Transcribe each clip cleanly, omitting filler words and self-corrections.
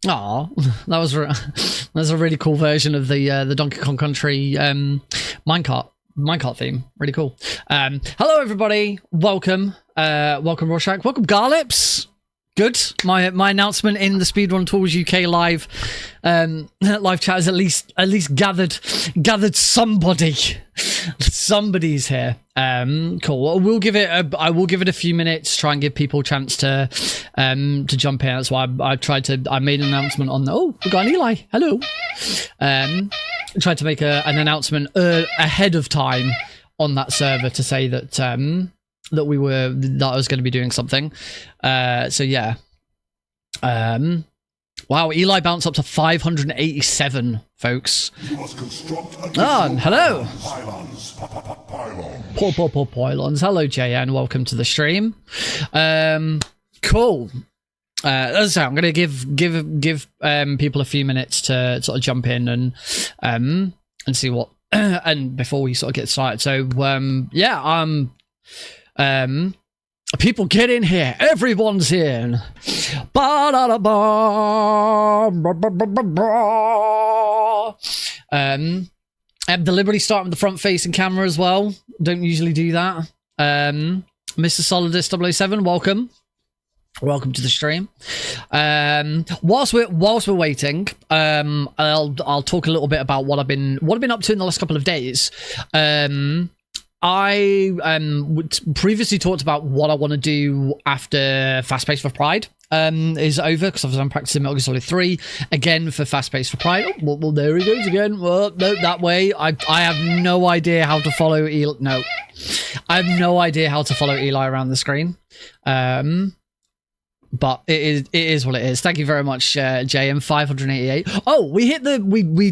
Oh, that was a really cool version of the Donkey Kong Country minecart theme. Really cool. Hello everybody. Welcome. Welcome Rorschach. Welcome Garlips. Good. My announcement in the Speedrun Tools UK live live chat has at least gathered somebody. Somebody's here. Cool. I will give it a few minutes. Try and give people a chance to jump in. That's why I made an announcement on. Oh, we got an Eli. Hello. Tried to make an announcement ahead of time on that server to say that that I was going to be doing something. So yeah. Wow, Eli bounced up to 587, folks. Hello. Pylons. Hello, JN. Welcome to the stream. Cool. As I say, I'm going to give people a few minutes to sort of jump in and see what and before we sort of get started. So yeah, people get in here. Everyone's in. I'm deliberately starting with the front-facing camera as well. Don't usually do that. Mr. Solidus 007, welcome. Welcome to the stream. Whilst we're waiting, I'll talk a little bit about what I've been up to in the last couple of days. I previously talked about what I want to do after Fast Pace for Pride is over, because I'm practicing Metal Gear Solid 3 again for Fast Pace for Pride. Oh, well, there he goes again. Well, no, that way. I have no idea how to follow Eli. No, I have no idea how to follow Eli around the screen. But it is what it is. Thank you very much, JM 588. Oh, we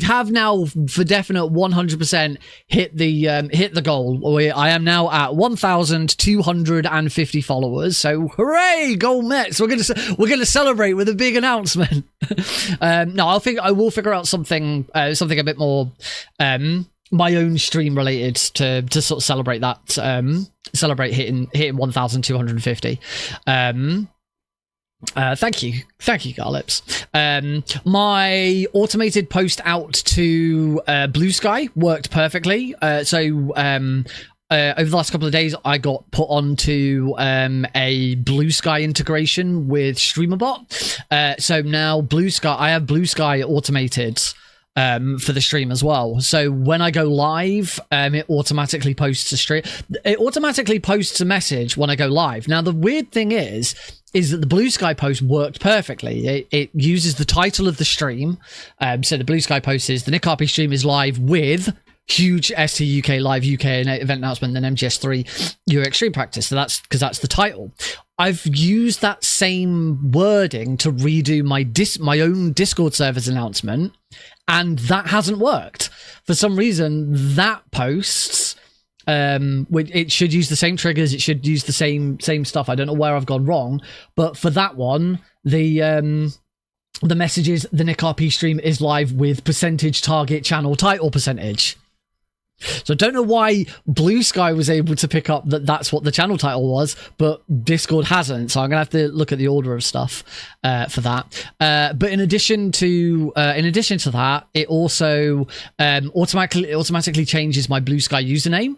have now for definite 100% hit the goal. I am now at 1,250 followers. So hooray, goal met! So we're gonna celebrate with a big announcement. No, I will figure out something a bit more my own stream related to sort of celebrate that. Celebrate hitting 1,250. Thank you, Garlips. My automated post out to Blue Sky worked perfectly. So over the last couple of days, I got put onto a Blue Sky integration with StreamerBot. So now I have Blue Sky automated for the stream as well. So when I go live, it automatically posts a stream. It automatically posts a message when I go live. Now the weird thing is that the Blue Sky post worked perfectly. It uses the title of the stream. So the Blue Sky post is the Nick RP stream is live with huge STUK Live UK event announcement and MGS3 Euro Extreme Practice. So that's because that's the title. I've used that same wording to redo my own Discord server's announcement, and that hasn't worked. For some reason, that posts it should use the same triggers, it should use the same stuff. I don't know where I've gone wrong, but for that one, the message is the Nick RP stream is live with percentage target channel title percentage. So I don't know why Blue Sky was able to pick up that that's what the channel title was, but Discord hasn't. So I'm gonna have to look at the order of stuff for that. But in addition to that, it also automatically changes my Blue Sky username.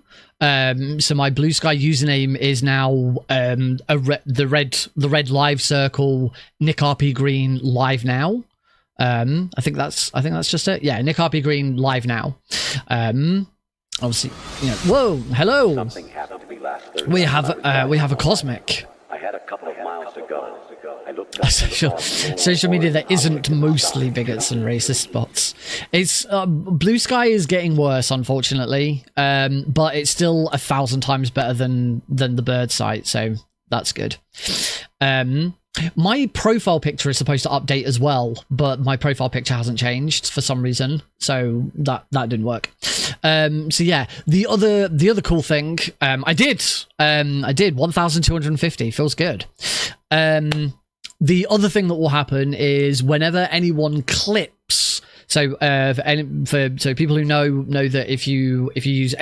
So my Blue Sky username is now the red live circle Nick RP Green live now. I think that's just it. Yeah, Nick RP Green live now. Obviously, you know. Whoa, hello. Something happened to me last Thursday. We have a cosmic. I had a couple of miles to go. I looked social media that isn't mostly bigots and racist spots. It's Blue Sky is getting worse, unfortunately, but it's still 1,000 times better than the bird site, so that's good. My profile picture is supposed to update as well, but my profile picture hasn't changed for some reason, so that didn't work. So yeah, the other cool thing, I did 1,250, feels good. The other thing that will happen is whenever anyone clips, so so people who know that if you use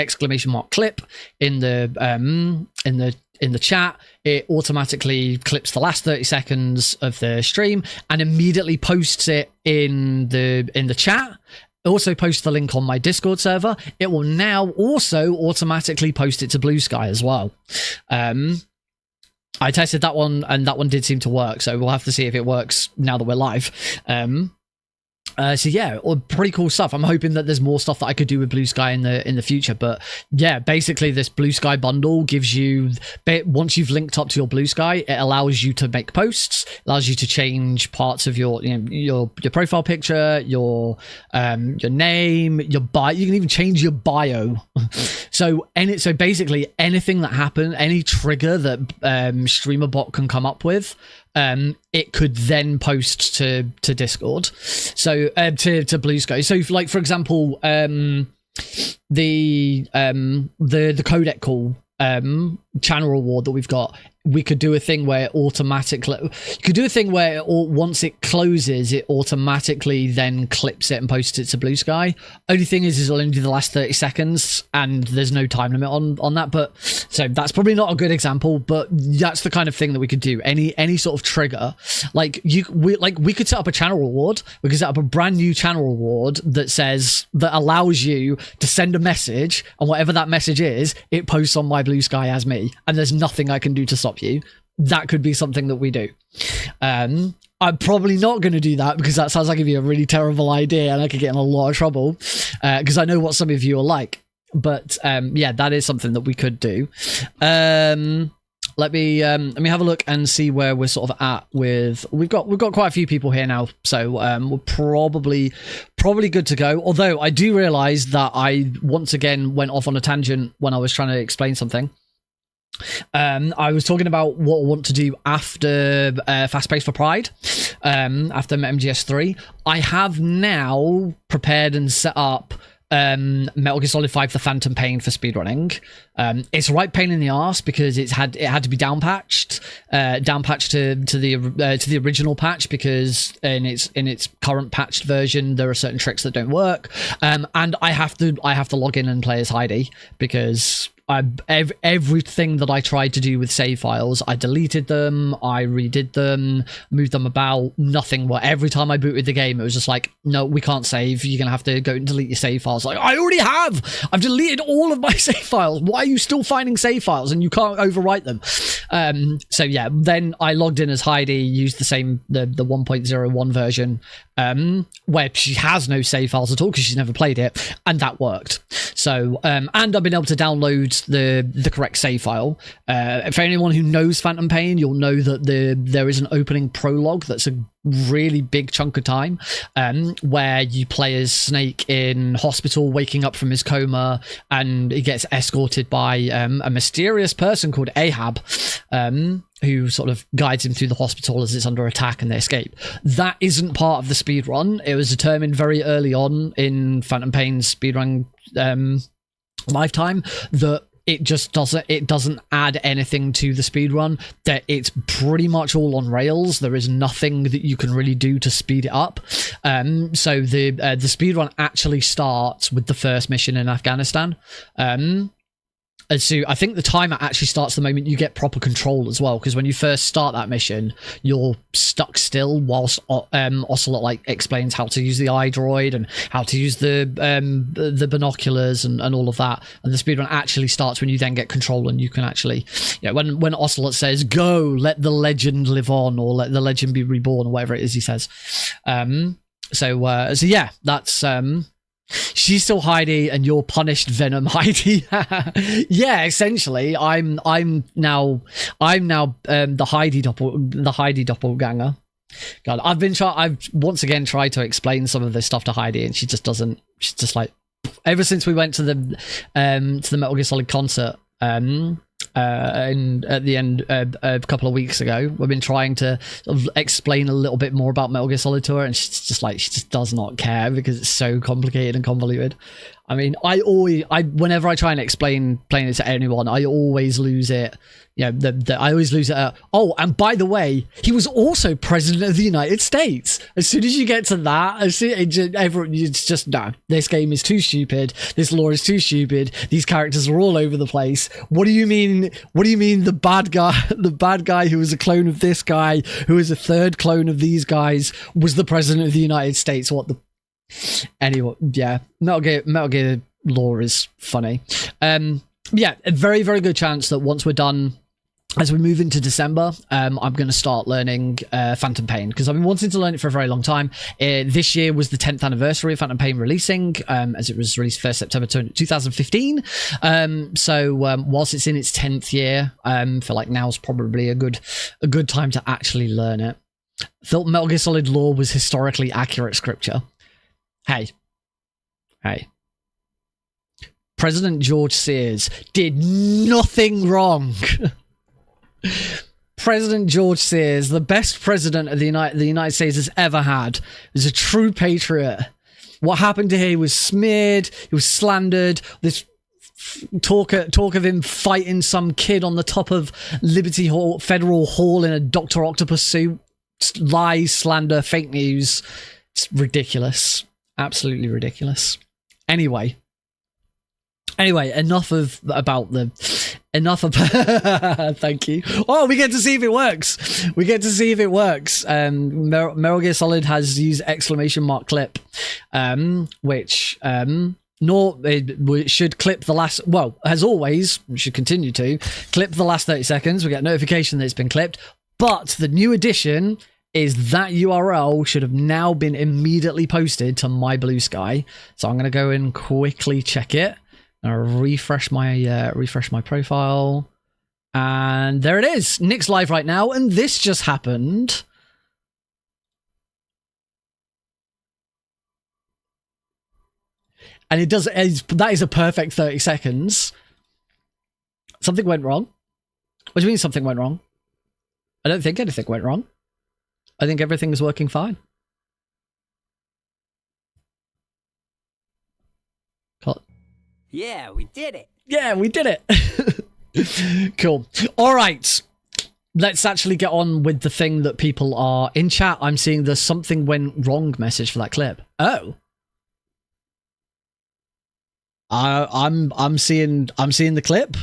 !clip in the in the chat, it automatically clips the last 30 seconds of the stream and immediately posts it in the chat. Also posts the link on my Discord server. It will now also automatically post it to Blue Sky as well. I tested that one and that one did seem to work, so we'll have to see if it works now that we're live. So yeah, pretty cool stuff. I'm hoping that there's more stuff that I could do with Blue Sky in the future. But yeah, basically this Blue Sky bundle gives you, once you've linked up to your Blue Sky, it allows you to make posts, allows you to change parts of your profile picture, your name, your bio. You can even change your bio. So basically anything that happened, any trigger that StreamerBot can come up with, it could then post to Discord, so to Blue Sky. So like for example, the codec call channel reward that we've got, we could do a thing where once it closes, it automatically then clips it and posts it to Blue Sky. Only thing is it'll only do the last 30 seconds and there's no time limit on that. But so that's probably not a good example, but that's the kind of thing that we could do. Any sort of trigger, like we could set up a channel reward. We could set up a brand new channel reward that allows you to send a message, and whatever that message is, it posts on my Blue Sky as me, and there's nothing I can do to stop you. That could be something that we do. I'm probably not going to do that because that sounds like it'd be a really terrible idea and I could get in a lot of trouble because I know what some of you are like. But yeah, that is something that we could do. Let me have a look and see where we're sort of at with. We've got quite a few people here now, so we're probably good to go. Although I do realise that I once again went off on a tangent when I was trying to explain something. I was talking about what I want to do after Fast Pace for Pride, after MGS3. I have now prepared and set up Metal Gear Solid 5 The Phantom Pain for speedrunning. It's a right pain in the arse because it had to be downpatched to the original patch, because in its current patched version there are certain tricks that don't work, and I have to log in and play as Heidi because everything that I tried to do with save files, I deleted them, I redid them, moved them about, nothing. Every time I booted the game, it was just like, no, we can't save. You're gonna have to go and delete your save files. Like, I already have. I've deleted all of my save files. Why are you still finding save files and you can't overwrite them? So yeah, then I logged in as Heidi, used the 1.01 version, where she has no save files at all because she's never played it, and that worked. So and I've been able to download the correct save file. For anyone who knows Phantom Pain, you'll know that there is an opening prologue that's a really big chunk of time, where you play as Snake in hospital, waking up from his coma, and he gets escorted by a mysterious person called Ahab, who sort of guides him through the hospital as it's under attack, and they escape. That isn't part of the speedrun. It was determined very early on in Phantom Pain's speedrun lifetime that it doesn't add anything to the speedrun, that it's pretty much all on rails. There is nothing that you can really do to speed it up. So the speedrun actually starts with the first mission in Afghanistan. And so I think the timer actually starts the moment you get proper control as well, because when you first start that mission, you're stuck still whilst Ocelot explains how to use the iDroid and how to use the binoculars and all of that. And the speedrun actually starts when you then get control and you can actually, when Ocelot says, "Go, let the legend live on," or "let the legend be reborn," or whatever it is he says. So yeah, that's she's still Heidi and you're punished Venom Heidi. Yeah, essentially I'm now the Heidi doppelganger. God, I've once again tried to explain some of this stuff to Heidi and she just doesn't. She's just like, ever since we went to the Metal Gear Solid concert and at the end a couple of weeks ago, we've been trying to sort of explain a little bit more about Metal Gear Solid to her, and she just does not care because it's so complicated and convoluted. I mean, whenever I try and explain playing it to anyone, I always lose it. You know, I always lose it. Oh, and by the way, he was also president of the United States. As soon as you get to that, it's just no. This game is too stupid. This lore is too stupid. These characters are all over the place. What do you mean? What do you mean? The bad guy who was a clone of this guy, who is a third clone of these guys, was the president of the United States? What the? Anyway, yeah, Metal Gear lore is funny. Yeah, a very, very good chance that once we're done, as we move into December, I'm going to start learning Phantom Pain, because I've been wanting to learn it for a very long time. This year was the 10th anniversary of Phantom Pain releasing, as it was released 1st September 2015. So whilst it's in its 10th year, I feel like now's probably a good time to actually learn it. I thought Metal Gear Solid lore was historically accurate scripture. Hey. President George Sears did nothing wrong. President George Sears, the best president of the United States has ever had, is a true patriot. What happened to him? He was smeared, he was slandered. This talk of him fighting some kid on the top of Liberty Hall, Federal Hall in a Dr. Octopus suit. Lies, slander, fake news. It's ridiculous. Absolutely ridiculous. Anyway, enough of thank you. Oh, we get to see if it works. Metal Gear Solid has used !clip, which it should clip the last, well, as always, we should continue to clip the last 30 seconds. We get notification that it's been clipped, but the new addition is that URL should have now been immediately posted to my Blue Sky. So I'm going to go and quickly check it. I'll refresh my profile, and there it is. Nick's live right now, and this just happened. And that is a perfect 30 seconds. Something went wrong. What do you mean something went wrong? I don't think anything went wrong. I think everything is working fine. Yeah, we did it. Yeah, we did it. Cool. All right. Let's actually get on with the thing that people are in chat. I'm seeing the something went wrong message for that clip. Oh. I'm seeing the clip.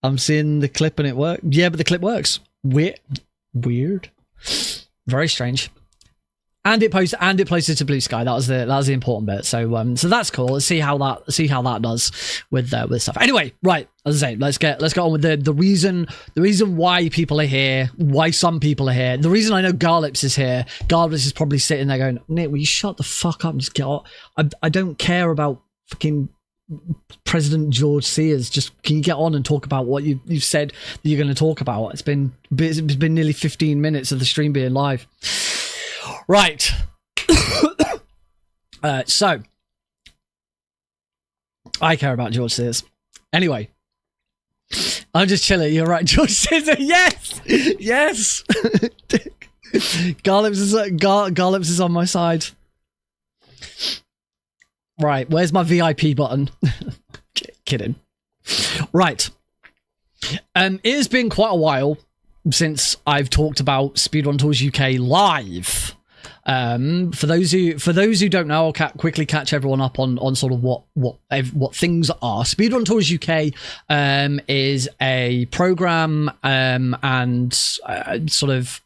I'm seeing the clip and it works. Yeah, but the clip works. Weird. Very strange. And it posted to Blue Sky. That was the important bit. So that's cool. Let's see how that does with stuff. Anyway, right. As I say, let's get on with the reason why people are here, why some people are here. The reason I know Garlips is here. Garlips is probably sitting there going, Nick, will you shut the fuck up and just get on? I don't care about fucking President George Sears. Just can you get on and talk about what you've said that you're going to talk about? It's been nearly 15 minutes of the stream being live. Right. So I care about George Sears. Anyway, I'm just chilling. You're right, George Sears. Yes. Garlips is on my side. Right, where's my VIP button? Kidding. Right. It has been quite a while since I've talked about Speedrun Tours UK live. For those who don't know, I'll quickly catch everyone up on sort of what things are. Speedrun Tours UK is a program and sort of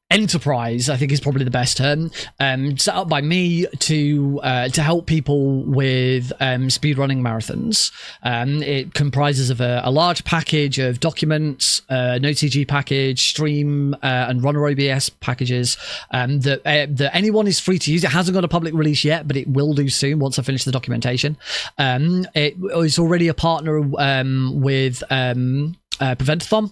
enterprise, I think is probably the best term, set up by me to help people with speedrunning marathons. It comprises of a large package of documents, an OTG package, stream and runner OBS packages that anyone is free to use. It hasn't got a public release yet, but it will do soon once I finish the documentation. It is already a partner with Preventathon.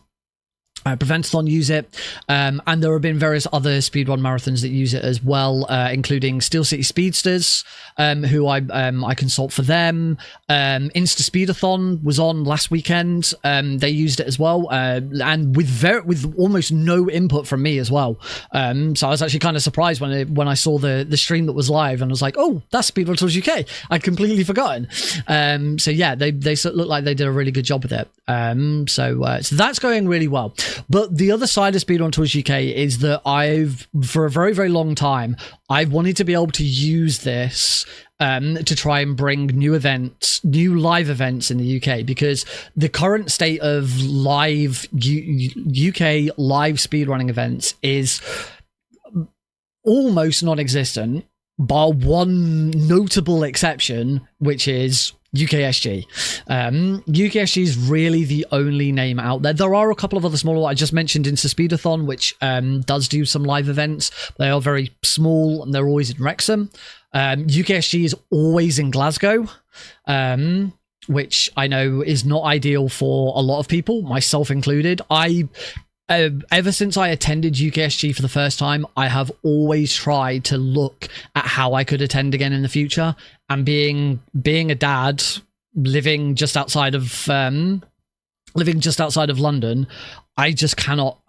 Preventathon use it, and there have been various other speedrun marathons that use it as well, including Steel City Speedsters, who I consult for them. Insta Speedathon was on last weekend. They used it as well, and with almost no input from me as well. So I was actually kind of surprised when I saw the stream that was live, and I was like, oh, that's Speedrun Tools UK. I'd completely forgotten. So yeah, they look like they did a really good job with it. So that's going really well. But the other side of Speedrun Tools UK is that for a very, very long time, I've wanted to be able to use this to try and bring new live events in the UK, because the current state of live UK live speedrunning events is almost non-existent, bar one notable exception, which is UKSG. UKSG is really the only name out there. There are a couple of other smaller ones. I just mentioned Insta Speedathon, which does do some live events. They are very small and they're always in Wrexham. UKSG is always in Glasgow, which I know is not ideal for a lot of people, myself included. Ever since I attended UKSG for the first time, I have always tried to look at how I could attend again in the future. And being a dad, living just outside of London, I just cannot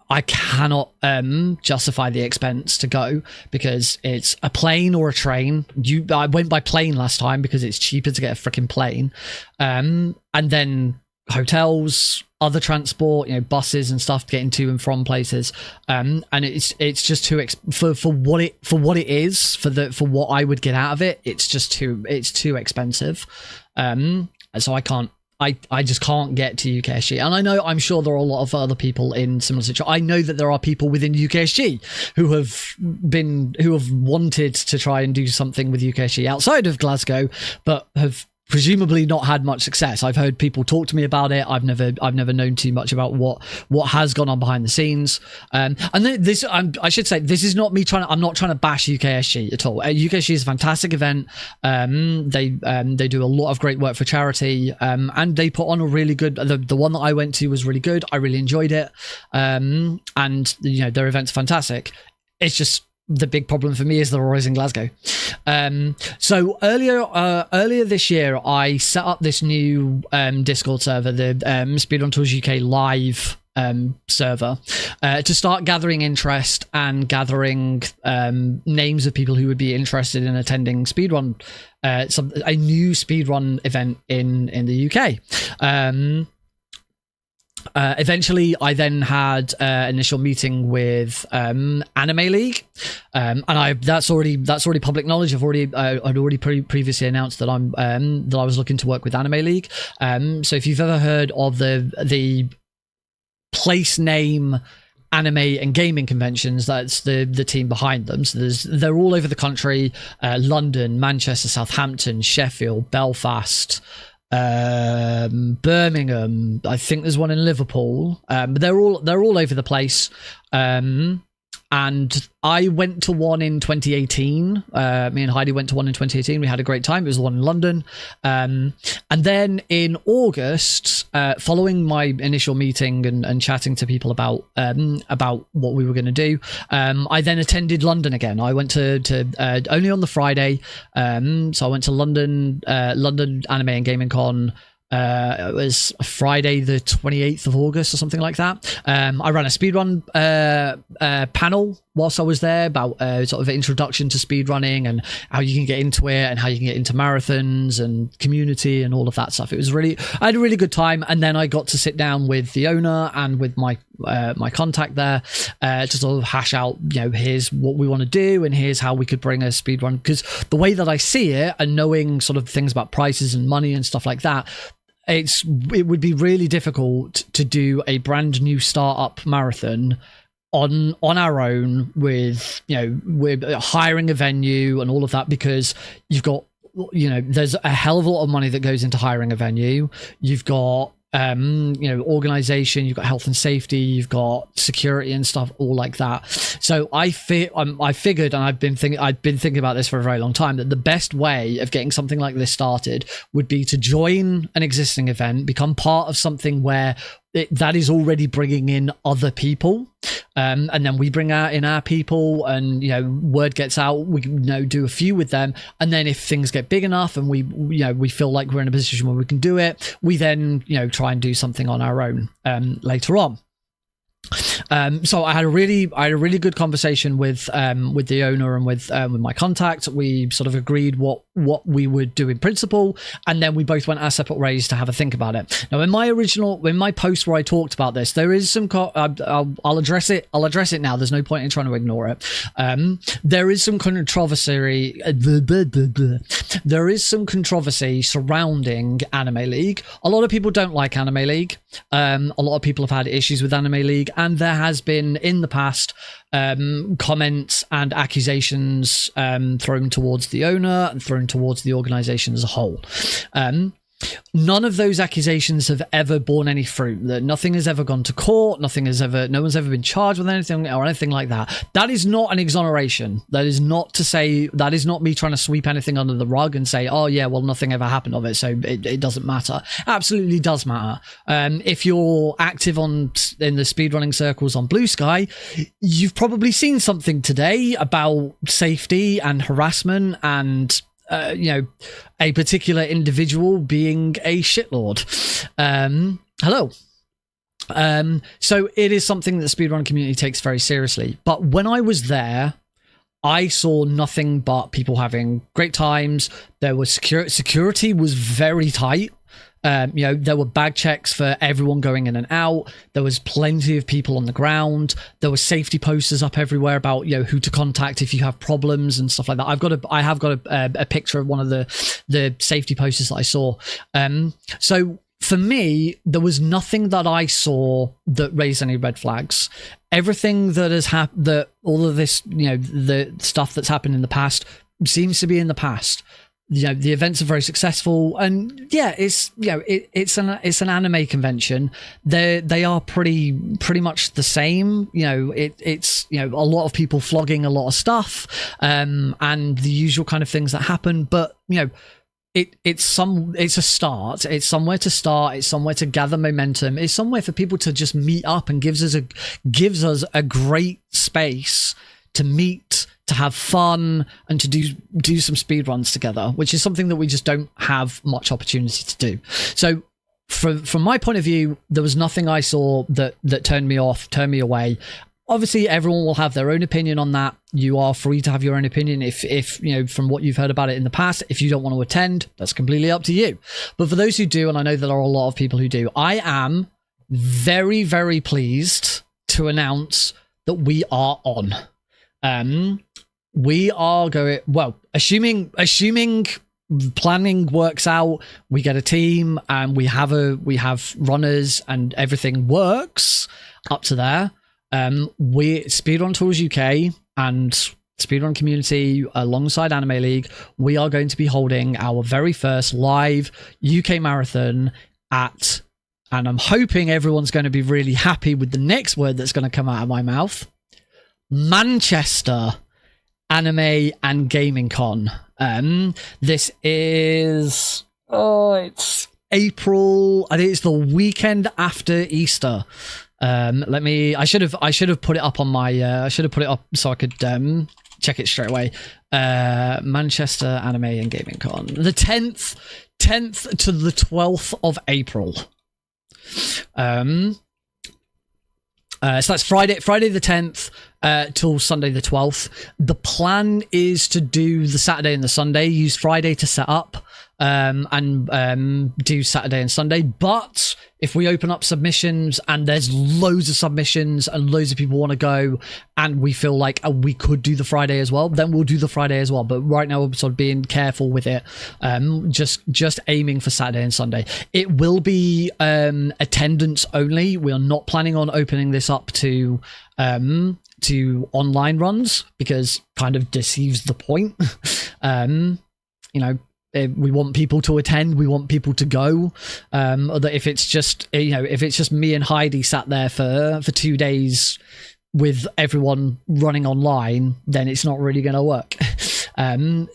justify the expense to go, because it's a plane or a train. I went by plane last time because it's cheaper to get a freaking plane, and then hotels, other transport, buses and stuff to get into and from places, and it's just too for what it is, for what I would get out of it. It's too expensive, so I just can't get to UKSG. And I'm sure there are a lot of other people in similar situations. I know that there are people within UKSG who have wanted to try and do something with UKSG outside of Glasgow, but have presumably not had much success. I've heard people talk to me about it. I've never known too much about what has gone on behind the scenes. And this, I should say, this is not me I'm not trying to bash UKSG at all. UKSG is a fantastic event. They do a lot of great work for charity, and they put on a really good. The one that I went to was really good. I really enjoyed it, and their event's fantastic. It's just, the big problem for me is they're always in Glasgow. So earlier this year, I set up this new Discord server, the Speedrun Tools UK Live server, to start gathering interest and gathering names of people who would be interested in attending speedrun, a new speedrun event in the UK. Eventually, I then had an initial meeting with Anime League, and that's already public knowledge. I'd already previously announced that I was looking to work with Anime League. So if you've ever heard of the place name anime and gaming conventions, that's the team behind them. So they're all over the country: London, Manchester, Southampton, Sheffield, Belfast, Birmingham. I think there's one in Liverpool, but they're all over the place. And I went to one in 2018. Me and Heidi went to one in 2018. We had a great time. It was the one in London. And then in August, following my initial meeting and chatting to people about what we were going to do, I then attended London again. I went to only on the Friday. So I went to London Anime and Gaming Con. It was Friday the 28th of August or something like that. I ran a speedrun panel whilst I was there about sort of introduction to speedrunning and how you can get into it and how you can get into marathons and community and all of that stuff. I had a really good time, and then I got to sit down with the owner and with my contact there to sort of hash out, here's what we want to do and here's how we could bring a speedrun, because the way that I see it, and knowing sort of things about prices and money and stuff like that, it would be really difficult to do a brand new startup marathon on our own with we're hiring a venue and all of that, because you've got there's a hell of a lot of money that goes into hiring a venue. You've got organization, you've got health and safety, you've got security and stuff, all like that. So I figured, and I've been thinking about this for a very long time, that the best way of getting something like this started would be to join an existing event, become part of something where that is already bringing in other people, and then we bring in our people, and word gets out. We do a few with them, and then if things get big enough and we feel like we're in a position where we can do it, we then try and do something on our own later on. So I had a really good conversation with the owner and with my contact. We sort of agreed what we would do in principle, and then we both went our separate ways to have a think about it. Now, in my post where I talked about this, there is some I'll address it now. There's no point in trying to ignore it. There is some controversy. There is some controversy surrounding Anime League. A lot of people don't like Anime League. A lot of people have had issues with Anime League, and there has been in the past comments and accusations thrown towards the owner and thrown towards the organization as a whole. None of those accusations have ever borne any fruit. That nothing has ever gone to court. No one's ever been charged with anything or anything like that. That is not an exoneration. That is not me trying to sweep anything under the rug and say, oh yeah, well, nothing ever happened of it, so it doesn't matter. Absolutely does matter. If you're active in the speedrunning circles on Blue Sky, you've probably seen something today about safety and harassment and a particular individual being a shitlord. Hello. So it is something that the speedrun community takes very seriously. But when I was there, I saw nothing but people having great times. There was security was very tight. There were bag checks for everyone going in and out. There was plenty of people on the ground. There were safety posters up everywhere about who to contact if you have problems and stuff like that. I have got a picture of one of the safety posters that I saw. So for me, there was nothing that I saw that raised any red flags. Everything that has happened, all of this, the stuff that's happened in the past seems to be in the past. The events are very successful, and yeah, it's it's an anime convention. They are pretty much the same. It's a lot of people flogging a lot of stuff, and the usual kind of things that happen. But it's a start. It's somewhere to start. It's somewhere to gather momentum. It's somewhere for people to just meet up, and gives us a great space to meet, to have fun, and to do some speed runs together, which is something that we just don't have much opportunity to do. So from my point of view, there was nothing I saw that turned me off, turned me away. Obviously, everyone will have their own opinion on that. You are free to have your own opinion. If from what you've heard about it in the past, if you don't want to attend, that's completely up to you. But for those who do, and I know there are a lot of people who do, I am very, very pleased to announce that we are on. We are going, well, assuming planning works out, we get a team and we have runners and everything works up to there. We Speedrun Tours UK and Speedrun Community alongside Anime League, we are going to be holding our very first live UK marathon and I'm hoping everyone's going to be really happy with the next word that's going to come out of my mouth. Manchester Anime and Gaming Con. This is it's April. I think it's the weekend after Easter. I should have put it up on my I should have put it up so I could check it straight away. Manchester Anime and Gaming Con. The 10th to the 12th of April. So that's Friday the 10th till Sunday the 12th. The plan is to do the Saturday and the Sunday, use Friday to set up, and do Saturday and Sunday. But if we open up submissions and there's loads of submissions and loads of people want to go and we feel like we could do the Friday as well, then we'll do the Friday as well. But right now we're sort of being careful with it, just aiming for Saturday and Sunday. It will be attendance only. We are not planning on opening this up to online runs, because kind of deceives the point. We want people to attend, we want people to go. That if it's just me and Heidi sat there for 2 days with everyone running online, then it's not really going to work.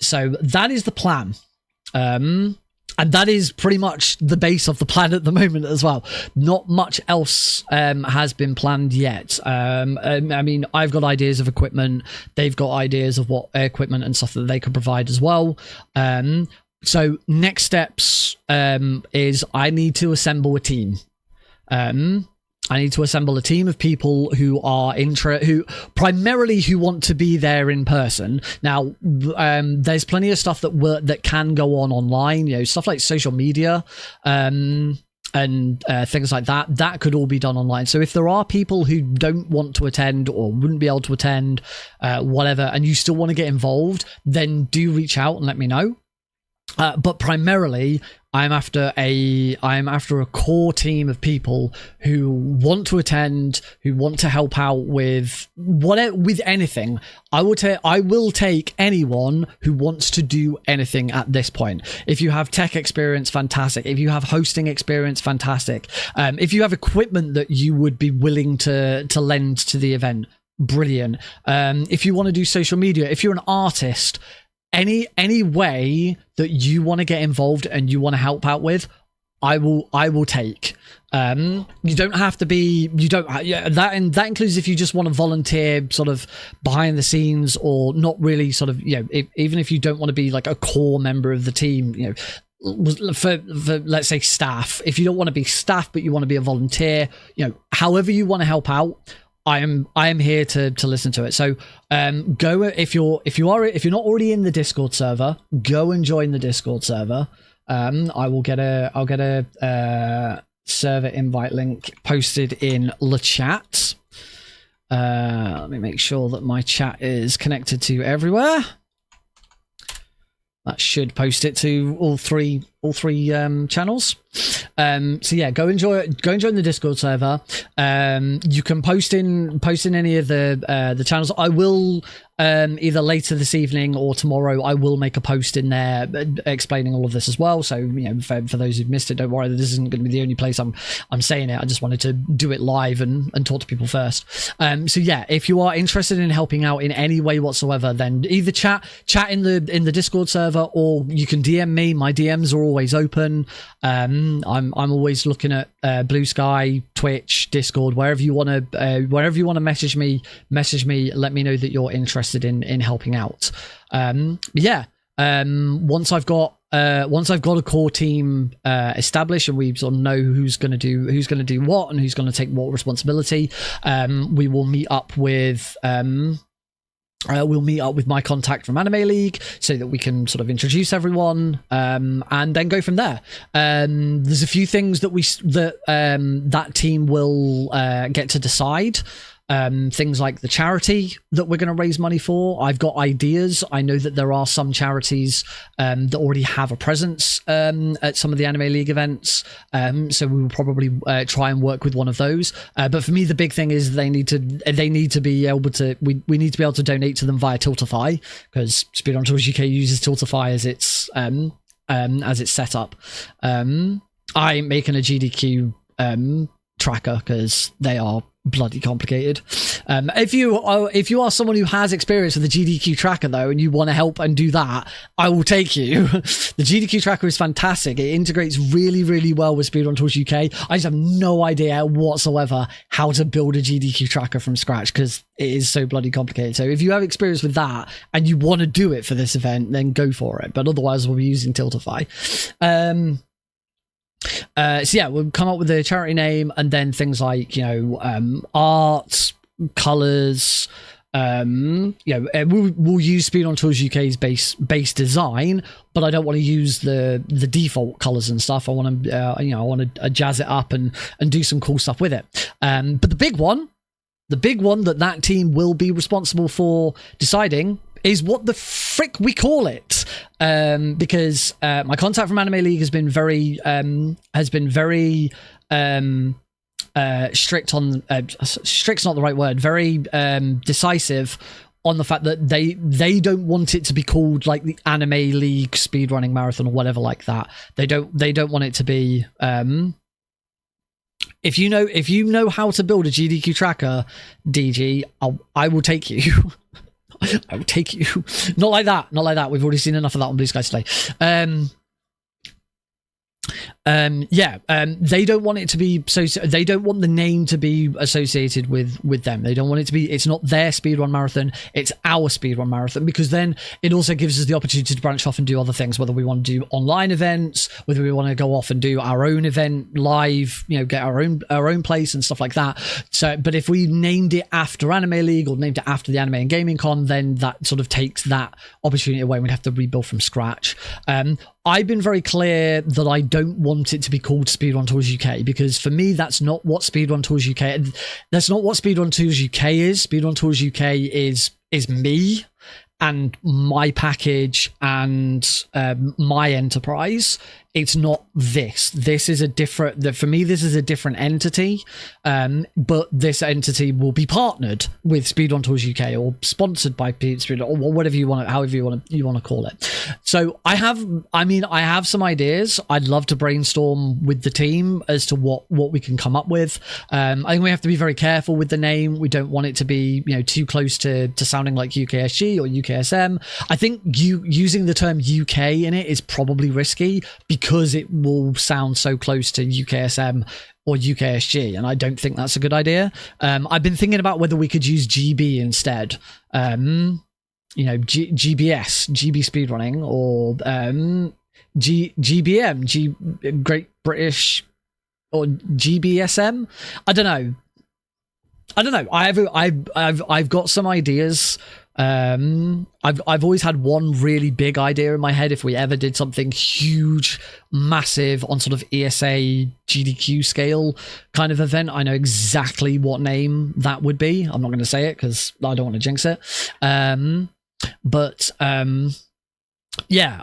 So that is the plan. And that is pretty much the base of the plan at the moment as well. Not much else has been planned yet. I mean, I've got ideas of equipment. They've got ideas of what equipment and stuff that they could provide as well. So next steps is I need to assemble a team. I need to assemble a team of people who are who want to be there in person. Now, there's plenty of stuff that can go on online. You know, stuff like social media, and things like that. That could all be done online. So if there are people who don't want to attend or wouldn't be able to attend, whatever, and you still want to get involved, then do reach out and let me know. But primarily, I'm after a core team of people who want to attend, who want to help out with anything. I will take anyone who wants to do anything at this point. If you have tech experience, fantastic. If you have hosting experience, fantastic. If you have equipment that you would be willing to lend to the event, brilliant. If you want to do social media, if you're an artist, any way that you want to get involved and you want to help out with, I will take. You don't have to be, that includes if you just want to volunteer sort of behind the scenes, or not really sort of, even if you don't want to be like a core member of the team, for let's say staff. If you don't want to be staff but you want to be a volunteer, however you want to help out, I am here to listen to it. So go, if you're not already in the Discord server, go and join the Discord server. I'll get a server invite link posted in the chat. Let me make sure that my chat is connected to everywhere. That should post it to all three channels. So yeah, go and join the Discord server. You can post in any of the channels. I will either later this evening or tomorrow, I will make a post in there explaining all of this as well. So for those who've missed it, don't worry, this isn't going to be the only place I'm saying it. I just wanted to do it live and talk to people first. So yeah, if you are interested in helping out in any way whatsoever, then either chat in the Discord server, or you can DM me. My DMs are always open. I'm always looking at Blue Sky, Twitch, Discord, wherever you want to message me. Let me know that you're interested in helping out. Once I've got a core team established, and we sort of know who's going to do what and who's going to take what responsibility, we will meet up with my contact from Anime League so that we can sort of introduce everyone, and then go from there. There's a few things that team will get to decide. Things like the charity that we're going to raise money for. I've got ideas. I know that there are some charities that already have a presence at some of the Anime League events, so we will probably try and work with one of those. But for me, the big thing is they need to be able to. We need to be able to donate to them via Tiltify, because Speedrun Tours UK uses Tiltify as its set up. I'm making a GDQ tracker because they are bloody complicated. If you are someone who has experience with the GDQ tracker though, and you want to help and do that, I will take you. The GDQ tracker is fantastic. It integrates really, really well with Speedrun Tours UK. I just have no idea whatsoever how to build a GDQ tracker from scratch, because it is so bloody complicated. So if you have experience with that and you want to do it for this event, then go for it. But otherwise, we'll be using Tiltify. So yeah, we'll come up with a charity name, and then things like art, colors. We'll use Speedrun Tours UK's base design, but I don't want to use the default colors and stuff. I want to jazz it up and do some cool stuff with it. But the big one that team will be responsible for deciding is what the frick we call it, because my contact from Anime League has been very strict on strict's not the right word, very decisive on the fact that they don't want it to be called like the Anime League speedrunning marathon or whatever like that. They don't want it to be if you know how to build a GDQ tracker, DG, I will take you. I will take you. Not like that. We've already seen enough of that on Blue Sky today. They don't want it to be so. They don't want the name to be associated with them. They don't want it to be. It's not their speedrun marathon. It's our speedrun marathon, because then it also gives us the opportunity to branch off and do other things. Whether we want to do online events, whether we want to go off and do our own event live, get our own place and stuff like that. So, but if we named it after Anime League or named it after the Anime and Gaming Con, then that sort of takes that opportunity away. We'd have to rebuild from scratch. I've been very clear that I don't want it to be called Speedrun Tours UK, because for me, that's not what Speedrun Tours UK. That's not what Speedrun Tours UK is. Speedrun Tours UK is me and my package and my enterprise. It's not this. This is a different. For me, this is a different entity. But this entity will be partnered with Speedrun Tours UK or sponsored by Speedrun, or whatever you want, however you want to call it. So I have some ideas. I'd love to brainstorm with the team as to what we can come up with. I think we have to be very careful with the name. We don't want it to be too close to sounding like UKSG or UKSM. I think using the term UK in it is probably risky, because it will sound so close to UKSM or UKSG, and I don't think that's a good idea. I've been thinking about whether we could use GB instead. GBS, GB Speedrunning, or GBM, Great British, or GBSM. I don't know. I've got some ideas. I've always had one really big idea in my head. If we ever did something huge, massive on sort of ESA GDQ scale kind of event, I know exactly what name that would be. I'm not going to say it because I don't want to jinx it.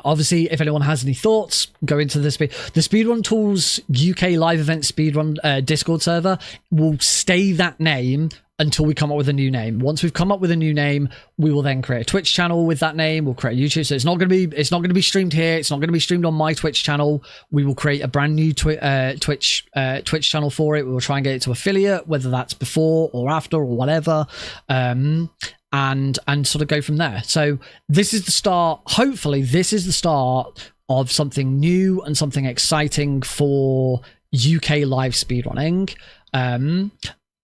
Obviously, if anyone has any thoughts, go into the Speedrun Tools UK live event speedrun Discord server. Will stay that name until we come up with a new name. Once we've come up with a new name, we will then create a Twitch channel with that name. We'll create a YouTube. So it's not going to be streamed here. It's not going to be streamed on my Twitch channel. We will create a brand new Twitch channel for it. We will try and get it to affiliate, whether that's before or after or whatever. And sort of go from there. So this is the start. Hopefully this is the start of something new and something exciting for UK live speedrunning.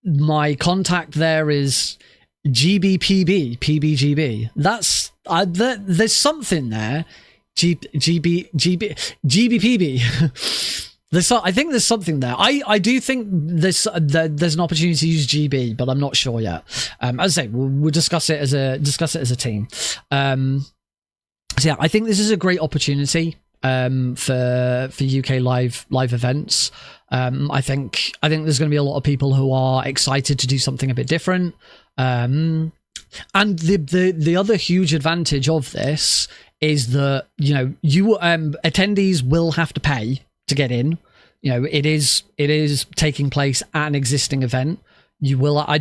My contact there is GBPB. That's there's something there. GBPB. I think there's something there. I do think there's an opportunity to use GB, but I'm not sure yet. As I say, we'll discuss it as a team. I think this is a great opportunity for UK live events. I think there's going to be a lot of people who are excited to do something a bit different. And the other huge advantage of this is that attendees will have to pay to get in. It is taking place at an existing event. You will. I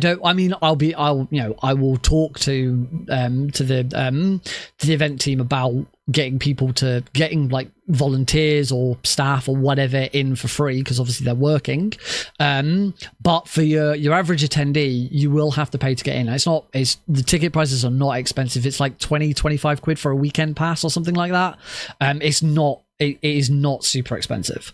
will talk to the event team about getting like volunteers or staff or whatever in for free, because obviously they're working. But for your average attendee, you will have to pay to get in. The ticket prices are not expensive. It's like 20-25 quid for a weekend pass or something like that. It is not super expensive.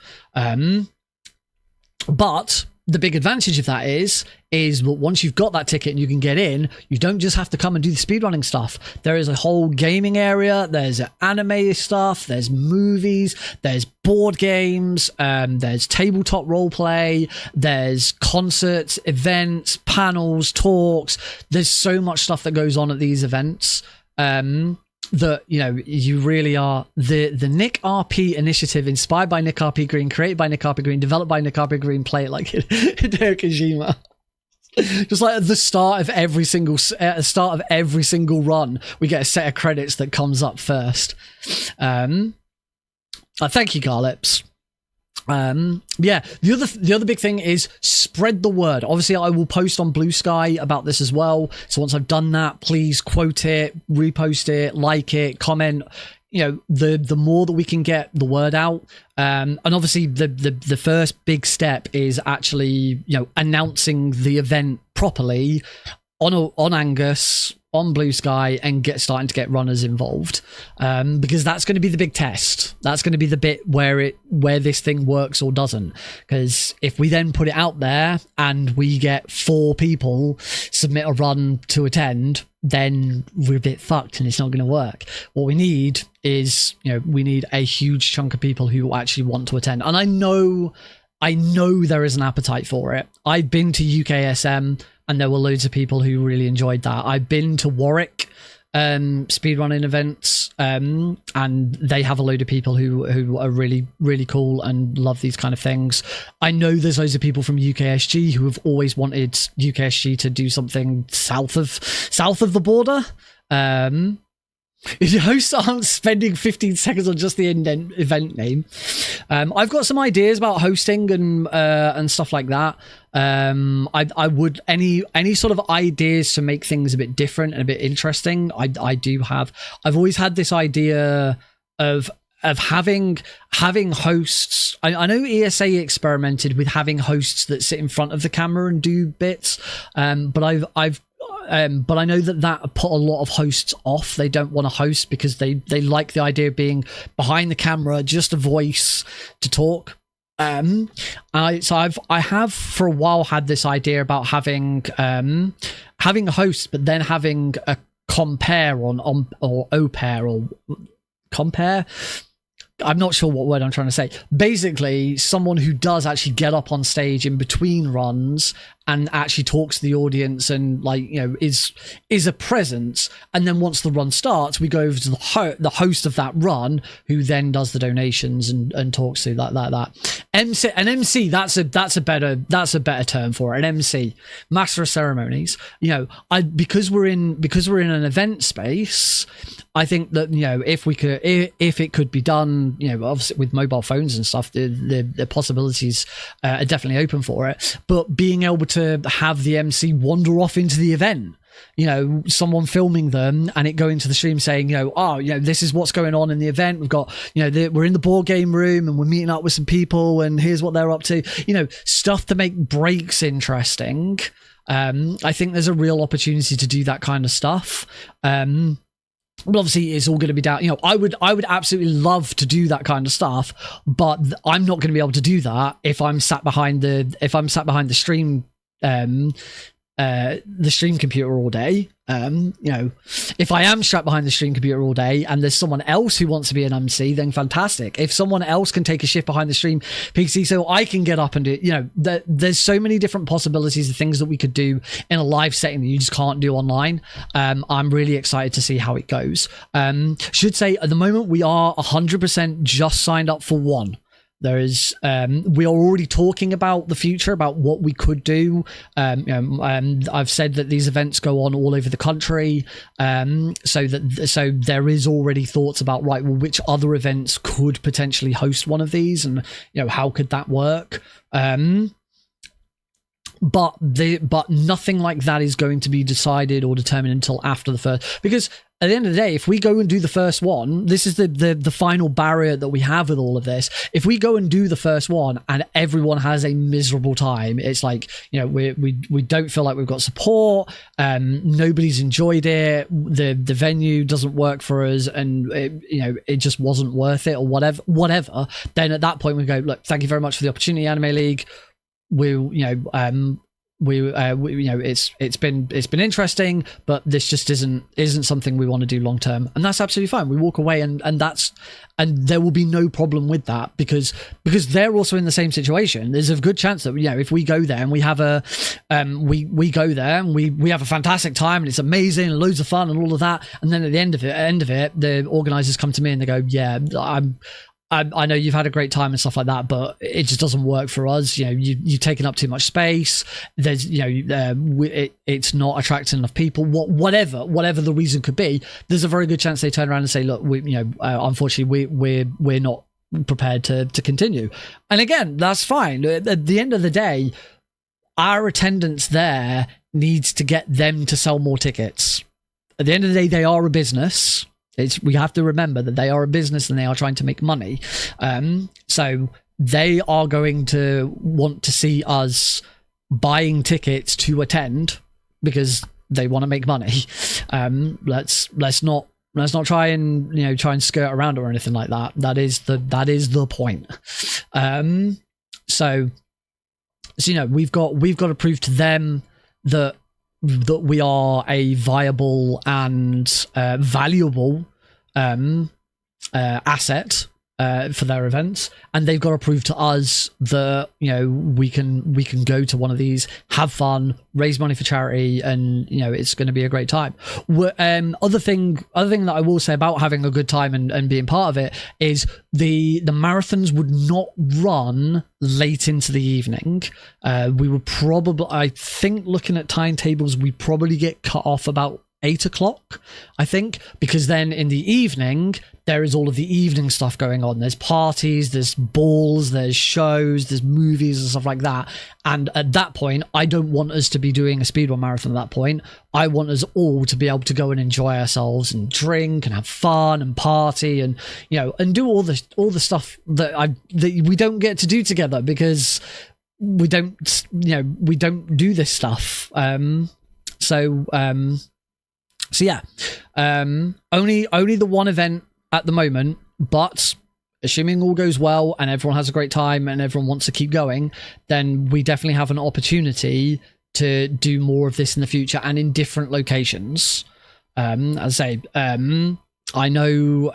But the big advantage of that is that once you've got that ticket and you can get in, you don't just have to come and do the speedrunning stuff. There is a whole gaming area, there's anime stuff, there's movies, there's board games, there's tabletop roleplay, there's concerts, events, panels, talks. There's so much stuff that goes on at these events. That you really are the Nick RP initiative, inspired by Nick RP Green, created by Nick RP Green, developed by Nick RP Green. Play it like Hideo Kojima. Just like at the start of every single run, we get a set of credits that comes up first. Thank you, Garlips. The other big thing is spread the word. Obviously, I will post on Blue Sky about this as well. So once I've done that, please quote it, repost it, like it, comment. The more that we can get the word out. And obviously the first big step is actually, announcing the event properly on Angus, on Blue Sky, and starting to get runners involved, because that's going to be the big test. That's going to be the bit where this thing works or doesn't. Because if we then put it out there and we get 4 people submit a run to attend, then we're a bit fucked and it's not going to work. What we need is, we need a huge chunk of people who actually want to attend. And I know there is an appetite for it. I've been to UKSM and there were loads of people who really enjoyed that. I've been to Warwick speedrunning events, and they have a load of people who are really, really cool and love these kind of things. I know there's loads of people from UKSG who have always wanted UKSG to do something south of the border. If your hosts aren't spending 15 seconds on just the event name, I've got some ideas about hosting and stuff like that. I would any sort of ideas to make things a bit different and a bit interesting. I do have. I've always had this idea of having hosts. I know ESA experimented with having hosts that sit in front of the camera and do bits, but I know that put a lot of hosts off. They don't want to host because they like the idea of being behind the camera, just a voice to talk. I have for a while had this idea about having a host, but then having a compare or au pair or compare. I'm not sure what word I'm trying to say. Basically, someone who does actually get up on stage in between runs and actually talks to the audience and is a presence. And then once the run starts, we go over to the host of that run, who then does the donations and talks to that. MC. That's a better term for it. An MC, master of ceremonies. Because we're in an event space, I think that if it could be done, obviously with mobile phones and stuff, the possibilities are definitely open for it. But being able to have the MC wander off into the event, someone filming them and it going to the stream saying, this is what's going on in the event. We've got, we're in the board game room and we're meeting up with some people and here's what they're up to. Stuff to make breaks interesting. I think there's a real opportunity to do that kind of stuff. But obviously it's all going to be down. I would absolutely love to do that kind of stuff, but I'm not going to be able to do that if I'm sat behind the stream, the stream computer all day. If I am strapped behind the stream computer all day and there's someone else who wants to be an MC, then fantastic. If someone else can take a shift behind the stream PC so I can get up and do, there's so many different possibilities of things that we could do in a live setting that you just can't do online. I'm really excited to see how it goes. Should say at the moment we are 100% just signed up for one. There is, we are already talking about the future, about what we could do. I've said that these events go on all over the country, so there is already thoughts about which other events could potentially host one of these, and how could that work. But nothing like that is going to be decided or determined until after the first, because at the end of the day, if we go and do the first one, this is the final barrier that we have with all of this. If we go and do the first one and everyone has a miserable time, it's like, we don't feel like we've got support, nobody's enjoyed it, the venue doesn't work for us, and it just wasn't worth it or whatever, then at that point we go, look, thank you very much for the opportunity, Anime League. It's been interesting, but this just isn't something we want to do long term, and that's absolutely fine. We walk away, and there will be no problem with that, because they're also in the same situation. There's a good chance that if we go there and we have we go there and we have a fantastic time and it's amazing and loads of fun and all of that, and then at the end of it, the organizers come to me and they go, yeah, I know you've had a great time and stuff like that, but it just doesn't work for us. You've taken up too much space. There's, it's not attracting enough people. Whatever the reason could be, there's a very good chance they turn around and say, look, unfortunately, we're not prepared to continue. And again, that's fine. At the end of the day, our attendance there needs to get them to sell more tickets. At the end of the day, they are a business. We have to remember that they are a business and they are trying to make money. So they are going to want to see us buying tickets to attend, because they want to make money. Let's not try and skirt around or anything like that. That is the point. So we've got to prove to them that we are a viable and valuable asset for their events, and they've got to prove to us that we can go to one of these, have fun, raise money for charity, and it's going to be a great time. Other thing that I will say about having a good time and being part of it is the marathons would not run late into the evening. We would probably, I think, looking at timetables, we probably get cut off about 8 o'clock, I think, because then in the evening there is all of the evening stuff going on. There's parties, there's balls, there's shows, there's movies and stuff like that. And at that point, I don't want us to be doing a speedrun marathon at that point. I want us all to be able to go and enjoy ourselves and drink and have fun and party and and do all the stuff that we don't get to do together because we don't do this stuff. So yeah, only the one event at the moment, but assuming all goes well and everyone has a great time and everyone wants to keep going, then we definitely have an opportunity to do more of this in the future and in different locations. As I say, I know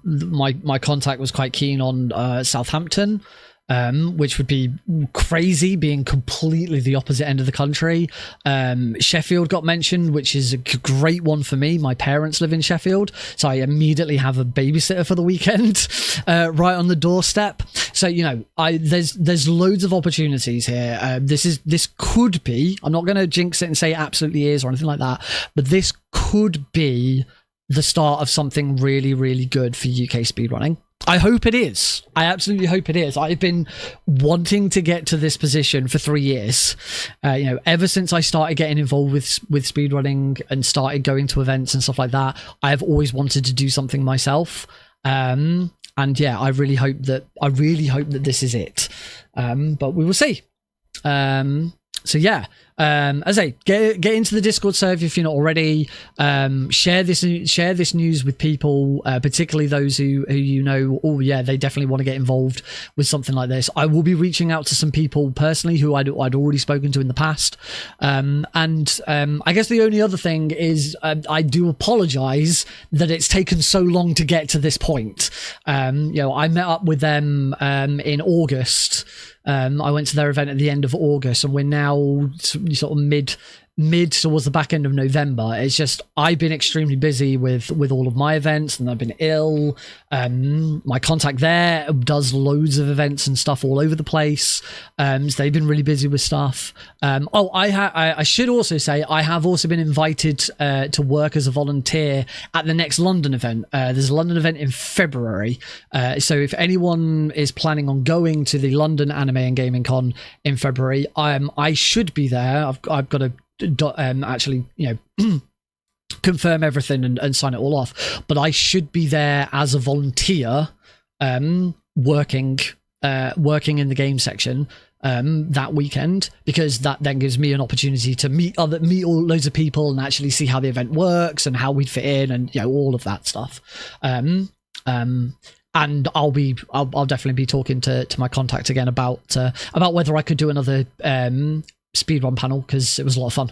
my contact was quite keen on Southampton, which would be crazy, being completely the opposite end of the country. Sheffield got mentioned, which is a great one for me. My parents live in Sheffield, so I immediately have a babysitter for the weekend right on the doorstep. So there's loads of opportunities here. This could be, I'm not going to jinx it and say it absolutely is or anything like that, but this could be the start of something really, really good for UK speedrunning. I hope it is. I absolutely hope it is. I've been wanting to get to this position for 3 years. Ever since I started getting involved with speedrunning and started going to events and stuff like that, I have always wanted to do something myself. And yeah, I really hope that this is it. But we will see. So yeah, as I say, get into the Discord server if you're not already. Share this news with people, particularly those who oh yeah, they definitely want to get involved with something like this. I will be reaching out to some people personally who I'd already spoken to in the past. I guess the only other thing is I do apologize that it's taken so long to get to this point. I met up with them in August. I went to their event at the end of August, and we're now sort of mid towards the back end of November. It's just I've been extremely busy with all of my events, and I've been ill. My contact there does loads of events and stuff all over the place. So they've been really busy with stuff. I should also say I have also been invited to work as a volunteer at the next London event. There's a London event in February. So if anyone is planning on going to the London Anime and Gaming Con in February, I should be there. I've got to actually confirm everything and sign it all off, but I should be there as a volunteer, working in the game section that weekend, because that then gives me an opportunity to meet loads of people and actually see how the event works and how we fit in and all of that stuff. And I'll definitely be talking to my contact again about whether I could do another speedrun panel, because it was a lot of fun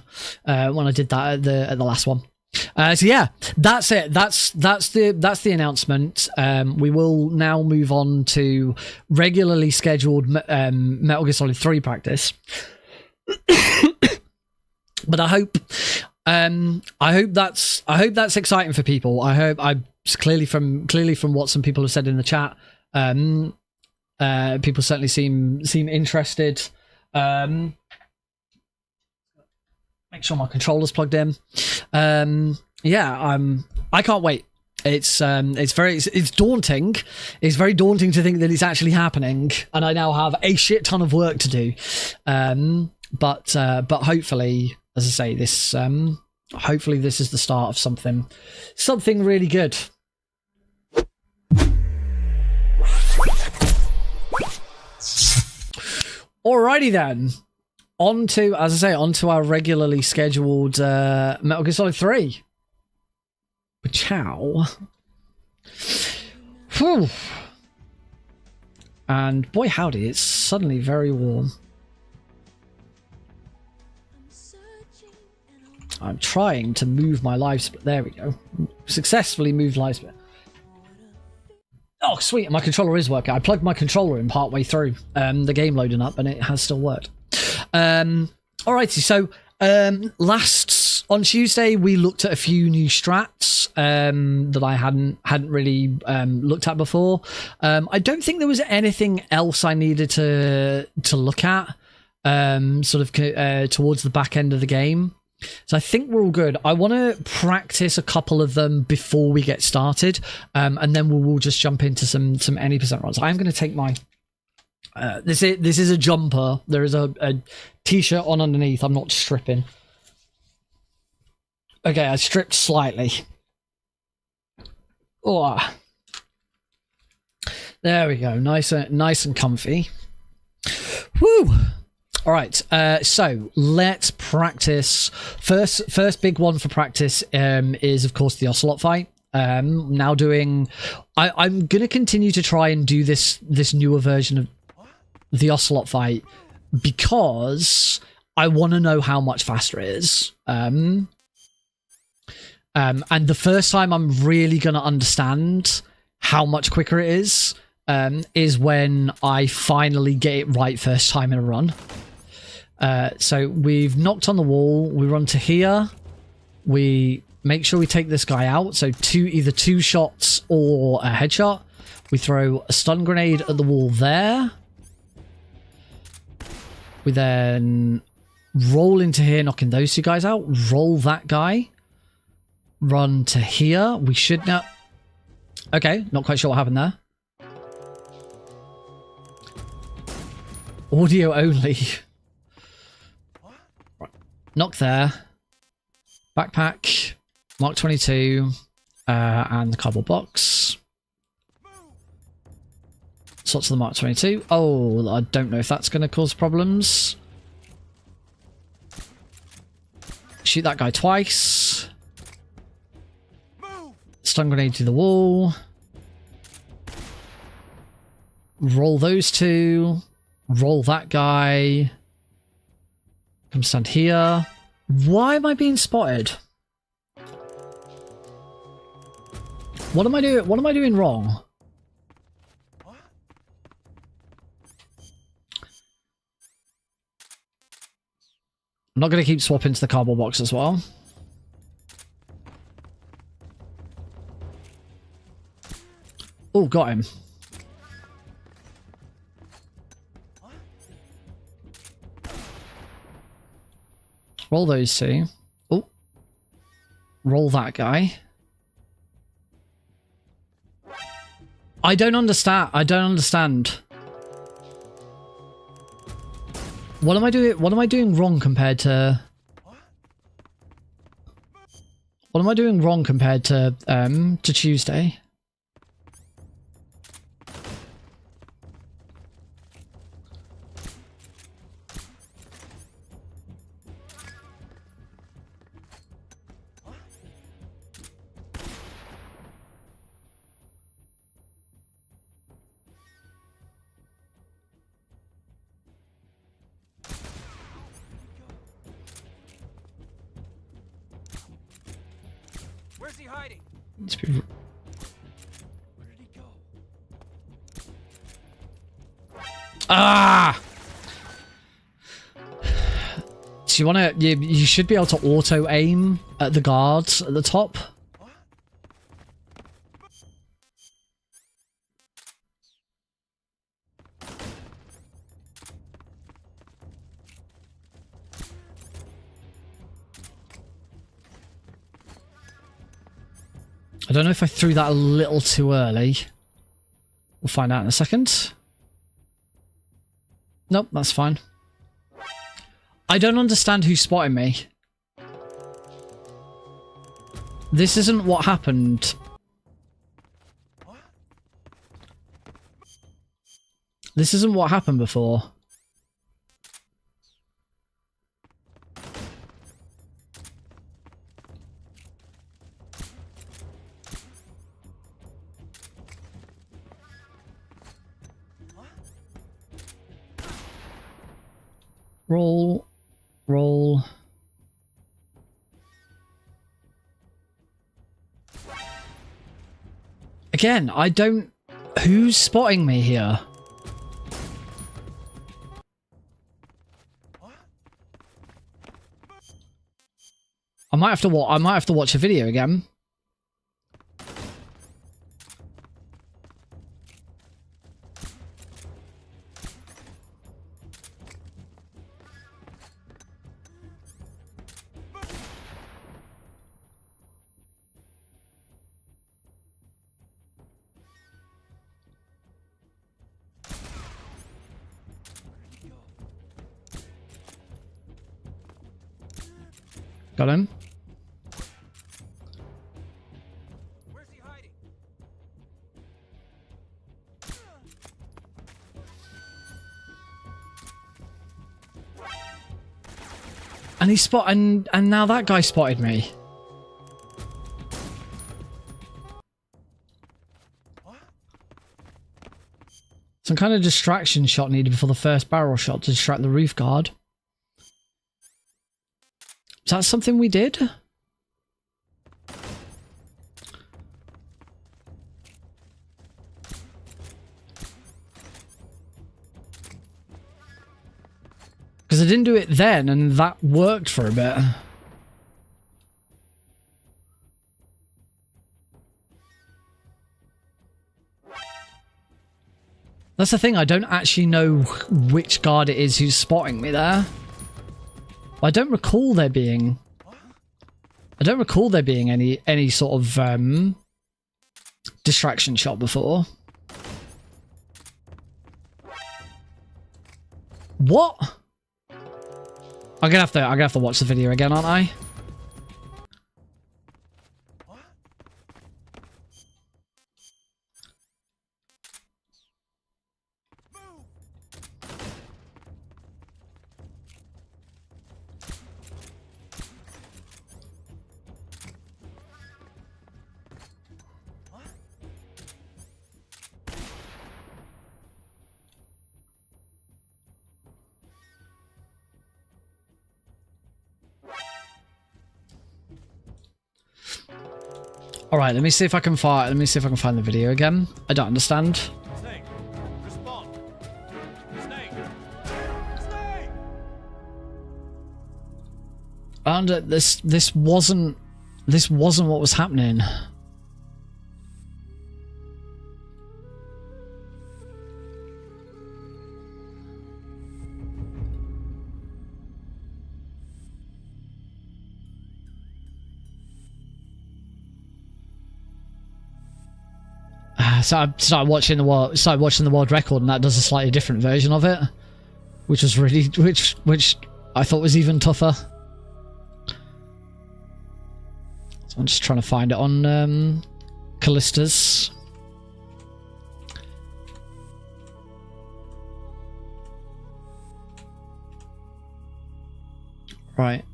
when I did that at the last one. So yeah, that's it. That's the announcement. We will now move on to regularly scheduled Metal Gear Solid 3 practice. But I hope that's exciting for people. I hope clearly from what some people have said in the chat, people certainly seem interested. Make sure my controller's plugged in. I can't wait. It's daunting. It's very daunting to think that it's actually happening, and I now have a shit ton of work to do. But hopefully, as I say, this hopefully this is the start of something really good. Alrighty then. On to, as I say, on to our regularly scheduled Metal Gear Solid 3. Ciao. Whew. And boy howdy, it's suddenly very warm. I'm trying to move my live split. There we go. Successfully moved live split. Oh, sweet. My controller is working. I plugged my controller in partway through the game loading up and it has still worked. Alrighty, so on Tuesday we looked at a few new strats that I hadn't really looked at before. I don't think there was anything else I needed to look at towards the back end of the game. So I think we're all good. I want to practice a couple of them before we get started, and then we'll just jump into some any percent runs. I'm going to take my this is a jumper. There is a t-shirt on underneath. I'm not stripping. Okay, I stripped slightly. Oh, there we go. Nice and comfy. Woo. All right, so let's practice. First big one for practice is, of course, the Ocelot fight. Now doing... I'm going to continue to try and do this newer version of the Ocelot fight because I want to know how much faster it is. And the first time I'm really going to understand how much quicker it is when I finally get it right first time in a run. So we've knocked on the wall, we run to here, we make sure we take this guy out, so either two shots or a headshot. We throw a stun grenade at the wall there. We then roll into here, knocking those two guys out, roll that guy, run to here, we should now... Okay, not quite sure what happened there. Audio only. Knock there. Backpack. Mark 22. And the cardboard box. Slots of the Mark 22. Oh, I don't know if that's going to cause problems. Shoot that guy twice. Stun grenade to the wall. Roll those two. Roll that guy. Come stand here. Why am I being spotted? What am I doing? What am I doing wrong? I'm not going to keep swapping to the cardboard box as well. Oh, got him. Roll those two. Oh. Roll that guy. I don't understand. I don't understand. What am I doing? What am I doing wrong compared to... What am I doing wrong compared to Tuesday? Where's he hiding? Where did he go? Ah! So you want to... You should be able to auto-aim at the guards at the top. I don't know if I threw that a little too early. We'll find out in a second. Nope, that's fine. I don't understand who's spotting me. This isn't what happened. This isn't what happened before. Roll. Roll. Again, I don't... Who's spotting me here? I might have to watch a video again. Got him. Where's he hiding? And he and now that guy spotted me. Some kind of distraction shot needed before the first barrel shot to distract the roof guard. Is that something we did? Because I didn't do it then, and that worked for a bit. That's the thing, I don't actually know which guard it is who's spotting me there. I don't recall there being... any sort of distraction shot before. What? I'm gonna have to watch the video again, aren't I? All right, let me see if I can find. Let me see if I can find the video again. I don't understand. Snake, respond. Snake. Snake. And this wasn't what was happening. So I started watching the world record, and that does a slightly different version of it, which was really which I thought was even tougher. So I'm just trying to find it on Callista's. Right.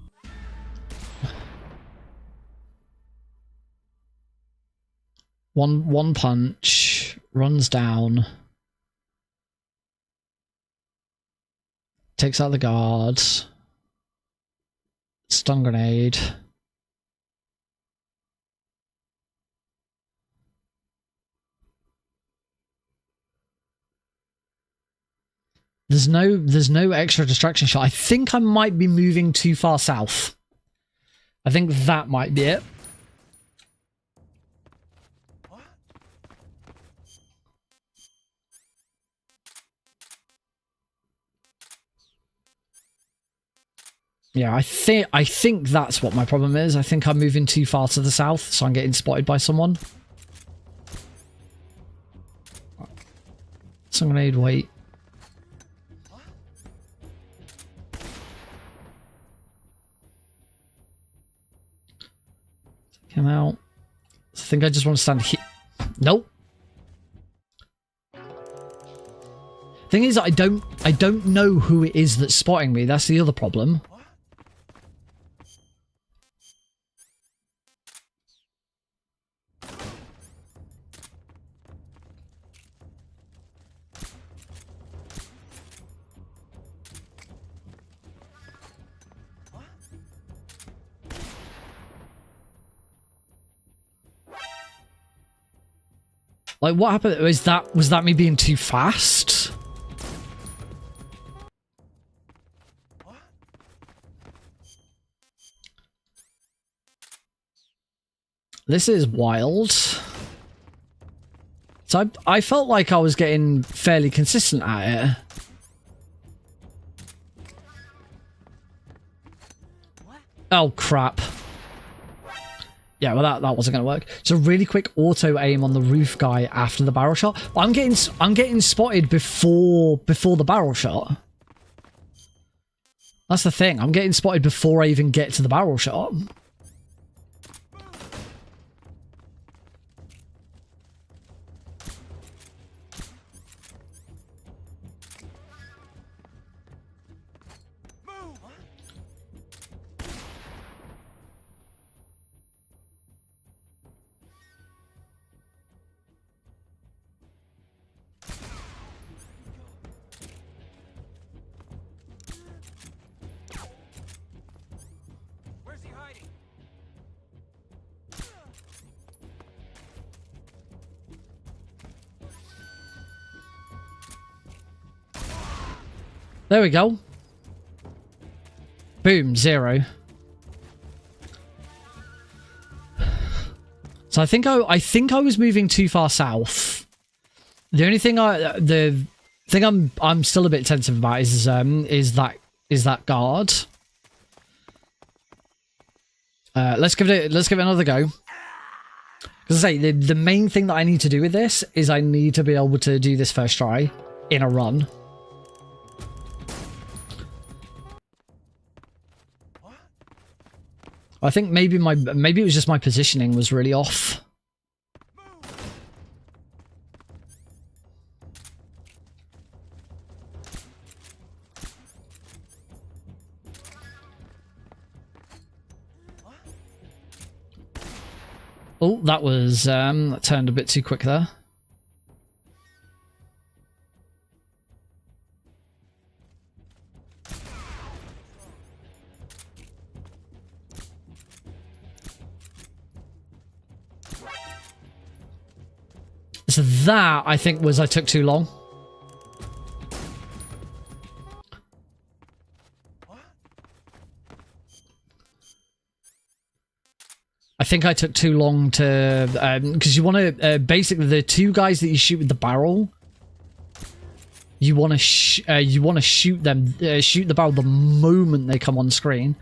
One punch, runs down, takes out the guards, stun grenade. There's no extra distraction shot. I think I might be moving too far south. I think that might be it. Yeah, I think that's what my problem is. I think I'm moving too far to the south, so I'm getting spotted by someone. So I'm gonna need wait. Take him out. I think I just want to stand here. Nope. Thing is, I don't know who it is that's spotting me. That's the other problem. Like, what happened? Was that me being too fast? This is wild. So I felt like I was getting fairly consistent at it. Oh, crap. Yeah, well, that wasn't going to work. So really quick auto aim on the roof guy after the barrel shot. I'm getting spotted before the barrel shot. That's the thing. I'm getting spotted before I even get to the barrel shot. Where's he hiding? There we go. Boom, 0. So I think I was moving too far south. The only thing I'm still a bit tentative about is that guard. Let's give it another go. Because I say the main thing that I need to do with this is I need to be able to do this first try in a run. I think maybe it was just my positioning was really off. Oh, that was that turned a bit too quick there. So that, I think, was I took too long. I think I took too long to... because you want to... basically, the two guys that you shoot with the barrel, you want to shoot them... shoot the barrel the moment they come on screen.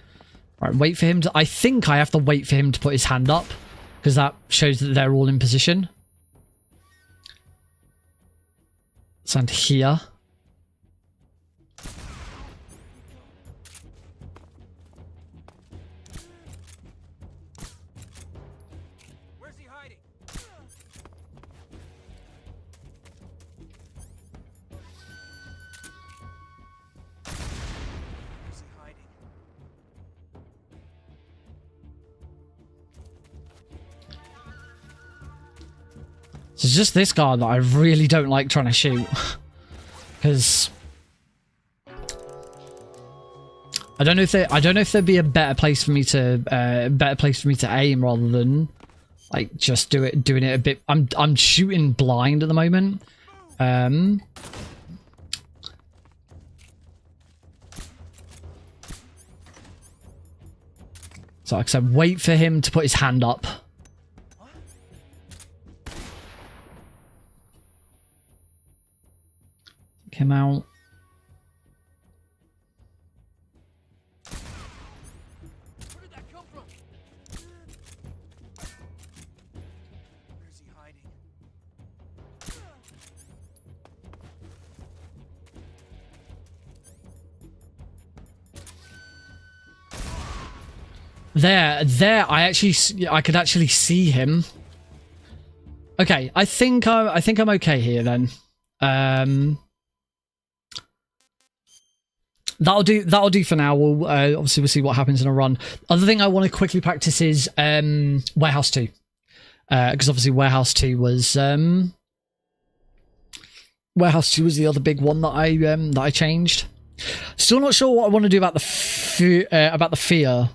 Right, wait for him to... I think I have to wait for him to put his hand up, because that shows that they're all in position. And here. Where's he hiding? Where's he hiding? It's just this guy that I really don't like trying to shoot, because I don't know if there'd be a better place for me to aim rather than like just doing it a bit. I'm shooting blind at the moment. So like I said, wait for him to put his hand up. Him out. Where did that come from? Where's he hiding? There, I could actually see him. Okay, I think I'm okay here then. That'll do for now. We'll obviously we'll see what happens in a run. Other thing I want to quickly practice is Warehouse 2, because obviously Warehouse 2 was the other big one that I changed. Still not sure what I want to do about the fear,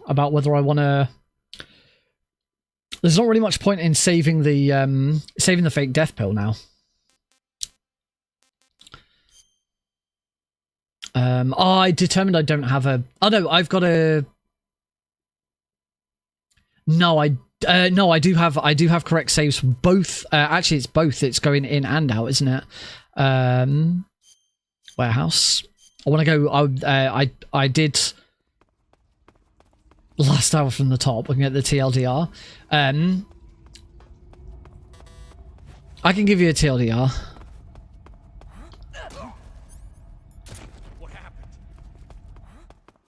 about whether I want to. There's not really much point in saving the fake death pill now. I determined I don't have a... Oh no, I've got a... No, I do have correct saves for both. Actually, it's both. It's going in and out, isn't it? Warehouse. I want to go... I did... Last hour from the top, looking at the TLDR. I can give you a TLDR. What happened?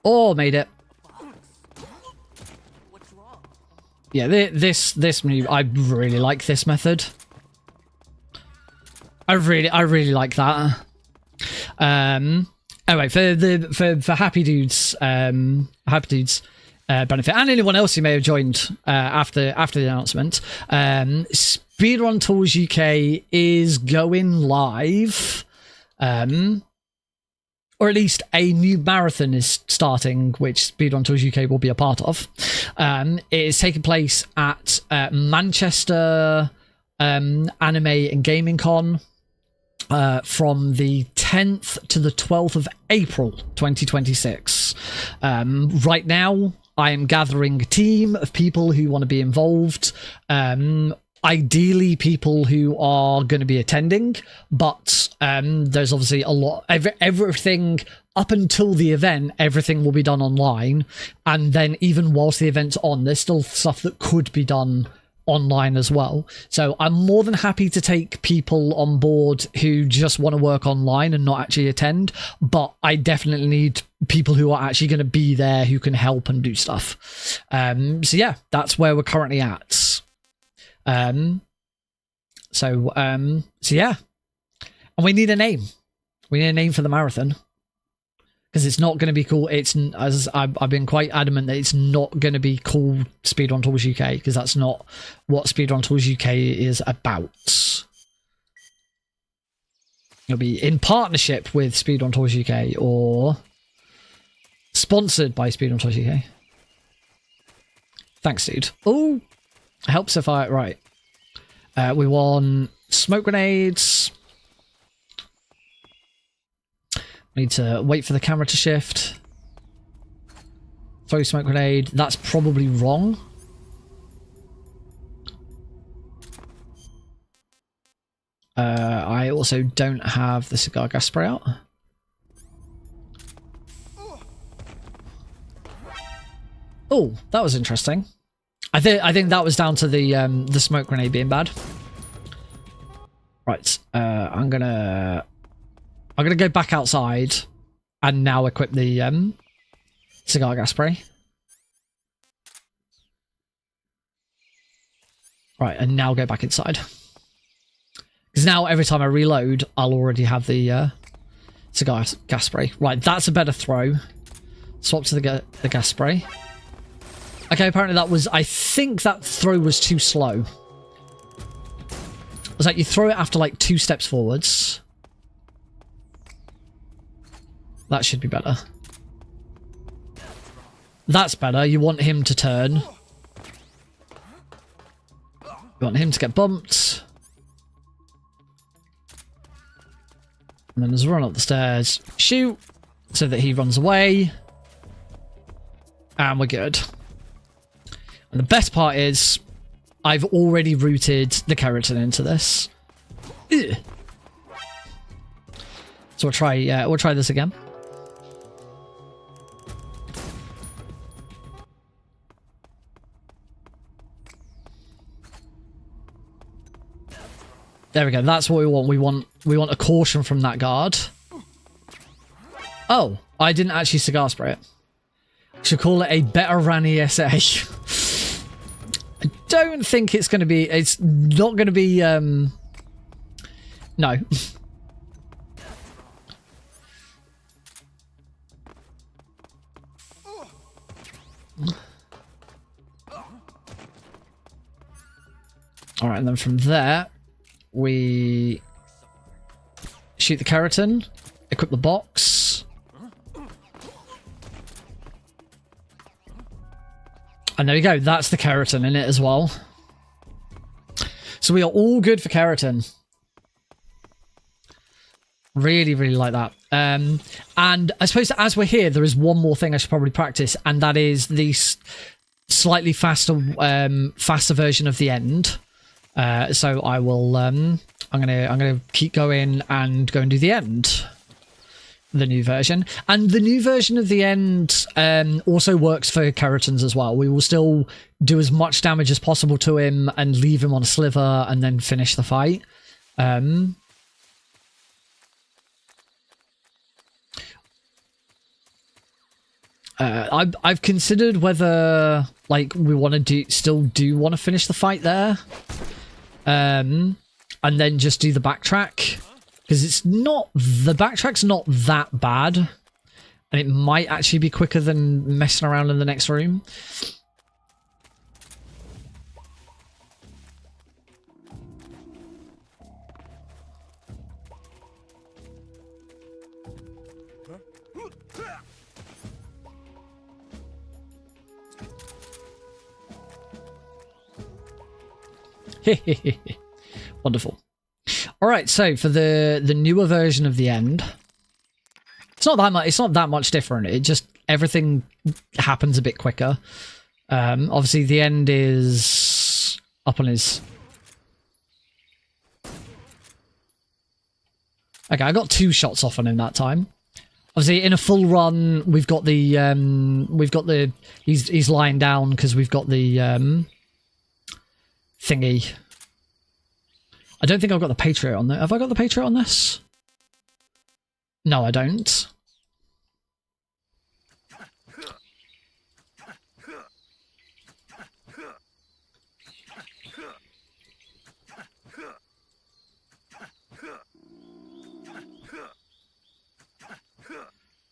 Oh, made it. What's wrong? Yeah, this move, I really like this method. I really like that. Anyway, for Happy Dudes, benefit, and anyone else who may have joined after the announcement, Speedrun Tools UK is going live, or at least a new marathon is starting, which Speedrun Tools UK will be a part of. It is taking place at Manchester Anime and Gaming Con from the 10th to the 12th of April 2026. Right now, I am gathering a team of people who want to be involved. Ideally, people who are going to be attending, but there's obviously a lot. Everything up until the event, everything will be done online, and then even whilst the event's on, there's still stuff that could be done online as well. So I'm more than happy to take people on board who just want to work online and not actually attend, but I definitely need people who are actually going to be there who can help and do stuff. So yeah, that's where we're currently at. So yeah, and we need a name. We need a name for the marathon, because it's not going to be called. It's, as I've been quite adamant, that it's not going to be called Speedrun Tools UK, because that's not what Speedrun Tools UK is about. It'll be in partnership with Speedrun Tools UK or sponsored by Speedrun Tools UK. Thanks, dude. Oh, helps if I... Right. We want smoke grenades. Need to wait for the camera to shift. Throw smoke grenade. That's probably wrong. I also don't have the cigar gas spray out. Oh, that was interesting. I think that was down to the smoke grenade being bad. Right. I'm gonna go back outside and now equip the cigar gas spray. Right, and now go back inside. Because now every time I reload, I'll already have the cigar gas spray. Right, that's a better throw. Swap to the gas spray. Okay, apparently that was... I think that throw was too slow. It's like you throw it after like 2 steps forwards. That should be better. That's better. You want him to turn. You want him to get bumped. And then just run up the stairs. Shoot. So that he runs away. And we're good. And the best part is, I've already routed the Kerotan into this. Ugh. So we'll try this again. There we go. That's what we want. We want a caution from that guard. Oh, I didn't actually cigar spray it. Should call it a better ran ESA. I don't think it's going to be... It's not going to be... No. Alright, and then from there, we shoot the Kerotan, equip the box. And there you go, that's the Kerotan in it as well. So we are all good for Kerotan. Really, really like that. And I suppose as we're here, there is one more thing I should probably practice, and that is the slightly faster version of the end. So I will. I'm gonna keep going and go and do the end. The new version, and the new version of the end also works for Kerotans as well. We will still do as much damage as possible to him and leave him on a sliver and then finish the fight. I've considered whether like we want to still want to finish the fight there, and then just do the backtrack. Because it's not, the backtrack's not that bad. And it might actually be quicker than messing around in the next room. Wonderful. All right, so for the newer version of the end, it's not that much. It's not that much different. It just everything happens a bit quicker. Obviously, the end is up on his. Okay, I got 2 shots off on him that time. Obviously, in a full run, we've got the he's lying down because we've got the thingy. I don't think I've got the Patriot on there. Have I got the Patriot on this? No, I don't.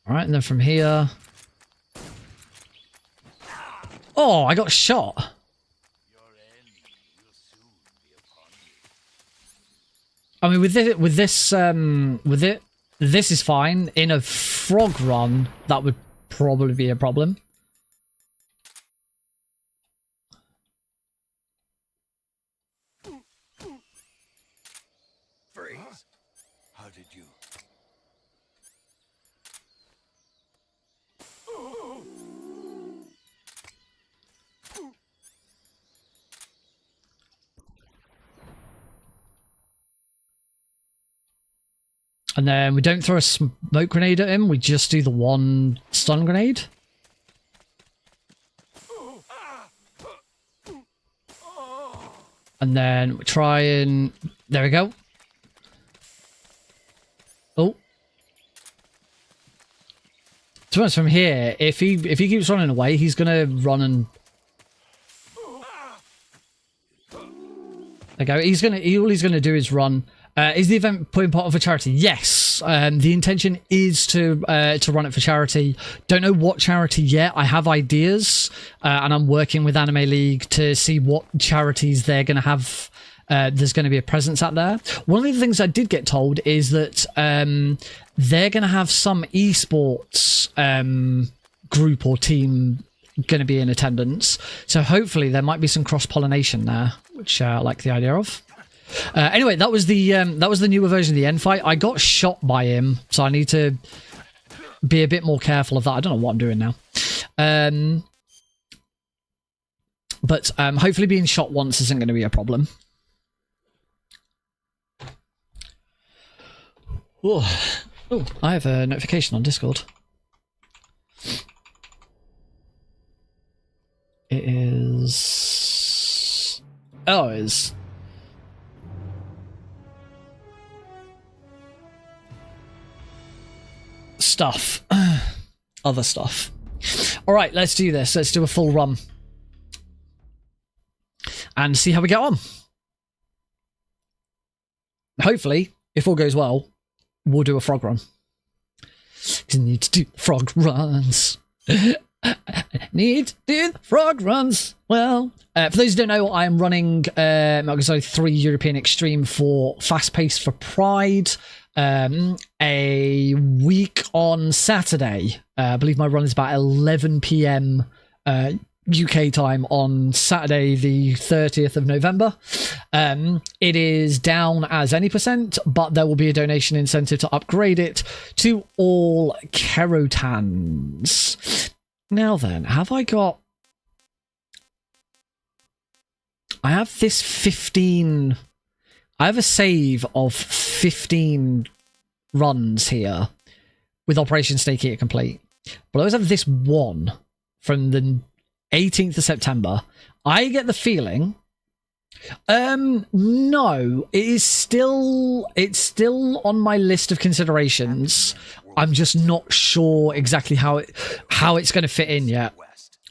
Alright, and then from here... Oh, I got shot! I mean, this is fine. In a frog run, that would probably be a problem. Freeze. How did you? And then we don't throw a smoke grenade at him, we just do the one stun grenade. And then we try and... There we go. Oh. To be honest, from here, if he keeps running away, he's going to run and... There we go. All he's going to do is run... is the event putting part of a charity? Yes. The intention is to run it for charity. Don't know what charity yet. I have ideas, and I'm working with Anime League to see what charities they're going to have. There's going to be a presence out there. One of the things I did get told is that they're going to have some esports group or team going to be in attendance. So hopefully there might be some cross-pollination there, which I like the idea of. Anyway, that was the newer version of the end fight. I got shot by him, so I need to be a bit more careful of that. I don't know what I'm doing now. But hopefully being shot once isn't going to be a problem. Oh, I have a notification on Discord. It is... Oh, it is... Stuff. Other stuff. Alright, let's do this. Let's do a full run. And see how we get on. Hopefully, if all goes well, we'll do a frog run. You need to do frog runs. Need to do the frog runs. Well, for those who don't know, I am running MGS3 European Extreme for Fast Pace for Pride. A week on Saturday. I believe my run is about 11 PM UK time on Saturday, the 30th of November. It is down as any percent, but there will be a donation incentive to upgrade it to all Kerotans. Now then, have I got... I have this 15... I have a save of 15 runs here with Operation Stay Key complete. But I always have this one from the 18th of September. I get the feeling... no, it's still on my list of considerations. I'm just not sure exactly how it's going to fit in yet.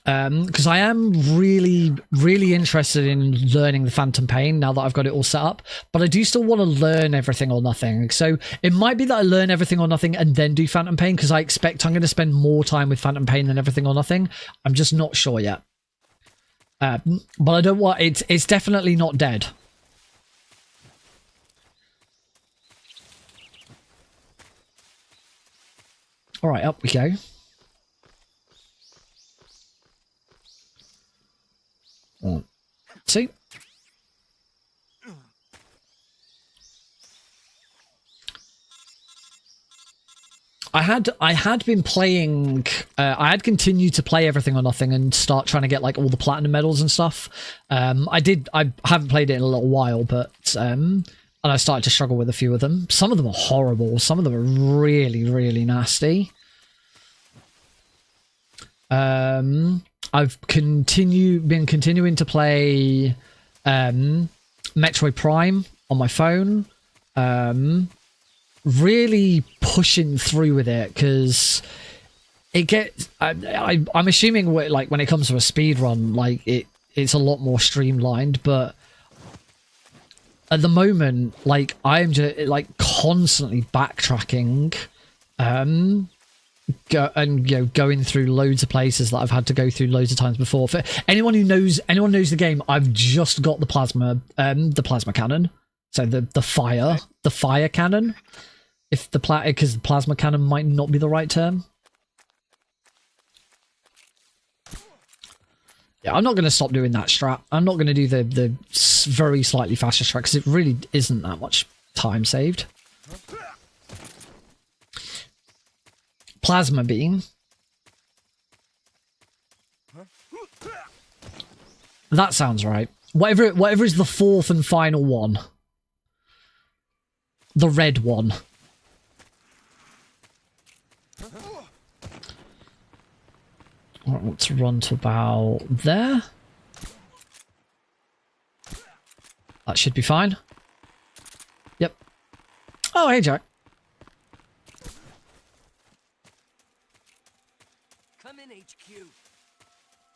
Because I am really interested in learning the Phantom Pain now that I've got it all set up, but I do still want to learn everything or nothing. So it might be that I learn everything or nothing and then do Phantom Pain, because I expect I'm going to spend more time with Phantom Pain than everything or nothing. I'm just not sure yet. But I don't want it's definitely not dead. All right, up we go. One, two. I had been playing. I had continued to play Everything or Nothing and start trying to get like all the platinum medals and stuff. I haven't played it in a little while, but and I started to struggle with a few of them. Some of them are horrible. Some of them are really nasty. I've been continuing to play Metroid Prime on my phone. Really pushing through with it because it gets. I'm assuming like when it comes to a speed run, like it's a lot more streamlined. But at the moment, like I'm just like constantly backtracking. Going through loads of places that I've had to go through loads of times before. For anyone knows the game, I've just got the plasma cannon, so the fire cannon. If because the plasma cannon might not be the right term. Yeah, I'm not going to stop doing that strat. I'm not going to do the very slightly faster strat because it really isn't that much time saved. Plasma beam. That sounds right. Whatever is the fourth and final one. The red one. Alright, let's run to about there. That should be fine. Yep. Oh, hey, Jack. Come in, HQ.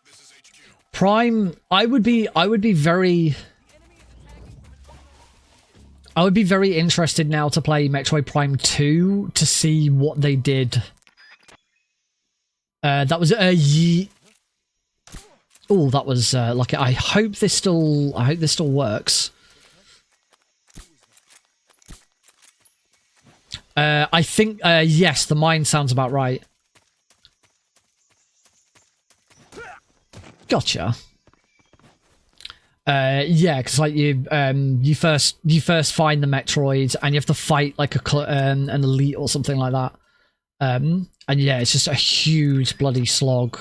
This is HQ. Prime, I would be very interested now to play Metroid Prime 2 to see what they did. That was oh, that was lucky. I hope this still works. I think yes, the mine sounds about right. Gotcha. Yeah, because like you first find the Metroids and you have to fight like an elite or something like that. And yeah, it's just a huge bloody slog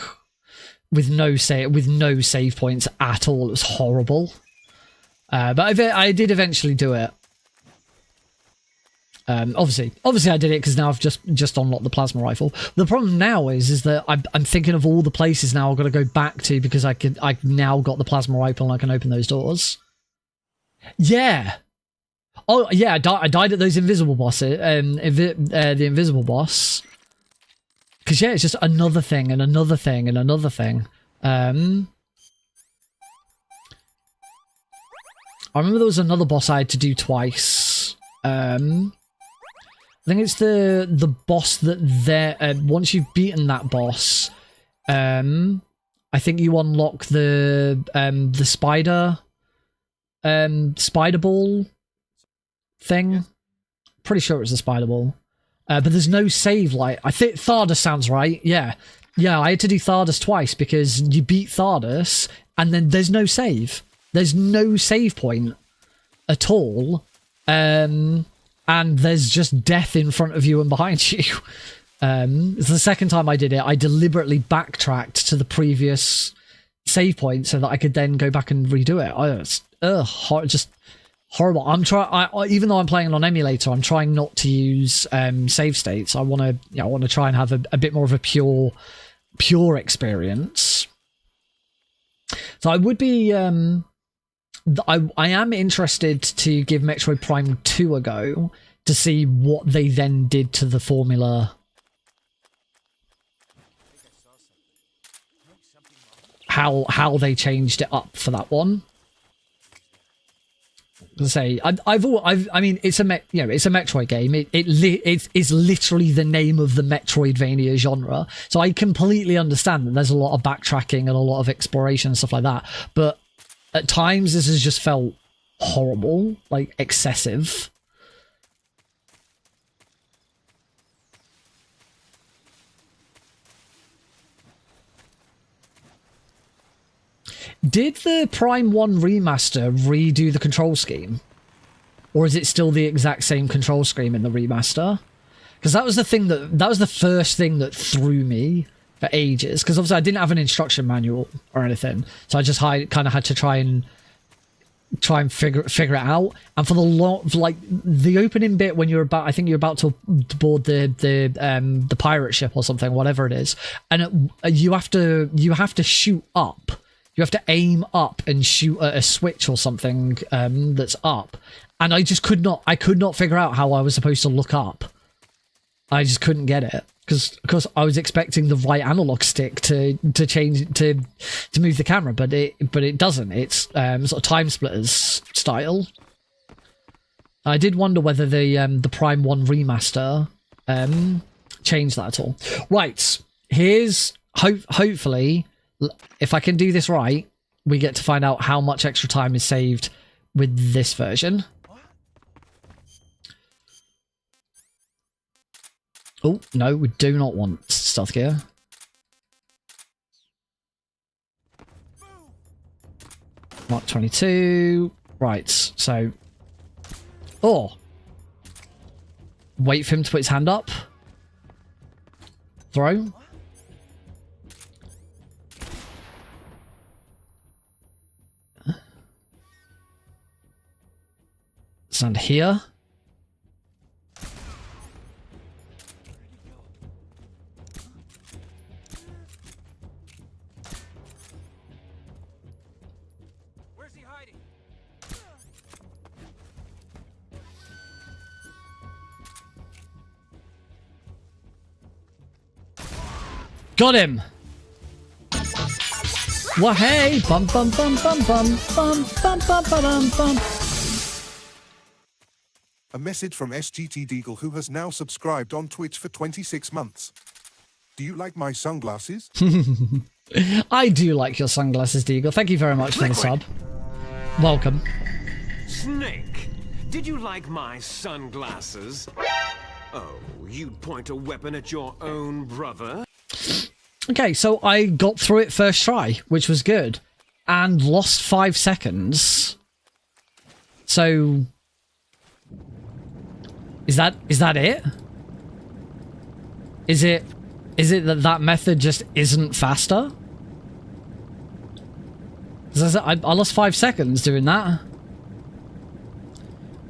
with no save points at all. It was horrible. But I did eventually do it. Obviously I did it because now I've just unlocked the plasma rifle. The problem now is that I'm thinking of all the places now I've got to go back to because I've now got the plasma rifle and I can open those doors. Yeah. Oh yeah, I died at those invisible bosses. The invisible boss. Because yeah, it's just another thing and another thing and another thing. I remember there was another boss I had to do twice. I think it's the boss that once you've beaten that boss, I think you unlock the spider ball thing. Pretty sure it's the spider ball. But there's no save light. I think Tharda sounds right. Yeah. Yeah, I had to do Thardus twice because you beat Thardus and then there's no save. There's no save point at all. And there's just death in front of you and behind you. It's the second time I did it. I deliberately backtracked to the previous save point so that I could then go back and redo it. Just horrible. Even though I'm playing on emulator, I'm trying not to use save states. I want to try and have a bit more of a pure experience. So I would be I am interested to give Metroid Prime 2 a go to see what they then did to the formula. How they changed it up for that one. Say I mean it's a Metroid game. It's literally the name of the Metroidvania genre. So I completely understand that there's a lot of backtracking and a lot of exploration and stuff like that. But at times this has just felt horrible, like excessive. Did the Prime 1 remaster redo the control scheme? Or is it still the exact same control scheme in the remaster? Because that was the thing that was the first thing that threw me for ages. Because obviously I didn't have an instruction manual or anything. So I just kind of had to try and figure it out. And for the opening bit when I think you're about to board the pirate ship or something, whatever it is, and you have to shoot up. You have to aim up and shoot at a switch or something that's up. And I just could not figure out how I was supposed to look up. I just couldn't get it. Because I was expecting the right analog stick to change to move the camera, but it doesn't. It's sort of Time Splitters style. I did wonder whether the Prime 1 remaster changed that at all. Right, here's hopefully, if I can do this right, we get to find out how much extra time is saved with this version. Oh, no, we do not want stealth gear. Mark 22. Right, so... Oh! Wait for him to put his hand up. Throw. Stand here. Where's he hiding? Got him! Well, hey! Bum bum bum bum bum bum bum bum bum bum. A message from SGT Deagle, who has now subscribed on Twitch for 26 months. Do you like my sunglasses? I do like your sunglasses, Deagle. Thank you very much for the sub. Welcome. Snake, did you like my sunglasses? Oh, you'd point a weapon at your own brother? Okay, so I got through it first try, which was good, and lost 5 seconds. So... Is that it? Is it that method just isn't faster? I lost 5 seconds doing that.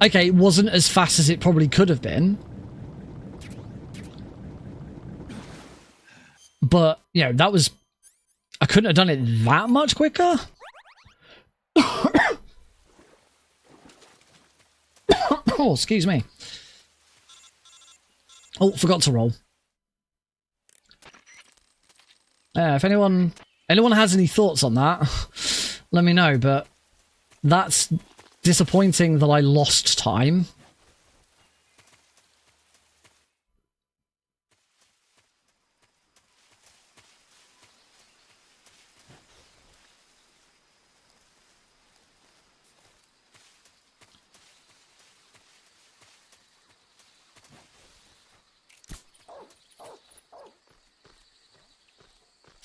Okay, it wasn't as fast as it probably could have been. But, you know, that was... I couldn't have done it that much quicker? Oh, excuse me. Oh, forgot to roll. If anyone has any thoughts on that, let me know, but that's disappointing that I lost time.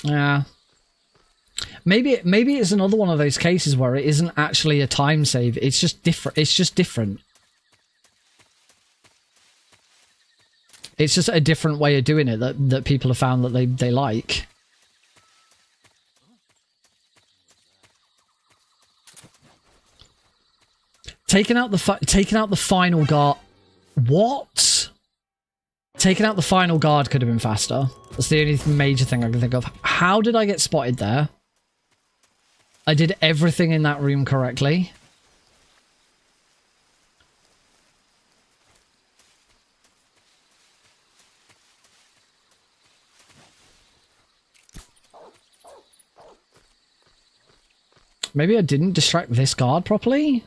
Yeah. Maybe it's another one of those cases where it isn't actually a time save. It's just different. It's just different. It's just a different way of doing it that people have found that they like. Taking out the final guard. What? Taking out the final guard could have been faster. That's the only major thing I can think of. How did I get spotted there? I did everything in that room correctly. Maybe I didn't distract this guard properly?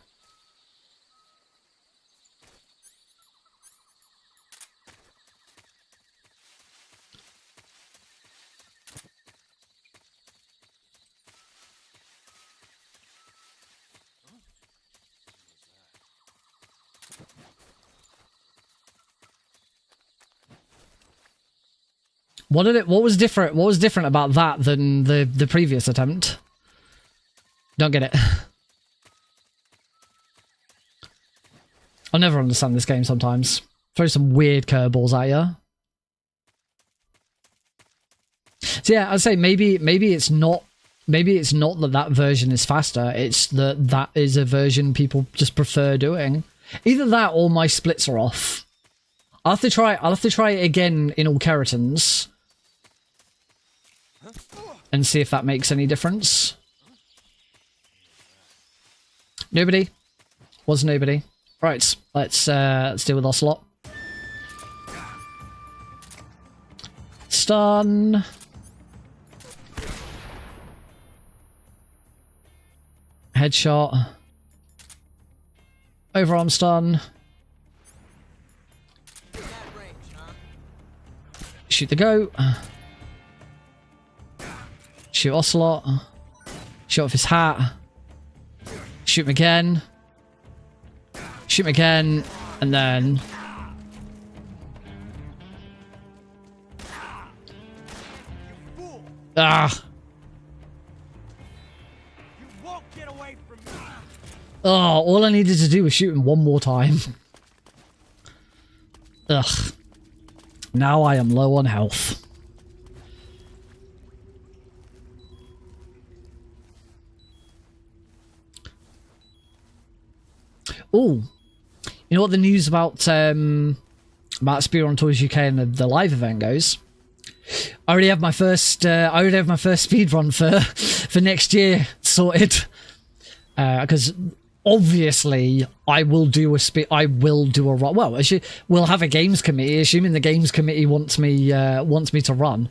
What was different about that than the previous attempt? Don't get it. I'll never understand this game sometimes. Throw some weird curveballs at you. So yeah, I'd say maybe it's not that version is faster. It's that is a version people just prefer doing. Either that or my splits are off. I'll have to try it again in all Kerotans and see if that makes any difference. Nobody? Was nobody? Right, let's deal with Ocelot. Stun. Headshot. Overarm stun. Shoot the goat. Shoot Ocelot. Shoot off his hat. Shoot him again. Shoot him again. And then... Ah! Oh, all I needed to do was shoot him one more time. Ugh. Now I am low on health. Oh, you know what the news about Speedrun Tours UK and the live event goes? I already have my first speed run for next year sorted. Because obviously I will do a run. Well, we'll have a games committee, assuming the games committee wants me to run.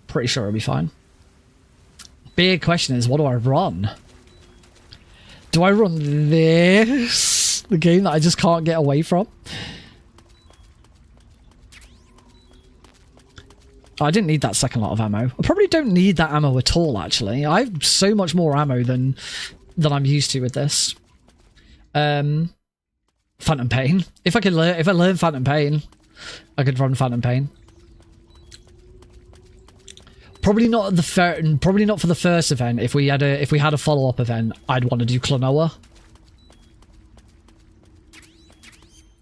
Pretty sure it'll be fine. Big question is, what do I run? Do I run this? The game that I just can't get away from? I didn't need that second lot of ammo. I probably don't need that ammo at all, actually. I have so much more ammo than I'm used to with this. Phantom Pain. If I learn Phantom Pain, I could run Phantom Pain. Probably not for the first event. If we had a follow-up event, I'd want to do Klonoa.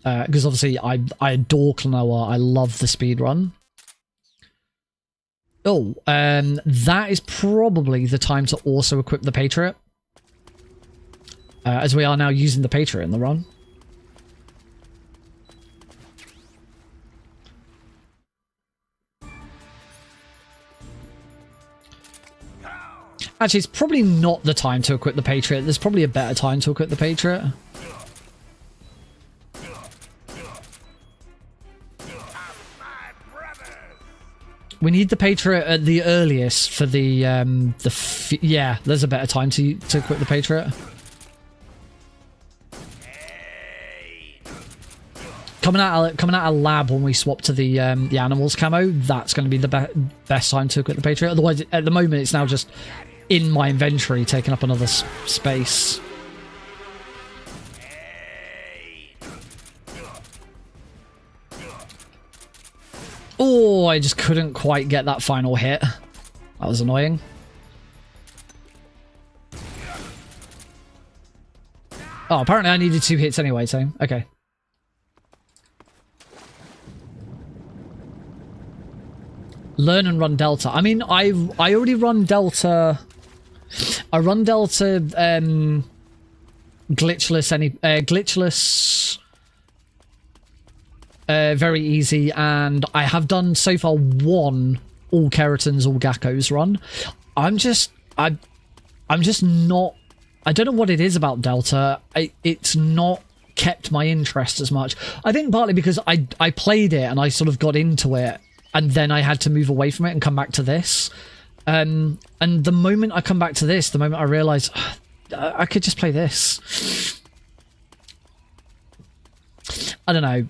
Because obviously I adore Klonoa. I love the speed run. Oh, that is probably the time to also equip the Patriot. As we are now using the Patriot in the run. Actually, it's probably not the time to equip the Patriot. There's probably a better time to equip the Patriot. We need the Patriot at the earliest for the yeah, there's a better time to equip the Patriot. Coming out of lab when we swap to the animals camo, that's going to be the best time to equip the Patriot. Otherwise, at the moment, it's now just in my inventory, taking up another space. Oh, I just couldn't quite get that final hit. That was annoying. Oh, apparently I needed 2 hits anyway, so okay. Learn and run Delta. I mean, I already run Delta. I run Delta glitchless very easy, and I have done so far 1 all Kerotans, all Geckos run. I'm just not. I don't know what it is about Delta. It's not kept my interest as much. I think partly because I played it and I sort of got into it, and then I had to move away from it and come back to this. And the moment I come back to this, the moment I realise I could just play this. I don't know.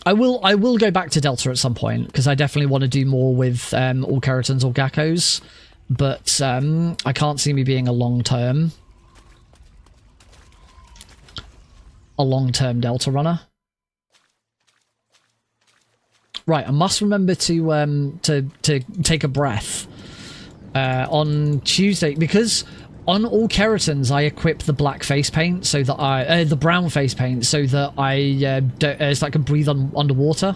I will go back to Delta at some point because I definitely want to do more with all Kerotans, all Geckos, but I can't see me being a long-term Delta runner. Right, I must remember to take a breath on Tuesday, because on all Kerotans I equip the black face paint so that the brown face paint so that I can breathe underwater.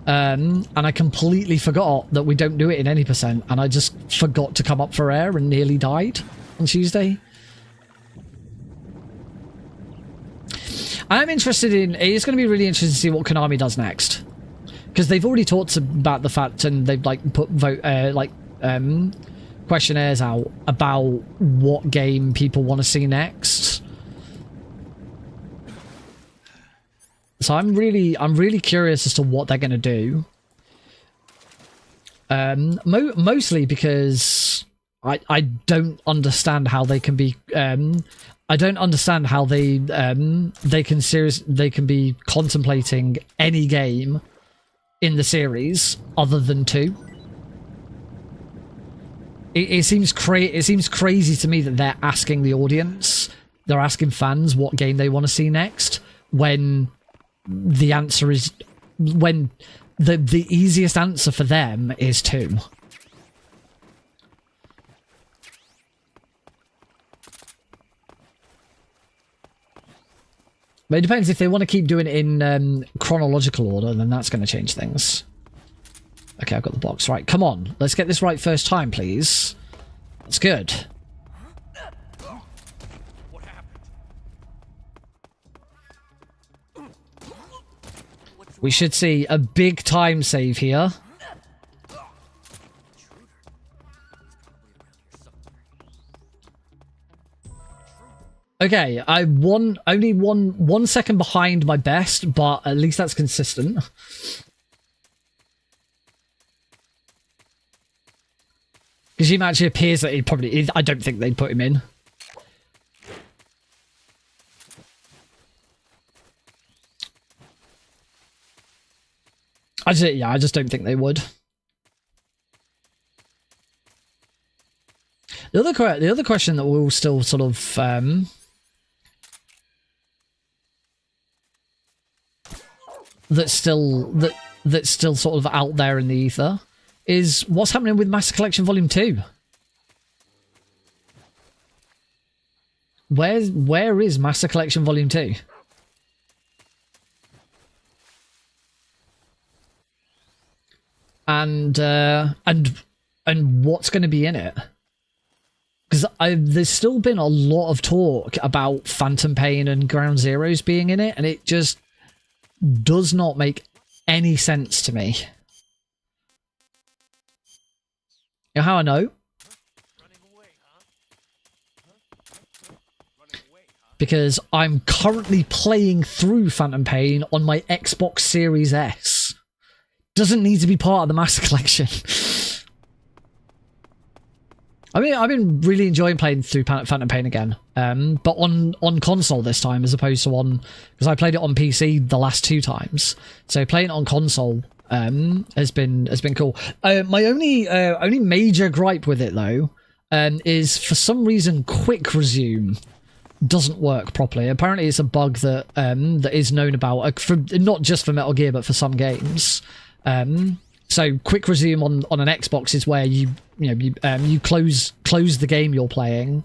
And I completely forgot that we don't do it in any percent, and I just forgot to come up for air and nearly died on Tuesday. I'm interested in. It's going to be really interesting to see what Konami does next, because they've already talked about the fact, and they've like put questionnaires out about what game people want to see next. So I'm really curious as to what they're going to do. Mostly because I don't understand how they can be. I don't understand how they can be contemplating any game in the series other than 2. It seems crazy to me that they're asking the audience, they're asking fans what game they want to see next, when the answer is, when the easiest answer for them is 2. But it depends. If they want to keep doing it in chronological order, then that's going to change things. Okay, I've got the box. Right, come on. Let's get this right first time, please. That's good. What happened? We should see a big time save here. Okay, I won only one second behind my best, but at least that's consistent. Because he actually appears that he probably... I don't think they'd put him in. I just don't think they would. The other question that we'll still sort of... that's still sort of out there in the ether is what's happening with Master Collection Volume 2. Where is Master Collection Volume 2? And what's going to be in it? Because there's still been a lot of talk about Phantom Pain and Ground Zeroes being in it, and it just does not make any sense to me. You know how I know? Because I'm currently playing through Phantom Pain on my Xbox Series S. Doesn't need to be part of the Master Collection. I mean, I've been really enjoying playing through Phantom Pain again, but on console this time as opposed to on, because I played it on PC the last 2 times. So playing it on console has been cool. My only major gripe with it though is for some reason Quick Resume doesn't work properly. Apparently, it's a bug that that is known about for, not just for Metal Gear, but for some games. So quick resume on an Xbox is where you close the game you're playing.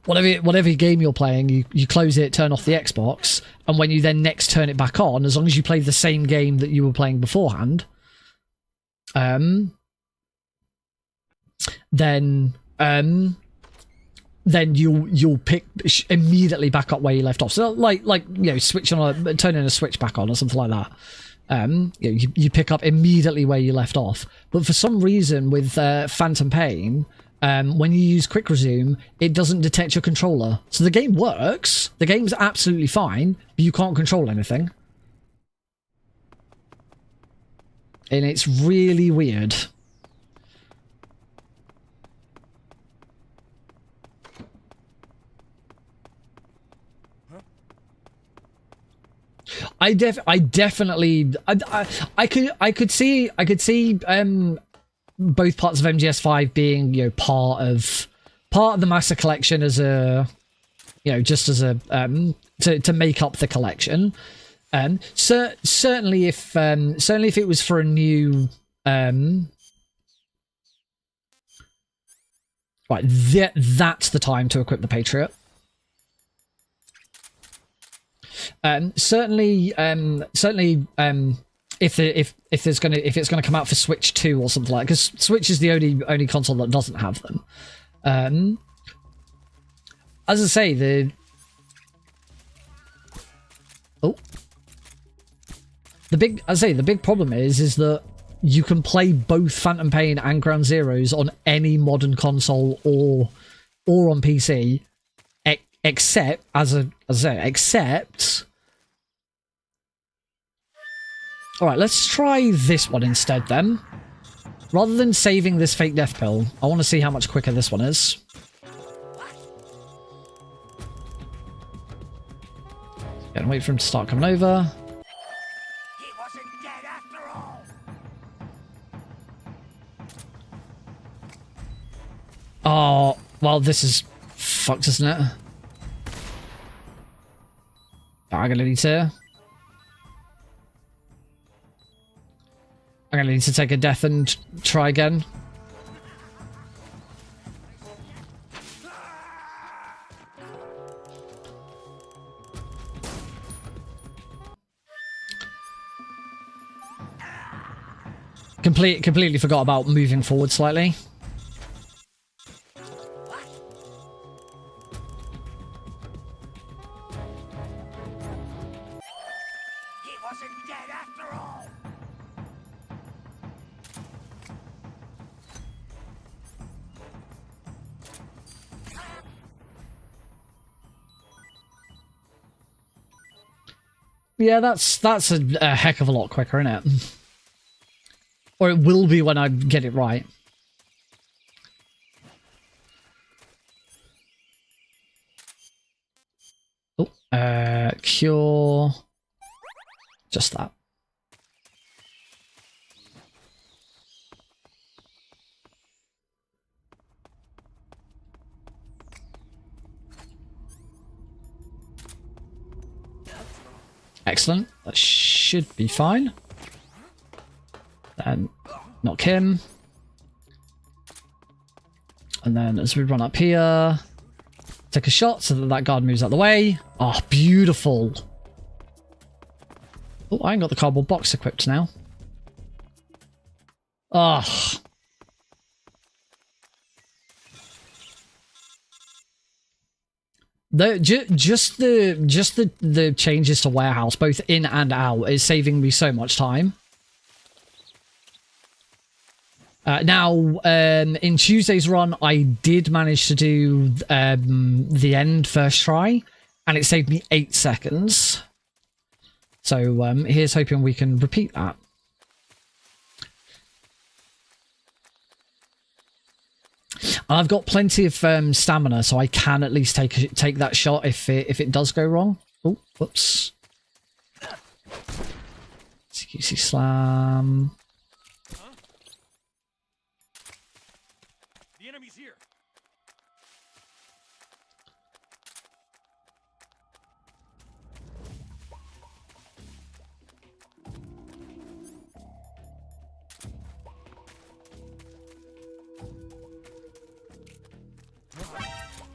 Whatever game you're playing, you close it, turn off the Xbox, and when you then next turn it back on, as long as you play the same game that you were playing beforehand, then you'll pick immediately back up where you left off. So like turning a switch back on or something like that. You pick up immediately where you left off. But for some reason with Phantom Pain, when you use quick resume, it doesn't detect your controller. So the game works. The game's absolutely fine, but you can't control anything. And it's really weird. I definitely could see both parts of MGS5 being part of the master collection as a just as a to make up the collection. Certainly if it was for a new right, that's the time to equip the Patriot. Certainly, if it's gonna come out for Switch 2 or something like, because Switch is the only console that doesn't have them. As I say, the big problem is that you can play both Phantom Pain and Ground Zeroes on any modern console or on PC. Except, Alright, let's try this one instead then. Rather than saving this fake death pill, I want to see how much quicker this one is. Yeah, wait for him to start coming over. He wasn't dead after all. Oh, well, this is fucked, isn't it? I'm gonna need to take a death and try again. Completely forgot about moving forward slightly. Yeah, that's a heck of a lot quicker, isn't it? Or it will be when I get it right. Oh, cure. Just that. Excellent. That should be fine. Then knock him. And then as we run up here, take a shot so that guard moves out of the way. Oh, beautiful. Oh, I ain't got the cardboard box equipped now. Oh. Just the changes to warehouse, both in and out, is saving me so much time. Now, in Tuesday's run, I did manage to do the end first try, and it saved me 8 seconds. So here's hoping we can repeat that. I've got plenty of stamina, so I can at least take that shot if it does go wrong. Oh, whoops. CQC slam. The enemy's here.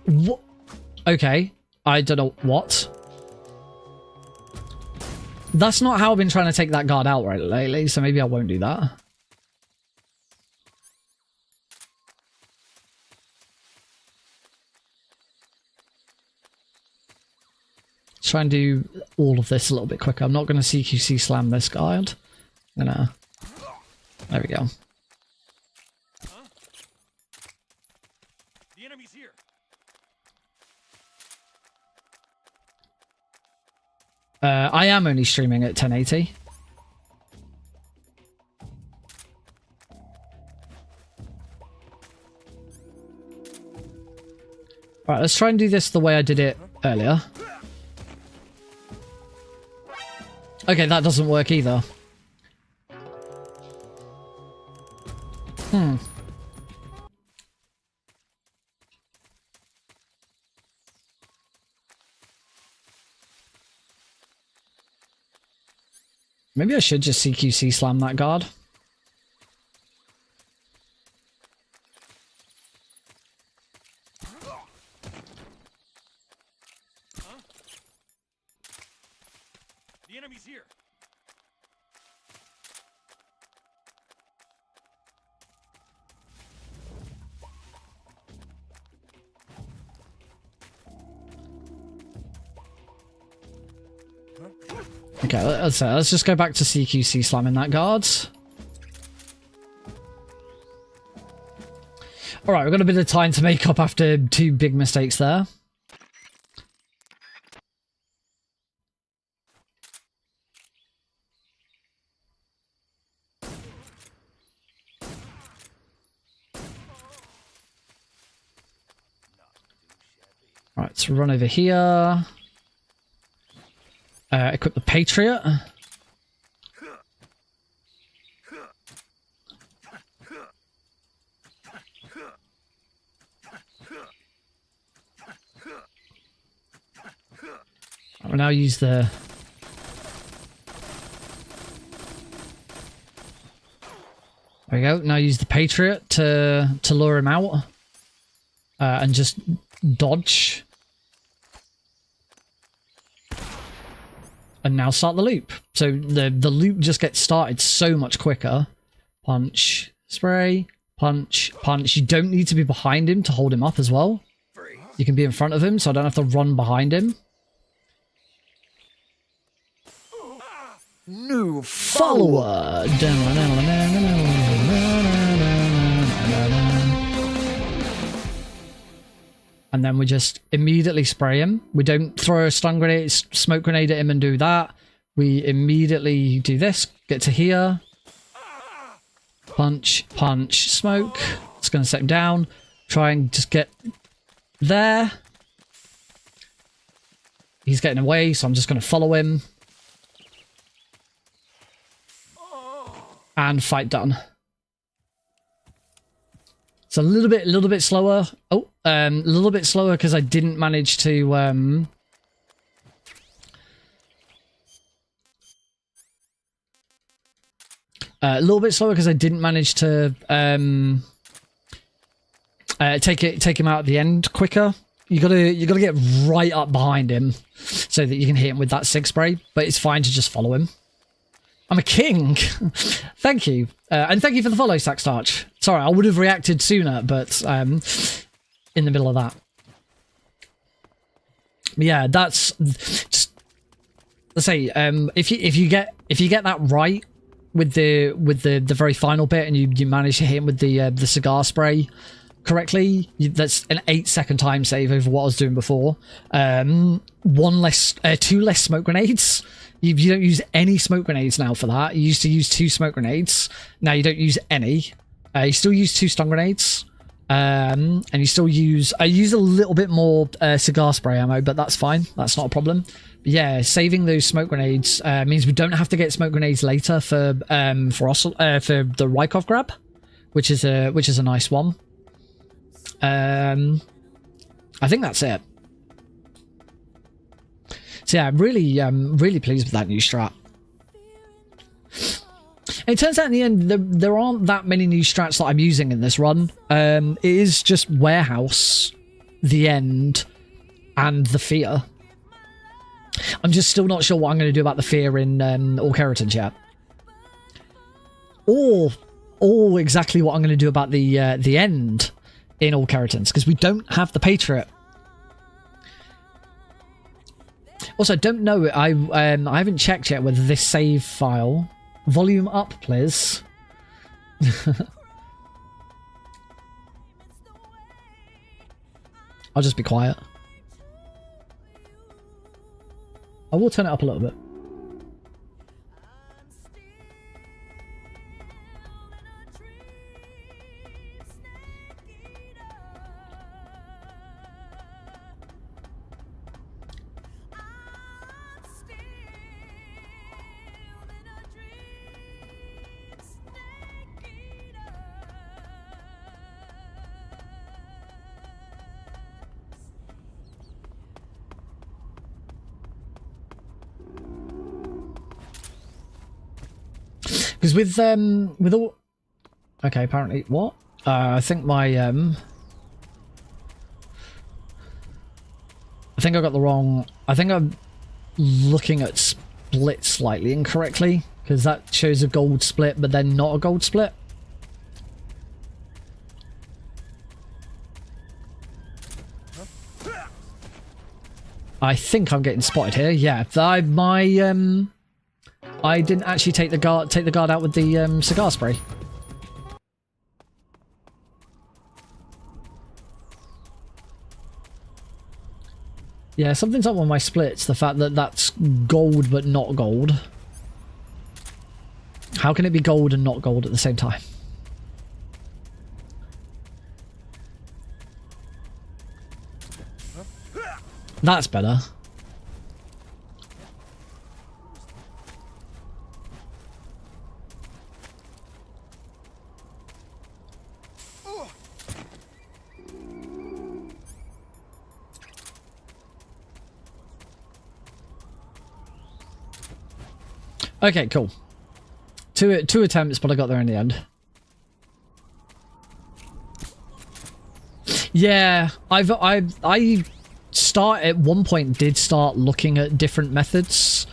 What? Okay. I don't know what. That's not how I've been trying to take that guard out right lately, so maybe I won't do that. Let's try and do all of this a little bit quicker. I'm not going to CQC slam this guard. I'm gonna... There we go. The enemy's here. I am only streaming at 1080. Right, let's try and do this the way I did it earlier. Okay, that doesn't work either. Maybe I should just CQC slam that guard. The enemy's here. Okay, let's just go back to CQC slamming that guard. Alright, we've got a bit of time to make up after 2 big mistakes there. Right, let's run over here. Equip the Patriot. I will now use the... There we go. Now use the Patriot to lure him out. And just dodge. And now start the loop. So the loop just gets started so much quicker. Punch, spray, punch, punch. You don't need to be behind him to hold him up as well. You can be in front of him, so I don't have to run behind him. New follower. And then we just immediately spray him. We don't throw a stun grenade, smoke grenade at him and do that. We immediately do this, get to here. Punch, punch, smoke. It's going to set him down. Try and just get there. He's getting away, so I'm just going to follow him. And fight done. It's a little bit slower. Oh, a little bit slower because I didn't manage to a little bit slower because I didn't manage to take him out at the end quicker. You gotta get right up behind him so that you can hit him with that sig spray. But it's fine to just follow him. I'm a king. Thank you. And thank you for the follow, Sackstarch. Sorry, I would have reacted sooner, but in the middle of that. But yeah, that's just, let's say if you get that right with the very final bit and you manage to hit him with the cigar spray correctly, that's an 8-second time save over what I was doing before. 2 less smoke grenades. You don't use any smoke grenades now for that. You used to use 2 smoke grenades. Now you don't use any. You still use 2 stun grenades. And you still use... I use a little bit more cigar spray ammo, but that's fine. That's not a problem. But yeah, saving those smoke grenades means we don't have to get smoke grenades later for the Rykov grab, which is a nice one. I think that's it. So yeah, I'm really pleased with that new strat. It turns out in the end, there aren't that many new strats that I'm using in this run. It is just warehouse the end and the fear. I'm just still not sure what I'm going to do about the fear in All Kerotan yet. Or exactly what I'm going to do about the end in All Kerotans, because we don't have the Patriot. Also, I don't know. I haven't checked yet whether this save file... Volume up, please. I'll just be quiet. I will turn it up a little bit. Because with all... Okay, apparently... What? I think my... I think I got the wrong... I think I'm looking at split slightly incorrectly. Because that shows a gold split, but then not a gold split. I think I'm getting spotted here. Yeah, I didn't actually take the guard out with the cigar spray. Yeah, something's up with my splits. The fact that that's gold but not gold. How can it be gold and not gold at the same time? That's better. Okay, cool. Two attempts, but I got there in the end. Yeah, I start at one point did start looking at different methods.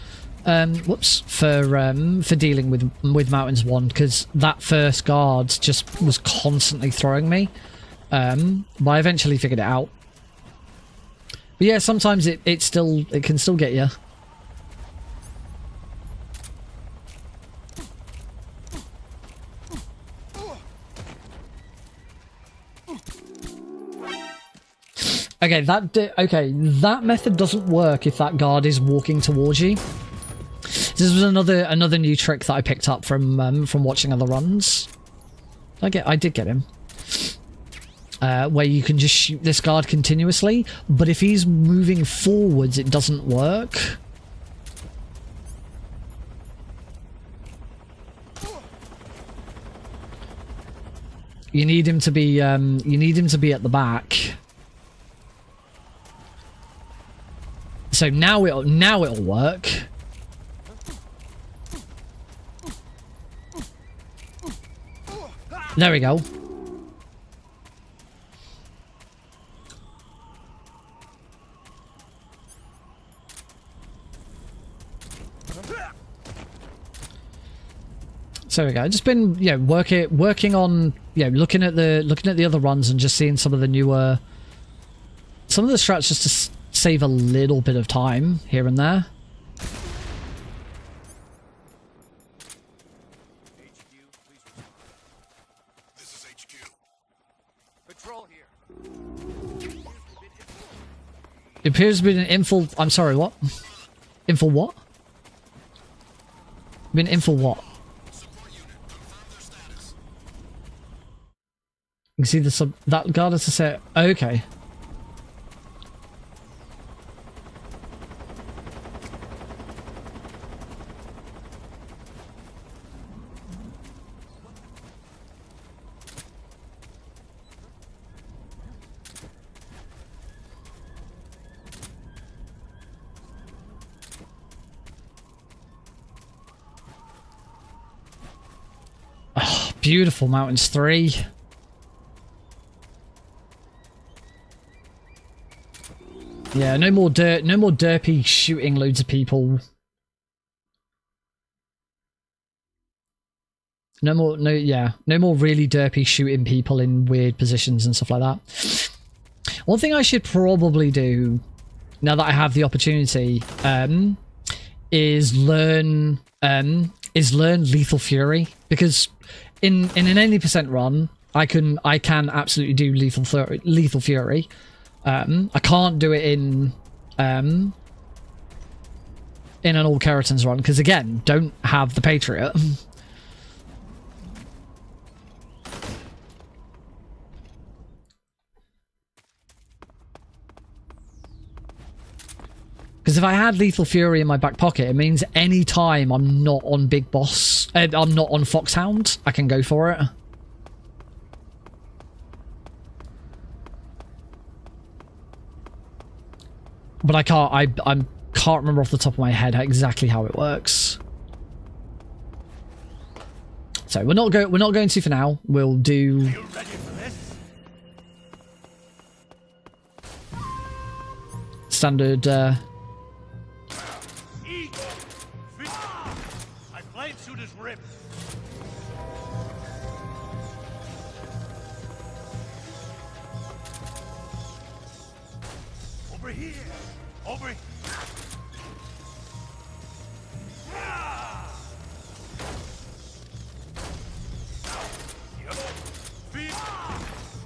For dealing with Mountains 1, because that first guard just was constantly throwing me. But I eventually figured it out. But yeah, sometimes it can still get you. Okay, that method doesn't work if that guard is walking towards you. This was another new trick that I picked up from watching other runs. I did get him. Where you can just shoot this guard continuously, but if he's moving forwards, it doesn't work. You need him to be at the back. So now it'll work. There we go. So there we go. Just been working on looking at the other runs and just seeing some of the strats just to save a little bit of time here and there. This is HQ. Patrol here. It appears to be an infill. I'm sorry, what? Infill what? Been infill what? You can see that guard has to say, okay. Oh, beautiful Mountains 3. Yeah, no more derpy shooting loads of people. No more really derpy shooting people in weird positions and stuff like that. One thing I should probably do, now that I have the opportunity, is learn Lethal Fury, because in an 80% run, I can absolutely do Lethal Fury. I can't do it in an All Kerotan's run, because again, don't have the Patriot. Because if I had Lethal Fury in my back pocket, it means any time I'm not on Big Boss, I'm not on Foxhound, I can go for it. But I can't remember off the top of my head exactly how it works. So we're not going to for now. We'll do. Are you ready for this? Standard. Eat! My blade suit is ripped. Over here! Over here!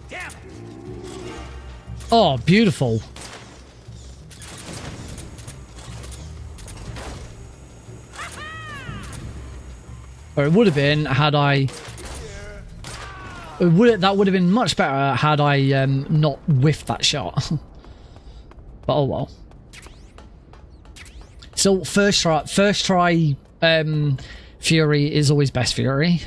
Damn it! Oh, beautiful. Or it would have been had I. That would have been much better had I not whiffed that shot. But oh well. So first try Fury is always best Fury.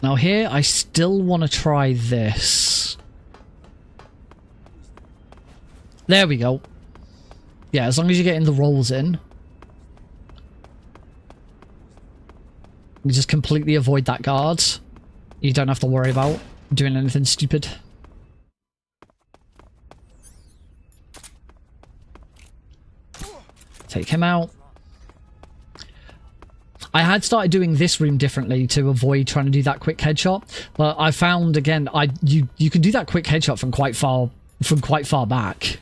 Now here I still want to try this. There we go. Yeah, as long as you're getting the rolls in. You just completely avoid that guard. You don't have to worry about doing anything stupid. Take him out. I had started doing this room differently to avoid trying to do that quick headshot, but I found again you can do that quick headshot from quite far back.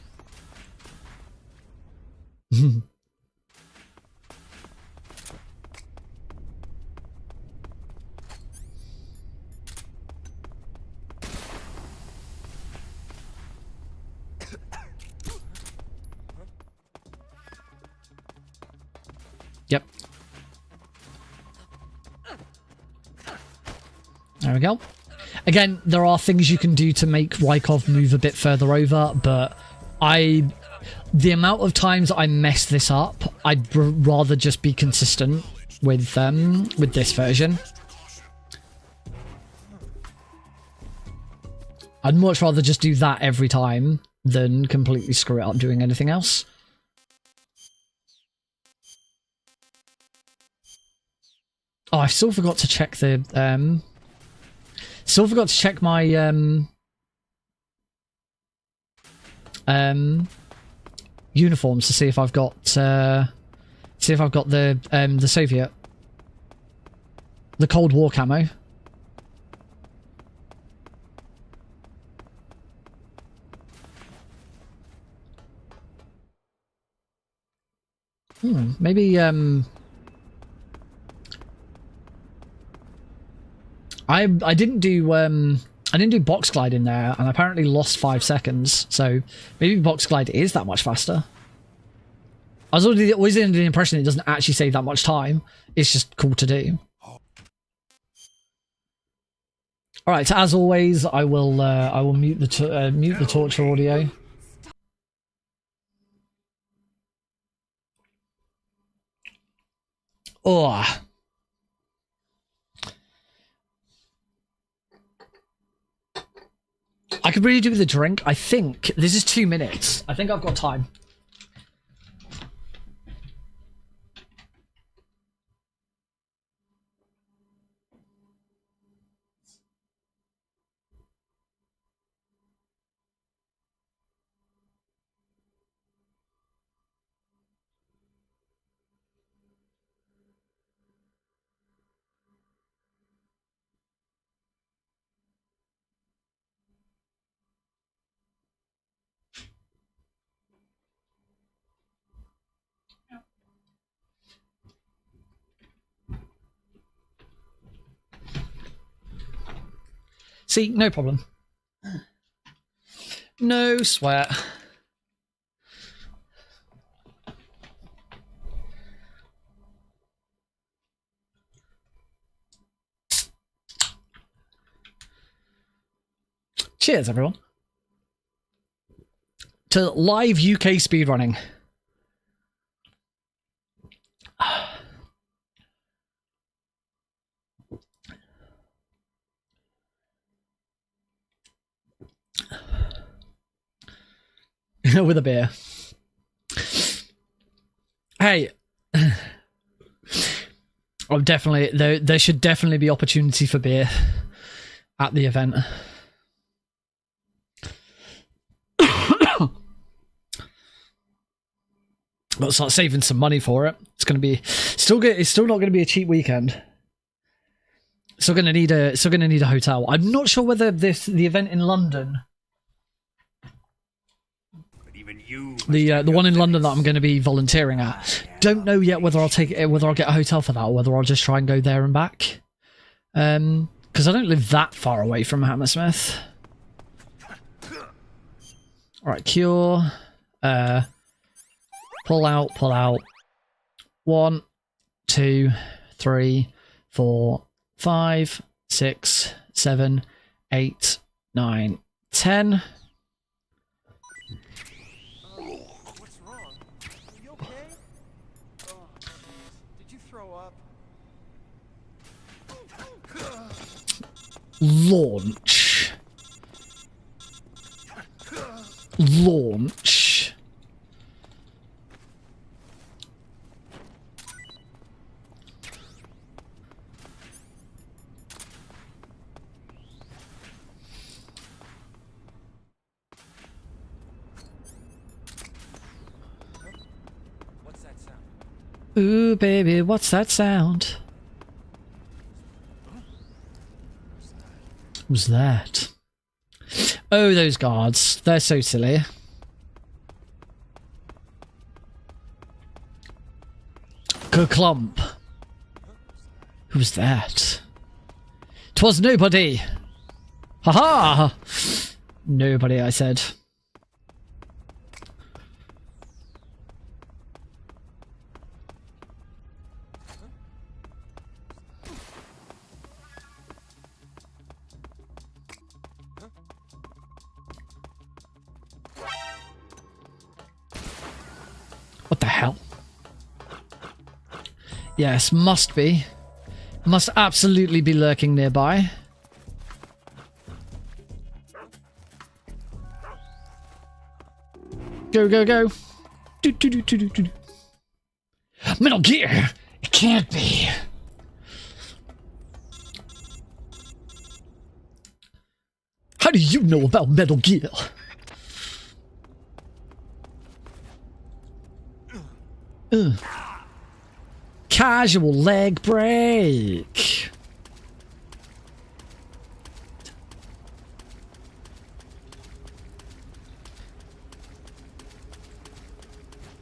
Yep. There we go. Again, there are things you can do to make Rykov move a bit further over, but the amount of times I mess this up, I'd rather just be consistent with this version. I'd much rather just do that every time than completely screw it up doing anything else. Oh, I still forgot to check the still forgot to check my uniforms to see if I've got the Soviet, the Cold War camo. Maybe I didn't do box glide in there, and I apparently lost 5 seconds. So maybe box glide is that much faster. I was always under the impression it doesn't actually save that much time. It's just cool to do. All right, so as always, I will mute the torture audio. Oh. I could really do with a drink. I think this is 2 minutes. I think I've got time. See, no problem. No sweat. Cheers, everyone. To live UK speedrunning. With a beer. Hey. I'm definitely there should definitely be opportunity for beer at the event. Let's start saving some money for it. It's gonna be it's still not gonna be a cheap weekend. Still gonna need a hotel. I'm not sure whether the event in London, the one in London that I'm going to be volunteering at, don't know yet whether I'll get a hotel for that or whether I'll just try and go there and back. Because I don't live that far away from Hammersmith. All right, cure. Pull out. 1, 2, 3, 4, 5, 6, 7, 8, 9, 10. What's wrong? Are you okay? Oh, did you throw up? Launch. What's that sound? Ooh, baby, what's that sound? Who's that? Oh, those guards. They're so silly. Kerclump. Who's that? 'Twas nobody. Ha-ha! Nobody, I said. What the hell? Yes, must be. Must absolutely be lurking nearby. Go, go, go. Do, do, do, do, do, do. Metal Gear! It can't be. How do you know about Metal Gear? Casual leg break.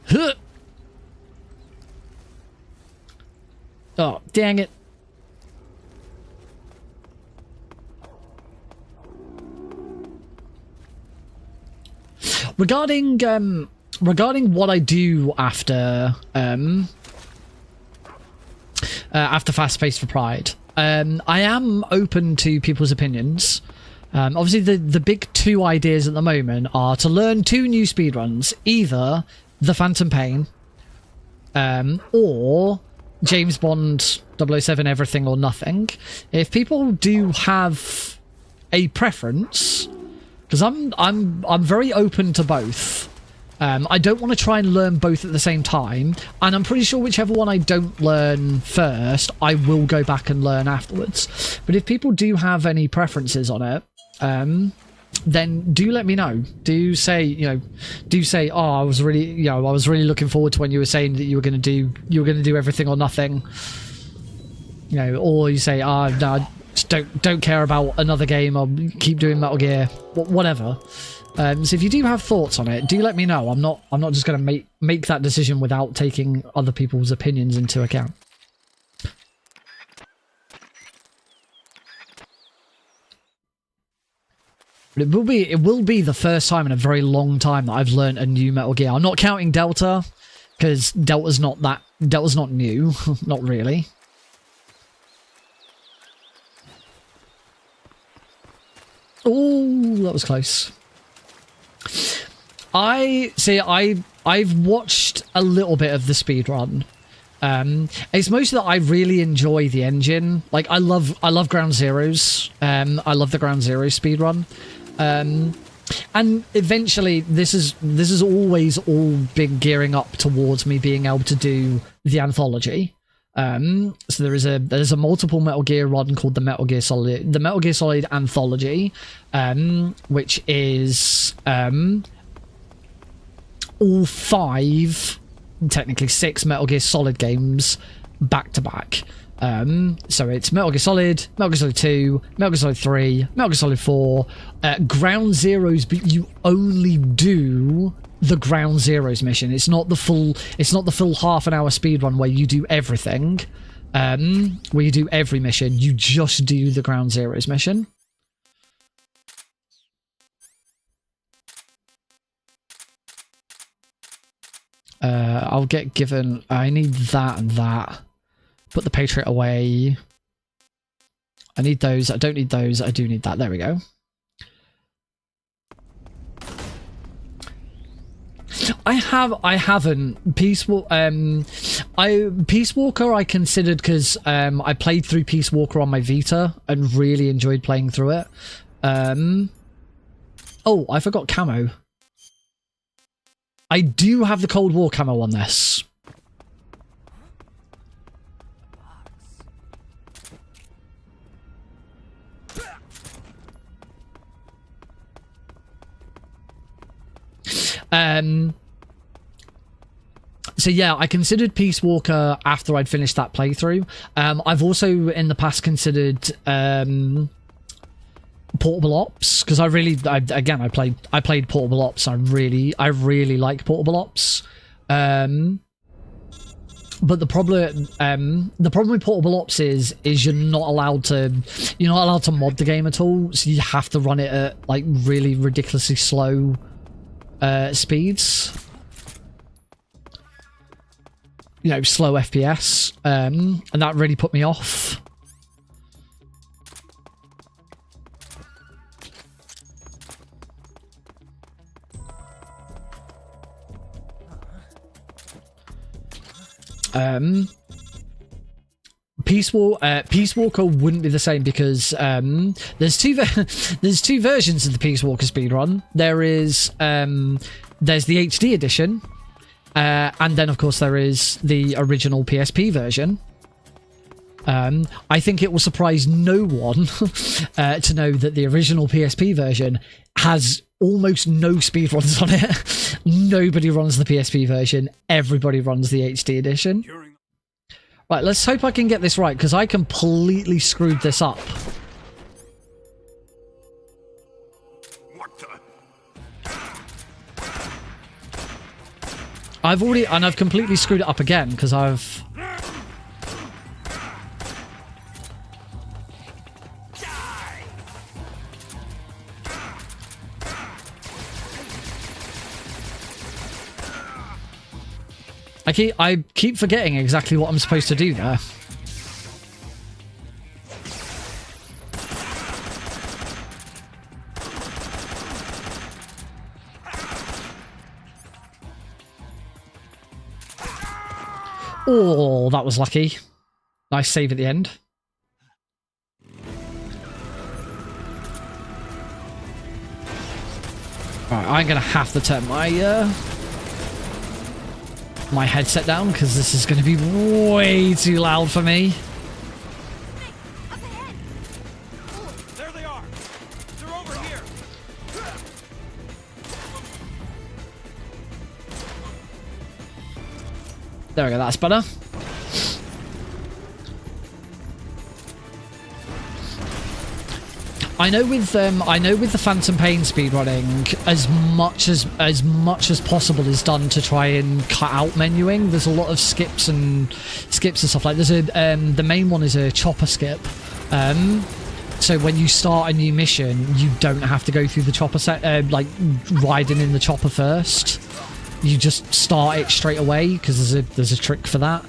Huh. Oh, dang it. Regarding what I do after Fast Pace for Pride, I am open to people's opinions. Obviously, the big two ideas at the moment are to learn 2 new speedruns, either The Phantom Pain or James Bond 007 Everything or Nothing. If people do have a preference, because I'm very open to both. I don't want to try and learn both at the same time, and I'm pretty sure whichever one I don't learn first, I will go back and learn afterwards. But if people do have any preferences on it, then do let me know. Do say, oh, I was really looking forward to when you were saying that you were going to do Everything or Nothing. Or you say, no, I just don't care about another game. I'll keep doing Metal Gear, whatever. So if you do have thoughts on it, do let me know. I'm not just going to make that decision without taking other people's opinions into account. But it will be the first time in a very long time that I've learned a new Metal Gear. I'm not counting Delta, because Delta's not new, not really. Oh, that was close. I've watched a little bit of the speedrun. It's mostly that I really enjoy the engine. Like I love Ground Zeroes. I love the Ground Zero speedrun. And eventually this is always all been gearing up towards me being able to do the anthology. So there's a multiple Metal Gear run called the Metal Gear Solid Anthology, which is all 5, technically 6 Metal Gear Solid games back to back. So it's Metal Gear Solid, Metal Gear Solid 2, Metal Gear Solid 3, Metal Gear Solid 4, Ground Zeroes, but you only do the Ground Zeroes mission. It's not the full half an hour speedrun where you do everything. Where you do every mission, you just do the Ground Zeroes mission. I'll get given... I need that and that. Put the Patriot away. I need those. I don't need those. I do need that. There we go. I haven't. Peace Walker I considered because I played through Peace Walker on my Vita and really enjoyed playing through it. Oh, I forgot camo. I do have the Cold War camo on this. So yeah, I considered Peace Walker after I'd finished that playthrough. I've also in the past considered Portable Ops because I played Portable Ops. I really like Portable Ops. But the problem with Portable Ops is you're not allowed to mod the game at all. So you have to run it at like really ridiculously slow speeds. You know, slow FPS, and that really put me off. Peace Walker wouldn't be the same because there's two versions of the Peace Walker speedrun. There's the HD edition. And then, of course, there is the original PSP version. I think it will surprise no one to know that the original PSP version has almost no speedruns on it. Nobody runs the PSP version. Everybody runs the HD edition. Right, let's hope I can get this right, because I completely screwed this up. I've completely screwed it up again because I've... I keep forgetting exactly what I'm supposed to do there. Oh, that was lucky. Nice save at the end. Alright, I'm gonna have to turn my my headset down because this is gonna be way too loud for me. There they are. They're over here. There we go, that's better. I know with the Phantom Pain speedrunning, as much as possible is done to try and cut out menuing. There's a lot of skips and stuff like there's a the main one is a chopper skip. So when you start a new mission, you don't have to go through the chopper like riding in the chopper first. You just start it straight away because there's a trick for that.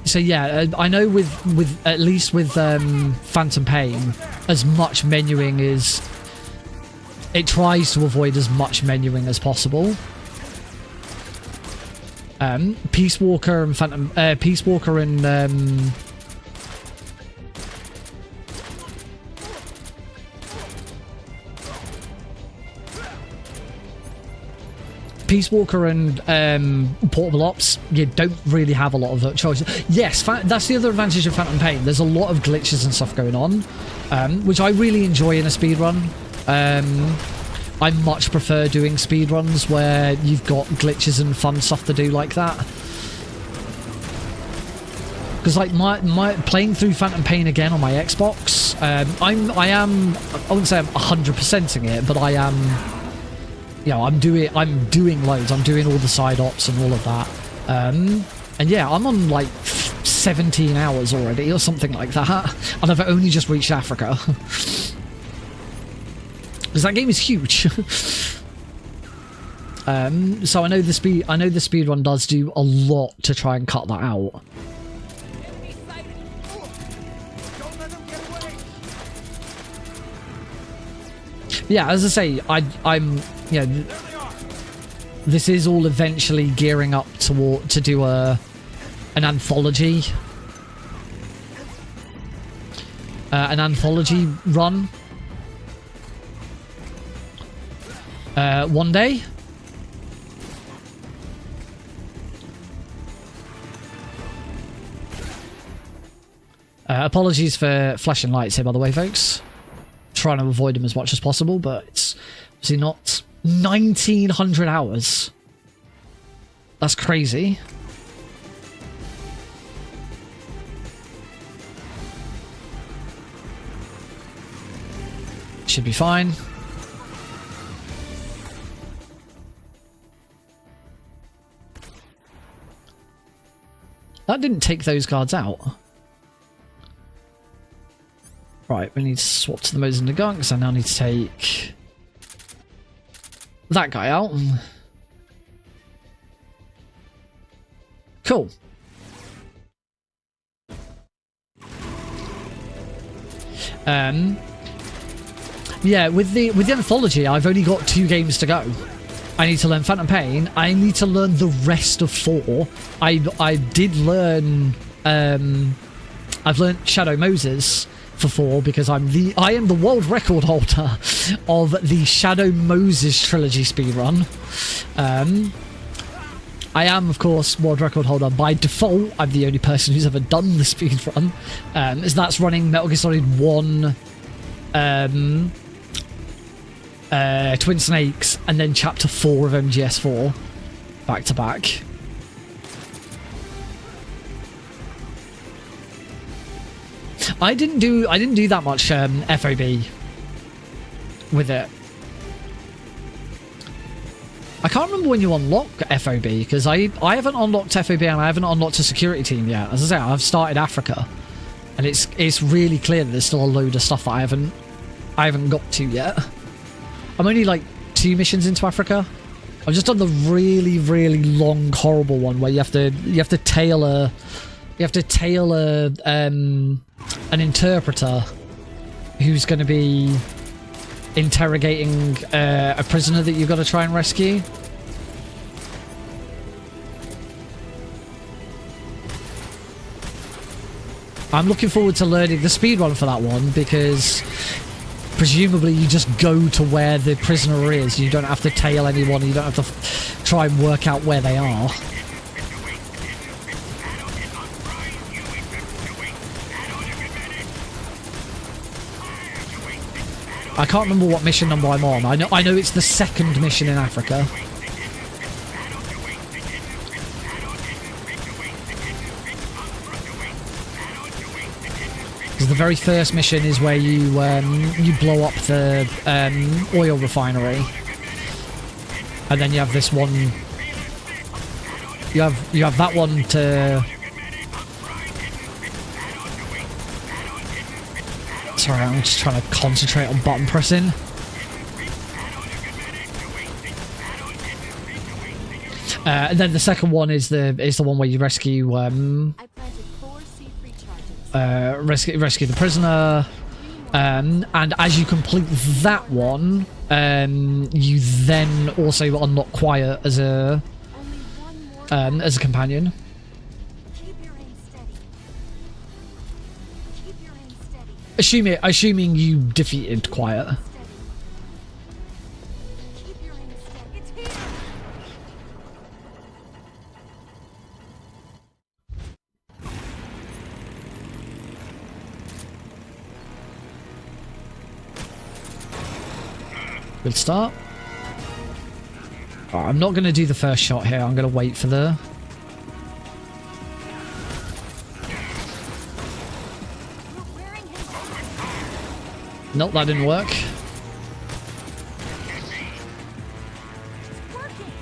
So yeah, I know with at least with Phantom Pain, as much menuing is, it tries to avoid as much menuing as possible. Peace Walker and Phantom Peace Walker and Peace Walker and Portable Ops, you don't really have a lot of choices. Yes, that's the other advantage of Phantom Pain. There's a lot of glitches and stuff going on, which I really enjoy in a speedrun. I much prefer doing speedruns where you've got glitches and fun stuff to do like that. Because like my playing through Phantom Pain again on my Xbox, I wouldn't say I'm 100%ing it, but I am. Yeah, I'm doing loads. I'm doing all the side ops and all of that. And yeah, I'm on like 17 hours already or something like that. And I've only just reached Africa. Because that game is huge. So I know the speedrun does do a lot to try and cut that out. Yeah, as I say, I'm you know, this is all eventually gearing up to do an anthology run one day. Apologies for flashing lights here, by the way, folks. Trying to avoid them as much as possible, but it's obviously not 1900 hours. That's crazy. Should be fine. That didn't take those guards out. Right, we need to swap to the Moses and the gun because I now need to take that guy out. Cool. Yeah, with the anthology, I've only got 2 games to go. I need to learn Phantom Pain. I need to learn the rest of 4. I did learn. I've learned Shadow Moses for 4 because I am the world record holder of the Shadow Moses trilogy speedrun. I am, of course, world record holder by default. I'm the only person who's ever done the speedrun. As that's running Metal Gear Solid 1, Twin Snakes, and then Chapter 4 of MGS4 back to back. I didn't do that much FOB with it. I can't remember when you unlock FOB because I haven't unlocked FOB and I haven't unlocked a security team yet. As I say, I've started Africa, and it's really clear that there's still a load of stuff that I haven't got to yet. I'm only like 2 missions into Africa. I've just done the really, really long, horrible one where you have to tail an interpreter who's going to be interrogating a prisoner that you've got to try and rescue. I'm looking forward to learning the speedrun for that one because presumably you just go to where the prisoner is. You don't have to tail anyone. You don't have to try and work out where they are. I can't remember what mission number I'm on. I know it's the 2nd mission in Africa. Because the very first mission is where you blow up the oil refinery, and then you have this one. You have that one to Sorry, I'm just trying to concentrate on button pressing. And then the second one is the one where you rescue I planted 4 C3 charges. rescue the prisoner. And as you complete that one, you then also unlock Quiet as a Only one more. companion. Keep your aim steady. Keep your aim steady. Assuming you defeated Quiet. Steady. Keep your aim steady. It's here. Good start. Alright, I'm not going to do the first shot here. I'm going to wait for the... You're wearing him. Nope, that didn't work. Working.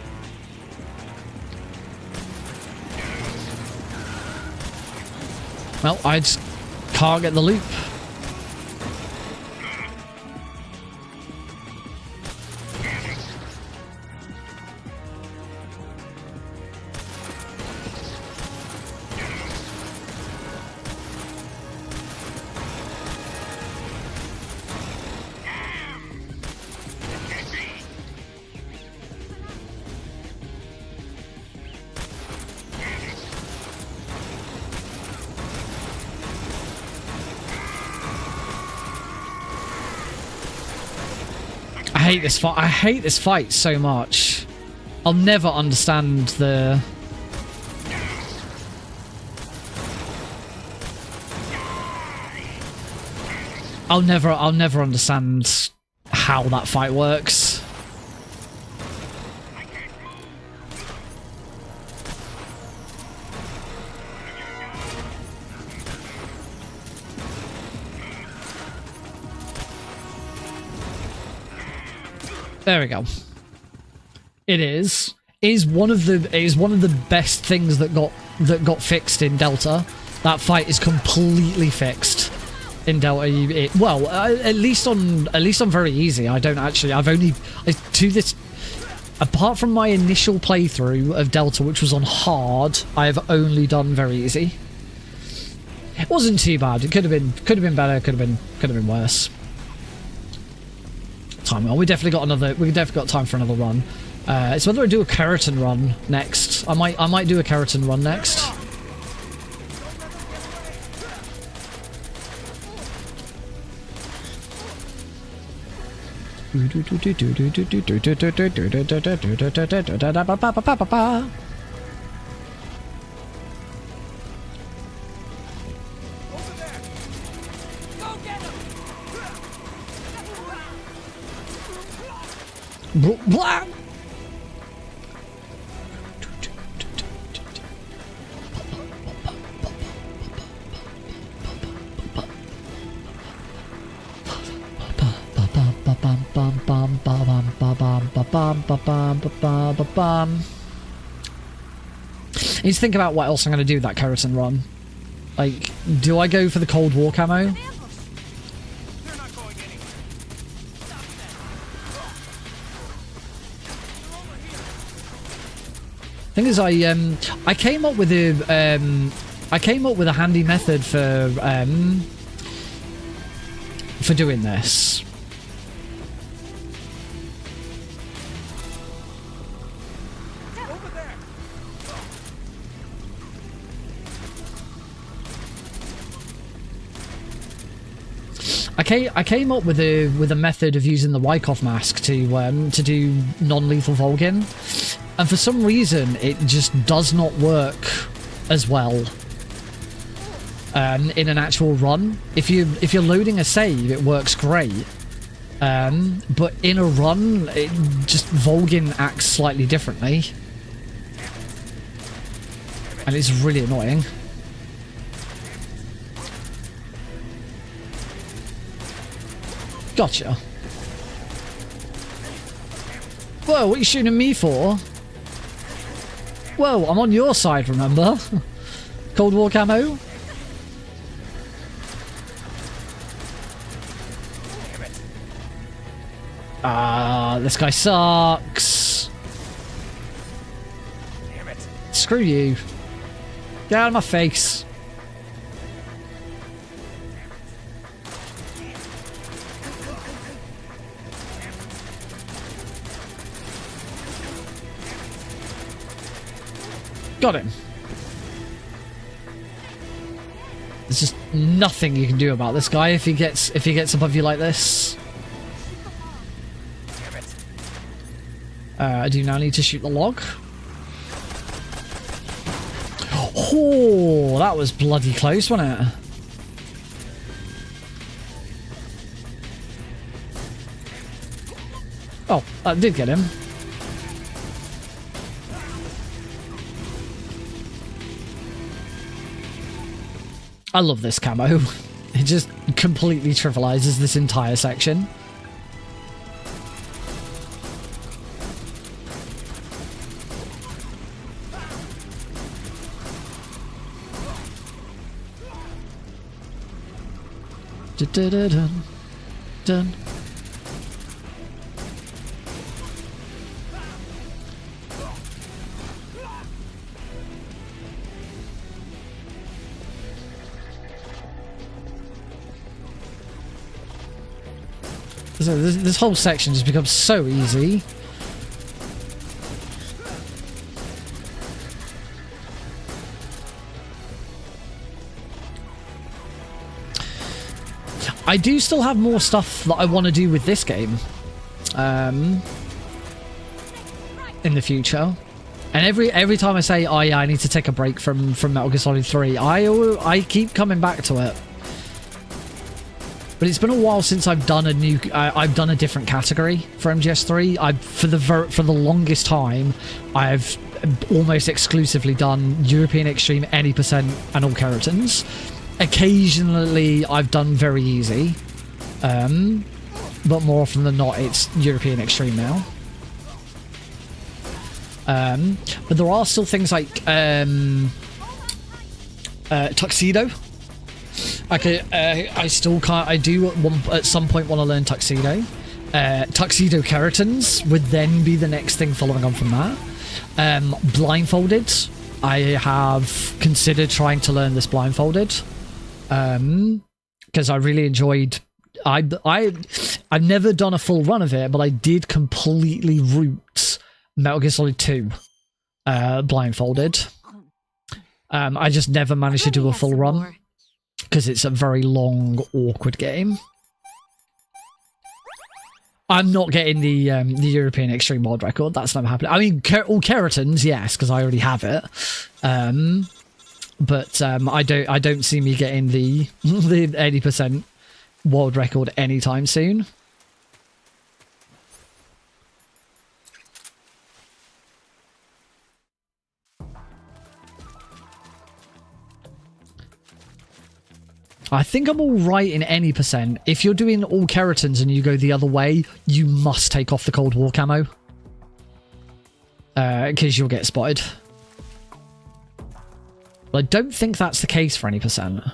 Well, I just can't get the loop. I hate this fight. I hate this fight so much. I'll never understand the... I'll never understand how that fight works. There we go. It is one of the best things that got fixed in Delta. That fight is completely fixed in Delta. At least on very easy. I've only to this. Apart from my initial playthrough of Delta, which was on hard, I have only done very easy. It wasn't too bad. It could have been better. Could have been worse. Time on. We definitely got time for another run. It's whether I do a Kerotan run next. I might do a Kerotan run next. Over there. Go get him. Blah. I need to think about what else I'm going to do with that Kerotan run. Like, do I go for the Cold War camo? They're not going anywhere. Stop that. They're over here. Thing is, I came up with a handy method for doing this. Over there. I came up with a method of using the Wyckoff mask to do non-lethal Volgin, and for some reason it just does not work as well in an actual run. If you're loading a save, it works great, but in a run, it just Volgin acts slightly differently, and it's really annoying. Gotcha. Whoa, what are you shooting at me for? Whoa, I'm on your side, remember? Cold War camo? This guy sucks. Damn it. Screw you. Get out of my face. Got him. There's just nothing you can do about this guy if he gets above you like this. Damn it. I do now need to shoot the log. Oh, that was bloody close, wasn't it? Oh, that did get him. I love this camo. It just completely trivializes this entire section. Dun, dun. So this whole section just becomes so easy. I do still have more stuff that I want to do with this game in the future. And every time I say, oh yeah, I need to take a break from Metal Gear Solid 3, I keep coming back to it. But it's been a while since I've done a new, I've done a different category for MGS3. For the longest time, I've almost exclusively done European Extreme, Any Percent, and All Kerotans. Occasionally, I've done very easy, but more often than not, it's European Extreme now. But there are still things like Tuxedo. I still can't. I do at some point want to learn Tuxedo. Tuxedo Kerotans would then be the next thing following on from that. Blindfolded. I have considered trying to learn this blindfolded. Because I really enjoyed. I've never done a full run of it, but I did completely root Metal Gear Solid 2 blindfolded. I just never managed to do a full run. Because it's a very long, awkward game. I'm not getting the European Extreme world record. That's never happening. I mean, all Kerotans, yes, because I already have it. But I don't see me getting the 80% world record anytime soon. I think I'm all right in any percent. If you're doing all Kerotans and you go the other way, you must take off the Cold War camo. Because you'll get spotted. But I don't think that's the case for any percent.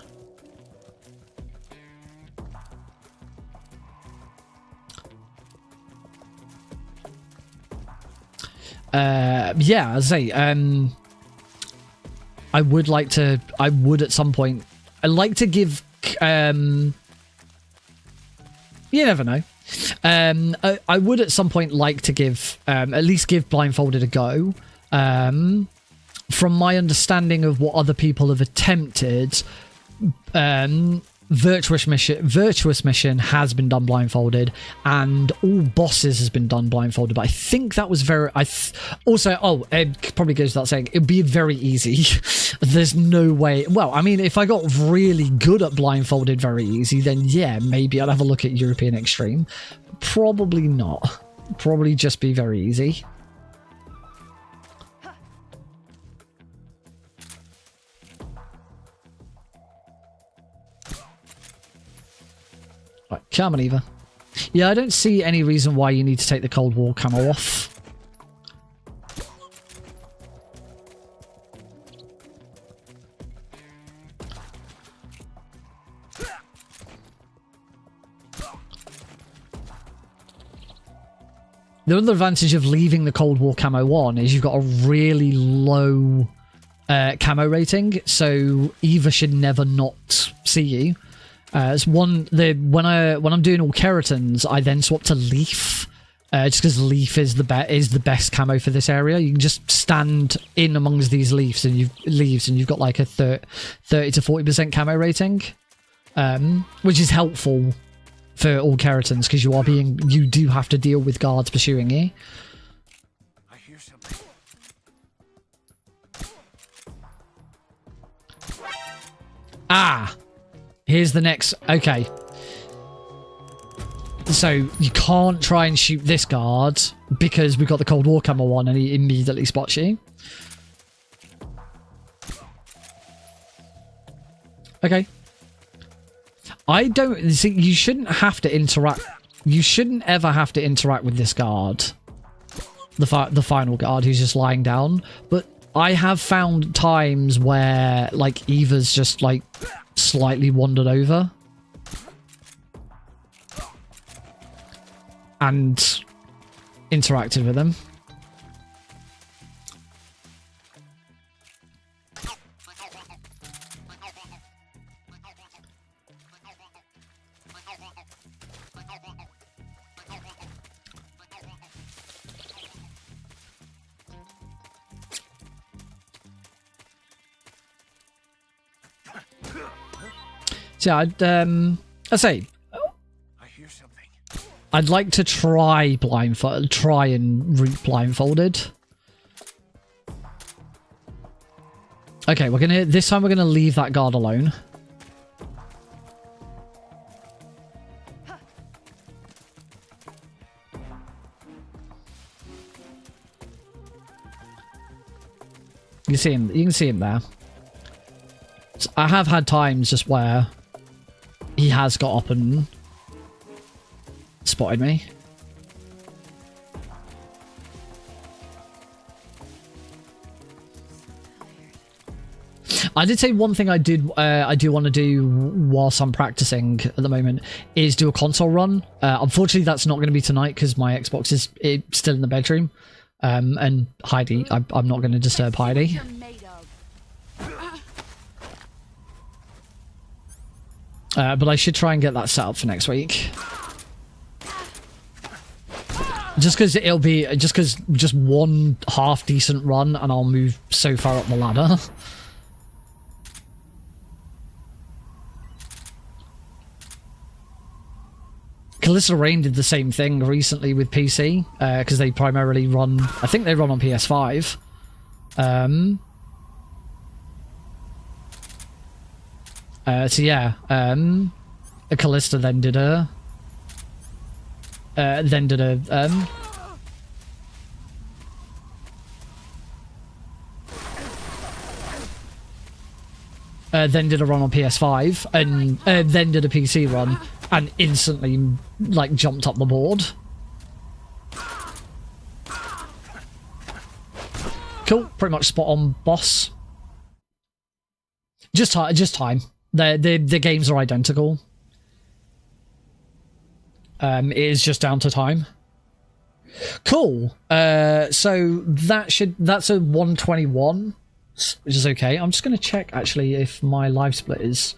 Yeah, as I say, I would at some point, I'd like to give, you never know. I would at some point like to give, at least give Blindfolded a go. From my understanding of what other people have attempted, Virtuous Mission has been done blindfolded, and all bosses has been done blindfolded. But I think that was very. It probably goes without saying, it'd be very easy. There's no way. Well, I mean, if I got really good at blindfolded very easy, then yeah, maybe I'd have a look at European Extreme. Probably not. Probably just be very easy. Right, come on, Eva. Yeah, I don't see any reason why you need to take the Cold War camo off. The other advantage of leaving the Cold War camo on is you've got a really low camo rating, so Eva should never not see you. When I'm doing all Keratans, I then swap to Leaf, just because Leaf is the best camo for this area. You can just stand in amongst these leaves and you've got like a 30 to 40% camo rating, which is helpful for all Keratans because you do have to deal with guards pursuing you. I hear something. Ah, here's the next. Okay. So you can't try and shoot this guard because we've got the Cold War camo on and he immediately spots you. Okay. I don't see. You shouldn't have to interact. You shouldn't ever have to interact with this guard, the final guard who's just lying down. But I have found times where like Eva's just like slightly wandered over and interacted with him. So I say I hear something. I'd like to try and root blindfolded. Okay, this time we're gonna leave that guard alone. You can see him there. So I have had times just where he has got up and spotted me. I did say one thing I do want to do whilst I'm practicing at the moment is do a console run. Unfortunately, that's not going to be tonight because my Xbox is still in the bedroom. And Heidi, I'm not going to disturb Heidi. You're made of. But I should try and get that set up for next week. Just because it'll be just one half decent run and I'll move so far up the ladder. Calista Rain did the same thing recently with PC because they primarily run. I think they run on PS5. So yeah, Callista then did a then did a run on PS5 and then did a PC run and instantly like jumped up the board. Cool, pretty much spot on, boss. Just time. The games are identical. It is just down to time. Cool. So that's a 121, which is okay. I'm just going to check actually if my live split is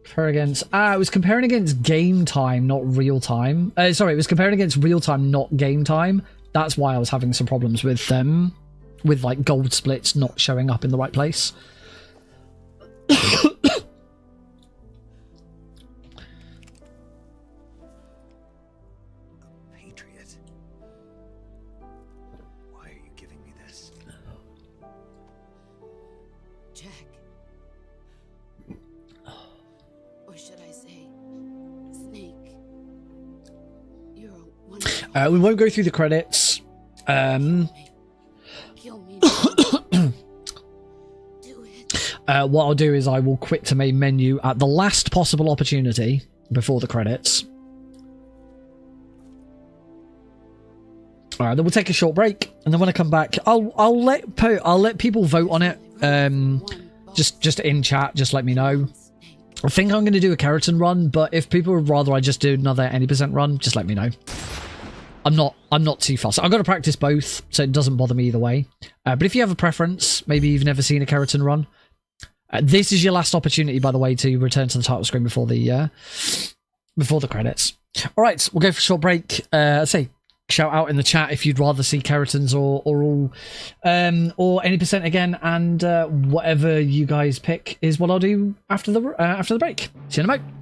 compare against. It was comparing against game time, not real time. Sorry, it was comparing against real time, not game time. That's why I was having some problems with them, with like gold splits not showing up in the right place. Patriot. Why are you giving me this? Jack. Or should I say, Snake. You're a wonderful. We won't go through the credits. Kill me. Do it. What I'll do is I will quit to main menu at the last possible opportunity before the credits. Alright, then we'll take a short break, and then when I come back, I'll let people vote on it. Just in chat, just let me know. I think I'm going to do a Kerotan run, but if people would rather I just do another any% run, just let me know. I'm not too fussed. I've got to practice both, so it doesn't bother me either way. But if you have a preference, maybe you've never seen a Kerotan run, this is your last opportunity, by the way, to return to the title screen before the credits. All right, we'll go for a short break. Say shout out in the chat if you'd rather see Kerotans or any percent again, and whatever you guys pick is what I'll do after the break. See you in a moment.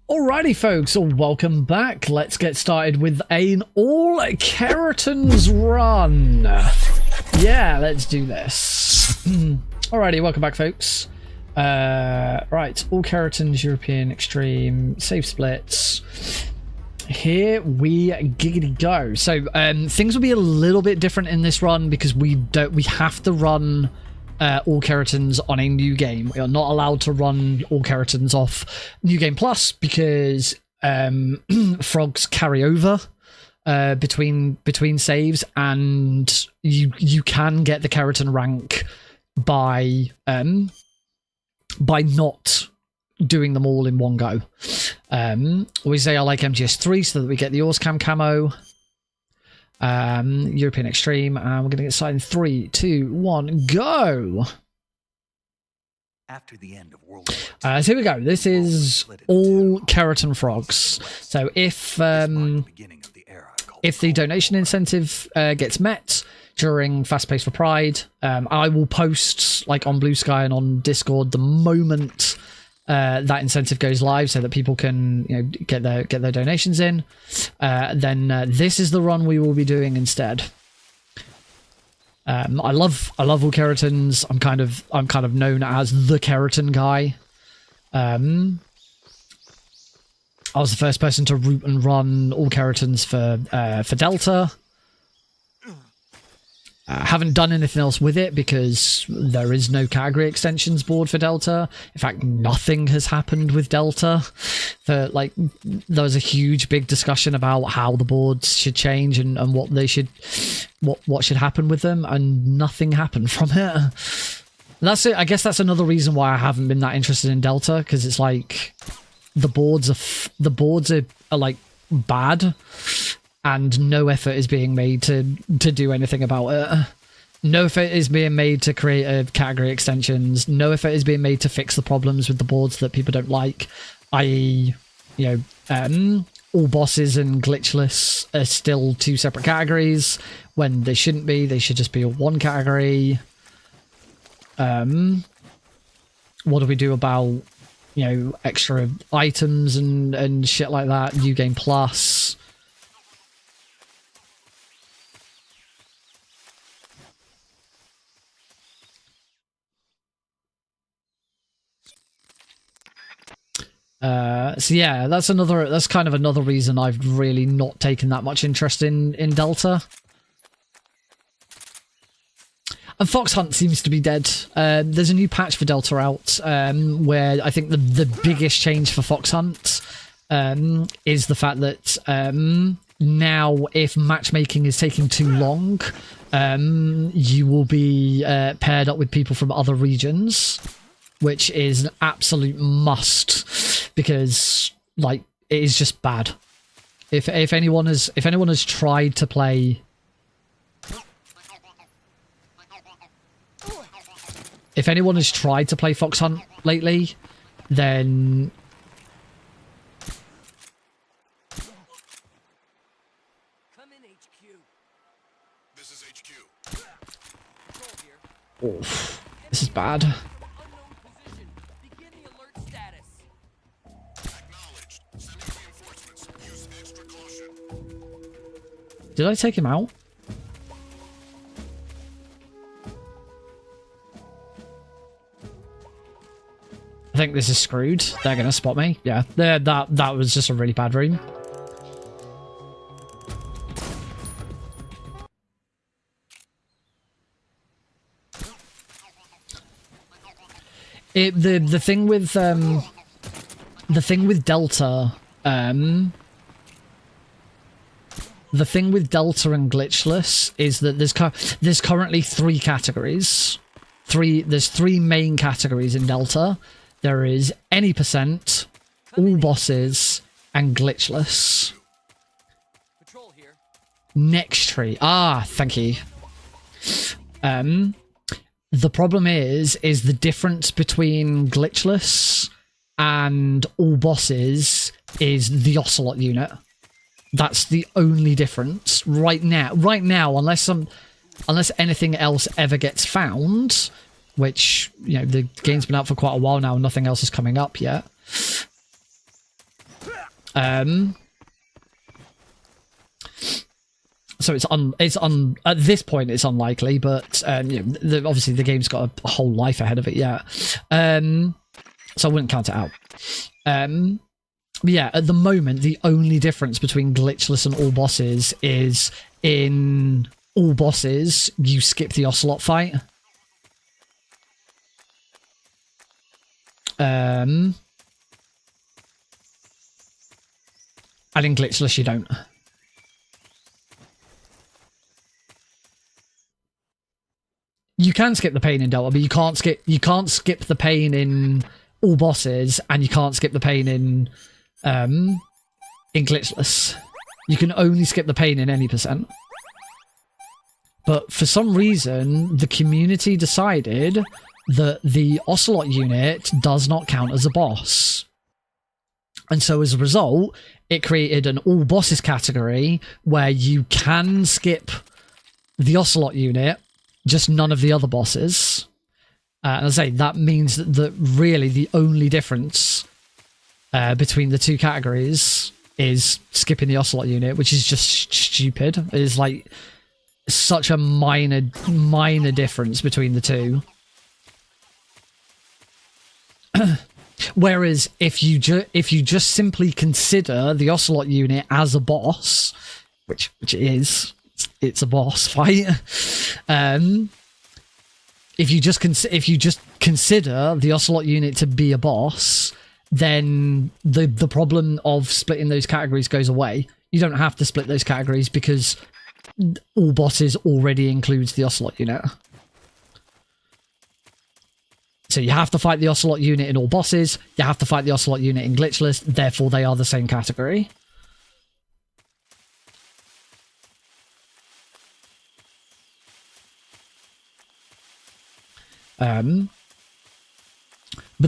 Alrighty, folks, welcome back. Let's get started with an all Kerotan's run. Yeah, let's do this. Alrighty, welcome back, folks. Right, all Kerotan's European Extreme, save splits. Here we giggity go. So things will be a little bit different in this run because we have to run all Kerotans on a new game. We are not allowed to run all Kerotans off New Game Plus because frogs carry over between saves, and you can get the Kerotan rank by not doing them all in one go. We say I like MGS3 so that we get the Orscam camo. European Extreme, and we're going to get started in 3, 2, 1, go! After the end of World War II, So here we go. This is all Kerotan frogs. So if the donation incentive gets met during Fast Pace for Pride, I will post like on Blue Sky and on Discord the moment that incentive goes live, so that people can get their donations in. Then this is the run we will be doing instead. I love all Kerotans. I'm kind of known as the Kerotan guy. I was the first person to root and run all Kerotans for Delta. haven't done anything else with it because there is no category extensions board for Delta. In fact, nothing has happened with Delta. There was a huge big discussion about how the boards should change and what they should, what should happen with them, and nothing happened from it. That's it. I guess that's another reason why I haven't been that interested in Delta, because it's like the boards are like bad. And no effort is being made to do anything about it. No effort is being made to create a category extensions. No effort is being made to fix the problems with the boards that people don't like, i.e., all bosses and glitchless are still 2 separate categories when they shouldn't be. They should just be all 1 category. What do we do about extra items and shit like that? New Game Plus. So yeah, that's kind of another reason I've really not taken that much interest in Delta. And Fox Hunt seems to be dead. There's a new patch for Delta out, where I think the biggest change for Fox Hunt is the fact that now if matchmaking is taking too long, you will be paired up with people from other regions, which is an absolute must, because it is just bad. If anyone has tried to play, Fox Hunt lately, then Come in, HQ. This is HQ. Control here. oof, this is bad. Unknown position. Begin the alert status. Acknowledged. Sending reinforcements. Use extra caution. Did I take him out? I think this is screwed. They're gonna spot me. Yeah, that was just a really bad room. The thing with Delta, the thing with Delta and glitchless is that there's currently 3 categories. There's 3 main categories in Delta. There is any %, all bosses, and glitchless. Patrol here. Next tree. Ah, thank you. The problem is the difference between glitchless and all bosses is the Ocelot unit. That's the only difference right now. Right now, unless anything else ever gets found, which, the game's been out for quite a while now and nothing else is coming up yet. So at this point it's unlikely, but obviously the game's got a whole life ahead of it yet. So I wouldn't count it out. But yeah, at the moment the only difference between glitchless and all bosses is in all bosses you skip the Ocelot fight. And in glitchless you don't. You can skip the pain in Delta, but you can't skip the pain in all bosses, and you can't skip the pain in glitchless. You can only skip the pain in any %. But for some reason, the community decided that the Ocelot unit does not count as a boss. And so as a result, it created an all bosses category where you can skip the Ocelot unit, just none of the other bosses. And as I say, that means that really the only difference between the 2 categories is skipping the Ocelot unit, which is just stupid. It is like such a minor difference between the 2. Whereas if you just simply consider the Ocelot unit as a boss, which it is, it's a boss fight. If you just consider the Ocelot unit to be a boss, then the problem of splitting those categories goes away. You don't have to split those categories because all bosses already includes the Ocelot unit. So you have to fight the Ocelot unit in all bosses, you have to fight the Ocelot unit in glitchless, therefore they are the same category. But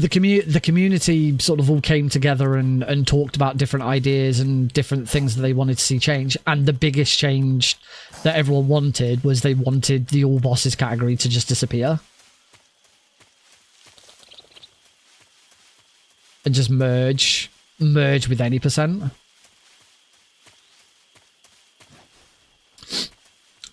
the community sort of all came together and talked about different ideas and different things that they wanted to see change. And the biggest change that everyone wanted was they wanted the all bosses category to just disappear. And just merge with any %.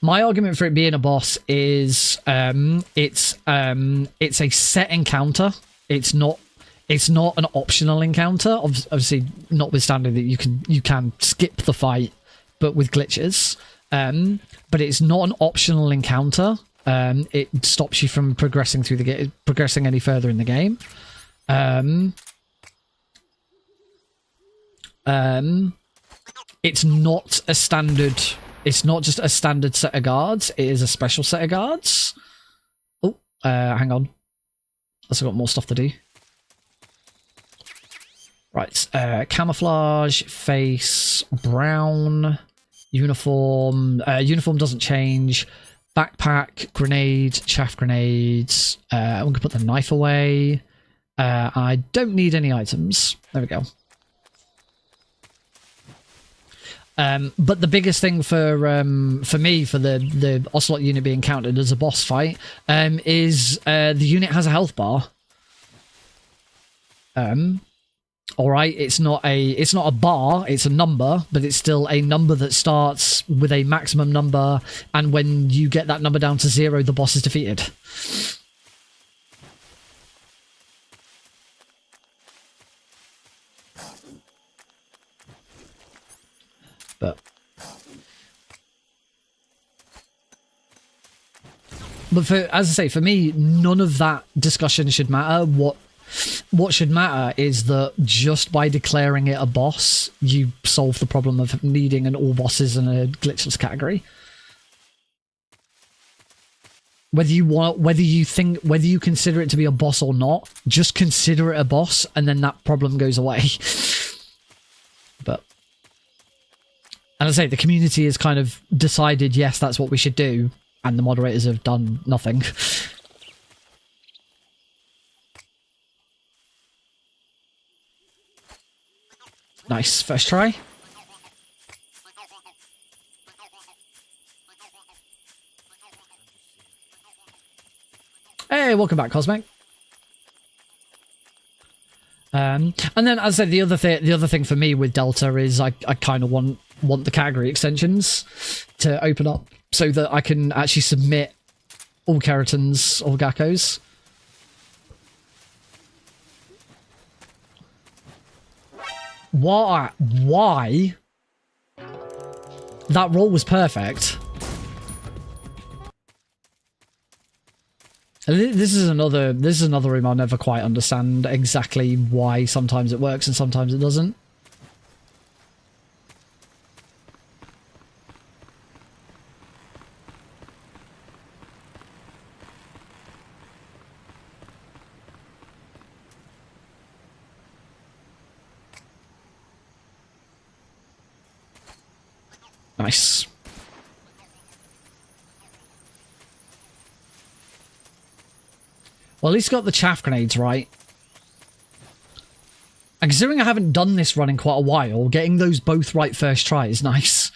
My argument for it being a boss is it's a set encounter. It's not an optional encounter. Obviously, notwithstanding that you can skip the fight, but with glitches. But it's not an optional encounter. It stops you from progressing through the game, progressing any further in the game. It's not a standard. It's not just a standard set of guards. It is a special set of guards. Oh, hang on. I've got more stuff to do. Right, camouflage, face, brown, uniform. Uniform doesn't change. Backpack, grenade, chaff grenades. I'm going to put the knife away. I don't need any items. There we go. But the biggest thing for me, for the Ocelot unit being counted as a boss fight, is the unit has a health bar. All right, it's not a bar, it's a number, but it's still a number that starts with a maximum number, and when you get that number down to 0, the boss is defeated. But as I say, for me, none of that discussion should matter. What should matter is that just by declaring it a boss, you solve the problem of needing an all bosses and a glitchless category. Whether you consider it to be a boss or not, just consider it a boss, and then that problem goes away. But, and as I say, the community has kind of decided, yes, that's what we should do. And the moderators have done nothing. Nice. First try. Hey, welcome back, Cosmic. And then, as I said, the other thing for me with Delta is I kind of want the category extensions to open up so that I can actually submit all Kerotans, all Geckos. Why? That roll was perfect. This is another room I'll never quite understand exactly why sometimes it works and sometimes it doesn't. Nice. Well, at least got the chaff grenades right. And considering I haven't done this run in quite a while, getting those both right first try is nice.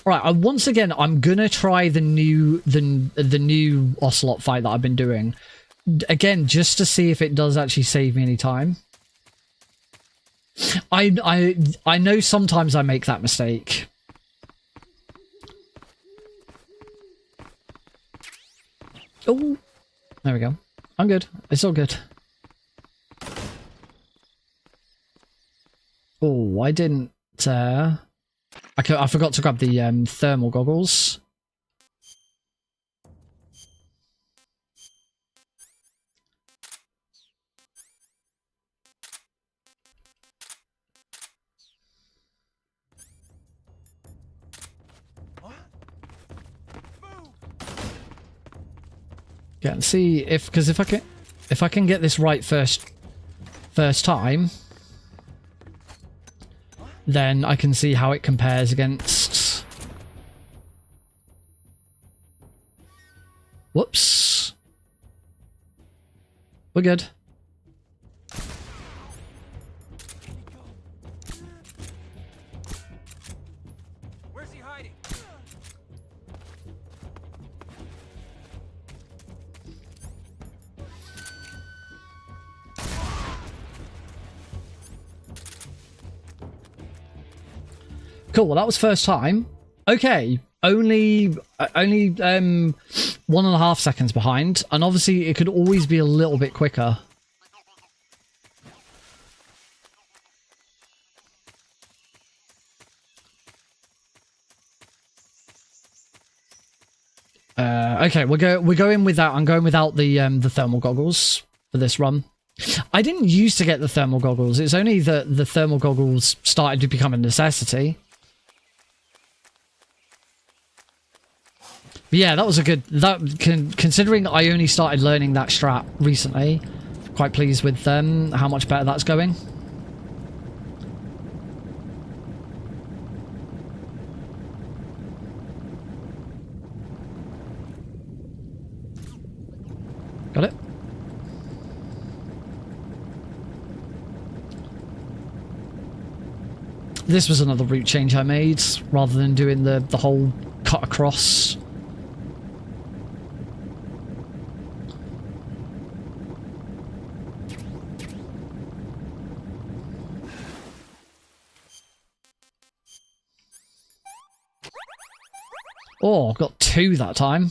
Alright, once again, I'm gonna try the new Ocelot fight that I've been doing. Again, just to see if it does actually save me any time. I know sometimes I make that mistake. Oh, there we go. I'm good. It's all good. Oh, I didn't I forgot to grab the thermal goggles. Yeah, and see because if I can get this right first time, then I can see how it compares against. Whoops. We're good. Where's he hiding? Cool. Well, that was first time. Okay, only 1.5 seconds behind, and obviously it could always be a little bit quicker. Okay, we're going without. I'm going without the thermal goggles for this run. I didn't used to get the thermal goggles. It's only that the thermal goggles started to become a necessity. But yeah, that was a good. Considering I only started learning that strat recently, quite pleased with how much better that's going. Got it. This was another route change I made, rather than doing the whole cut across. Oh, got 2 that time.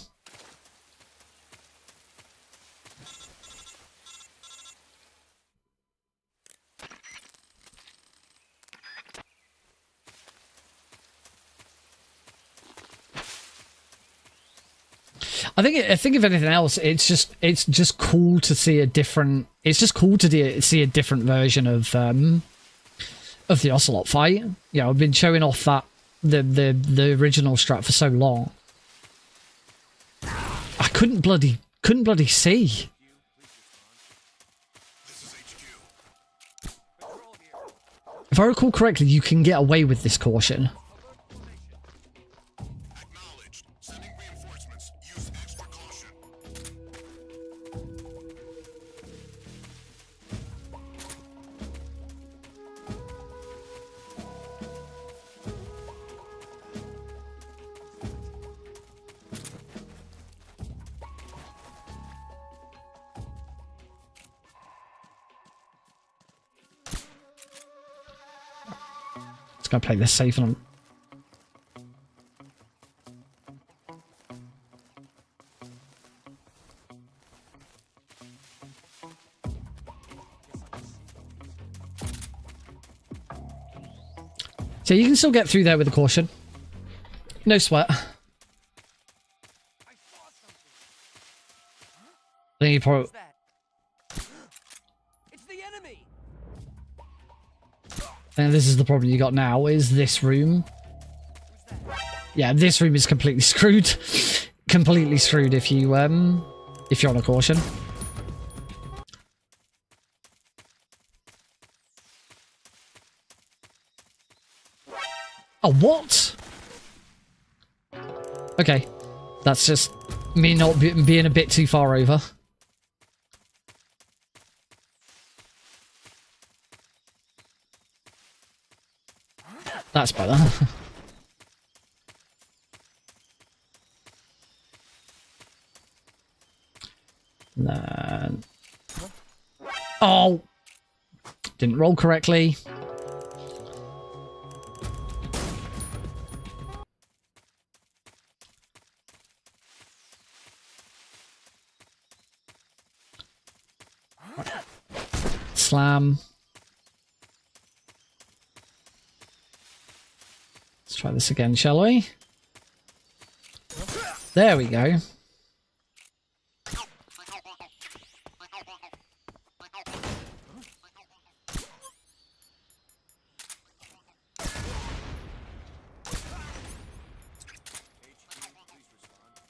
I think if anything else, it's just cool to see a different. It's just cool to see a different version of the Ocelot fight. Yeah, I've been showing off that the original strat for so long. I couldn't bloody see. If I recall correctly, you can get away with this caution. Acknowledged. Sending reinforcements. Use extra caution. Let's go play this safe and so you can still get through there with a caution. No sweat. I think you probably. What's that? It's the enemy. And this is the problem you got now, is this room. Yeah, this room is completely screwed. Completely screwed if you're on a caution. Oh, what? Okay. That's just me not being a bit too far over. That's better. Nah. Oh! Didn't roll correctly. Slam. Try this again, shall we? There we go.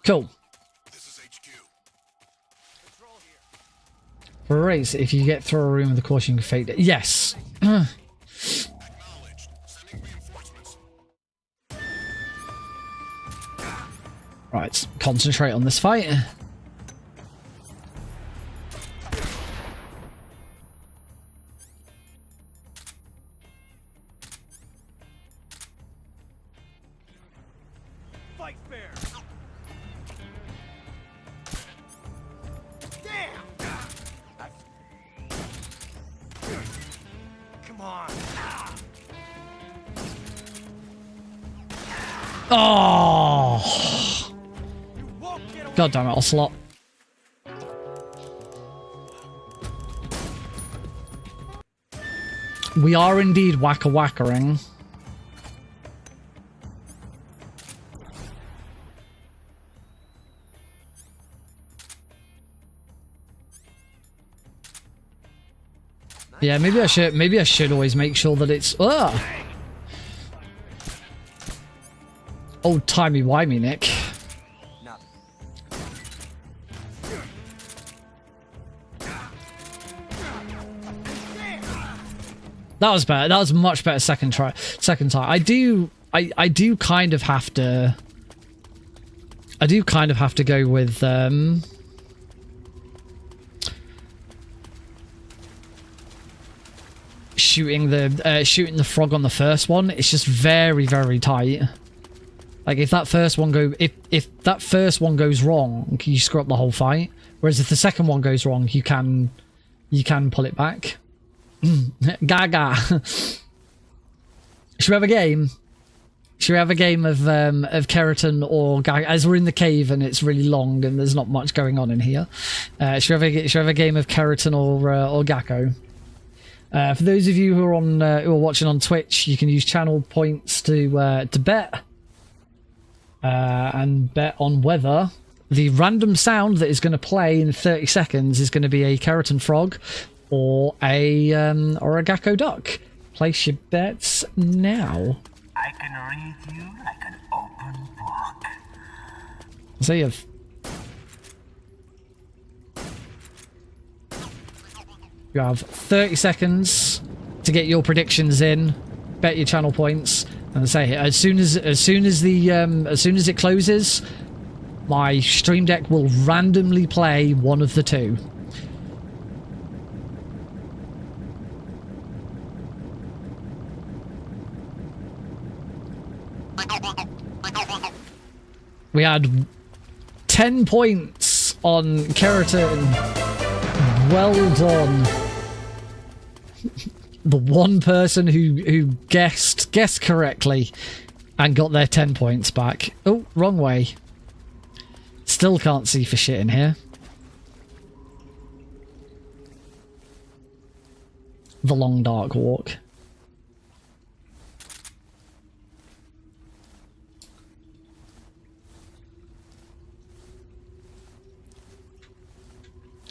Cool. Right, if you get through a room with a caution, you can fake it. Yes. Right, concentrate on this fight. Fight fair. Damn. Come on. Oh! You won't get away. God damn it, Ocelot. We are indeed whacker-whackering. Yeah, maybe I should always make sure that it's old timey-wimey, Nick. That was better. That was much better second time. I do kind of have to go with shooting the frog on the first one. It's just very, very tight. Like if that first one goes wrong, you screw up the whole fight. Whereas if the second one goes wrong, you can pull it back. Gaga. Should we have a game? Should we have a game of Kerotan or Gaga? As we're in the cave and it's really long and there's not much going on in here. Should we have a game of Kerotan or Gakko? For those of you who are watching on Twitch, you can use channel points to bet and bet on whether the random sound that is going to play in 30 seconds is going to be a Kerotan frog or a Gakko duck. Place your bets now. I can read you like an open book. So you have 30 seconds to get your predictions in, bet your channel points, and say as soon as it closes, my stream deck will randomly play one of the two. We had 10 points on Kerotan. Well done. The one person who guessed correctly and got their 10 points back. Oh, wrong way. Still can't see for shit in here. The long dark walk.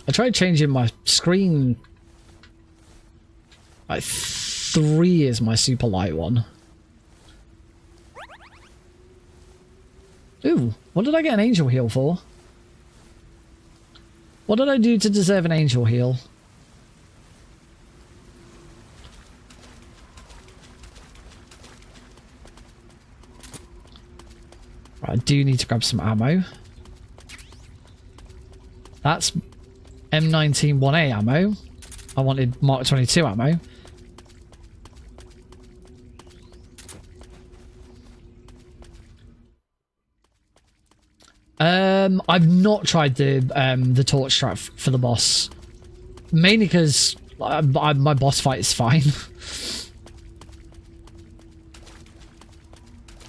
I tried changing my screen. Like 3 is my super light one. Ooh, what did I get an angel heal for? What did I do to deserve an angel heal? Right, I do need to grab some ammo. That's M19 1A ammo. I wanted Mark 22 ammo. I've not tried the torch strat for the boss, mainly because my boss fight is fine.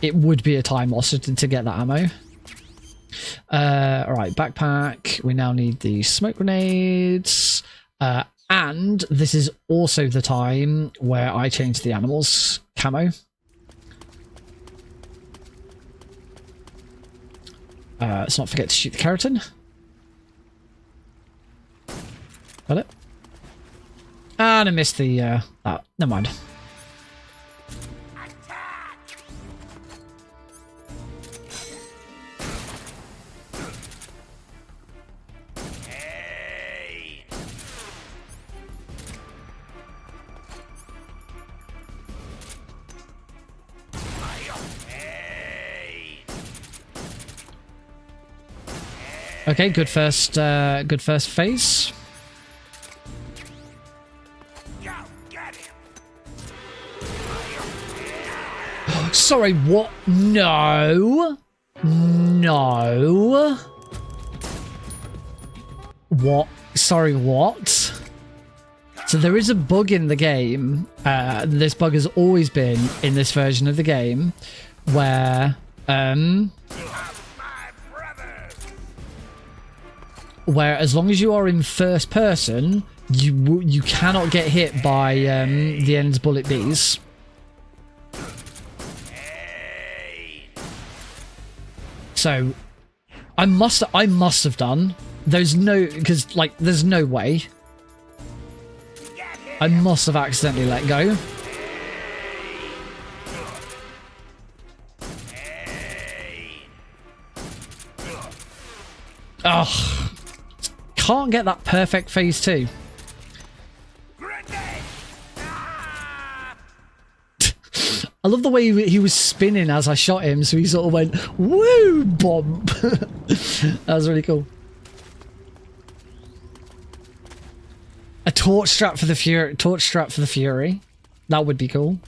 It would be a time loss to get that ammo. Alright, backpack. We now need the smoke grenades. And this is also the time where I change the animals camo. Let's not forget to shoot the Kerotan. Got it. And I missed the, oh, never mind. Okay, good first phase. Sorry, what? No. No. What? Sorry, what? So there is a bug in the game. This bug has always been in this version of the game where, where as long as you are in first person, you cannot get hit by the end's bullet bees. So I must have done. There's no, because like there's no way. I must have accidentally let go. Ugh. Can't get that perfect phase 2. I love the way he was spinning as I shot him, so he sort of went, woo, bomb. That was really cool. A torch strap for the Fury. That would be cool.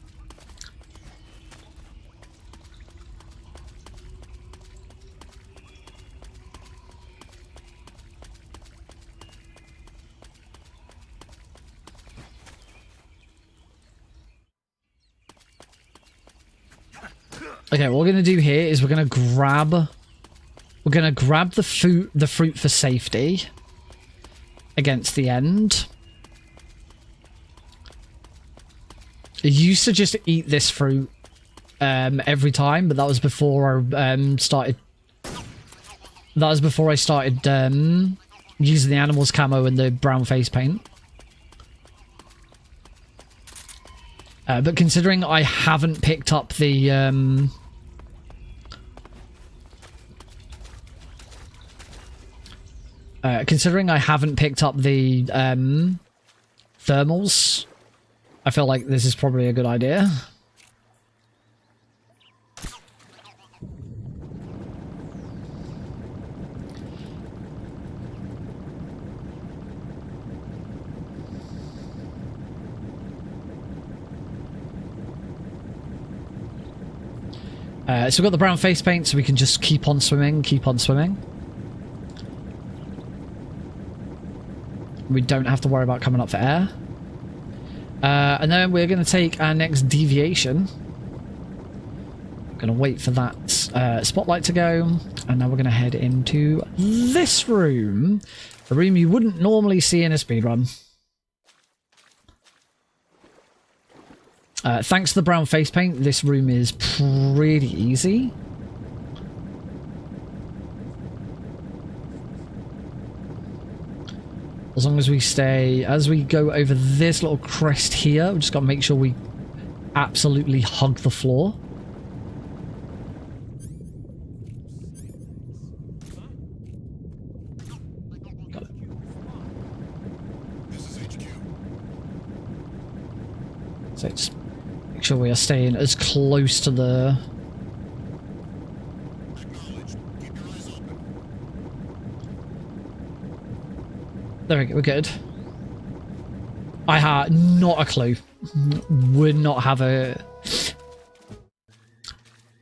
Okay, what we're gonna do here is we're gonna grab the fruit for safety against the end. I used to just eat this fruit every time, but that was before I started. That was before I started using the animal's camo and the brown face paint. But considering I haven't picked up the thermals, I feel like this is probably a good idea. So we've got the brown face paint, so we can just keep on swimming, We don't have to worry about coming up for air. And then we're going to take our next deviation. We're going to wait for that spotlight to go. And now we're going to head into this room. A room you wouldn't normally see in a speedrun. Thanks to the brown face paint, this room is pretty easy. As long as we stay, as we go over this little crest here, we just got to make sure we absolutely hug the floor. Got it. This is HQ. So just make sure we are staying as close to the... Acknowledged. Keep your eyes open. There we go, we're good. I had not a clue. Would not have a...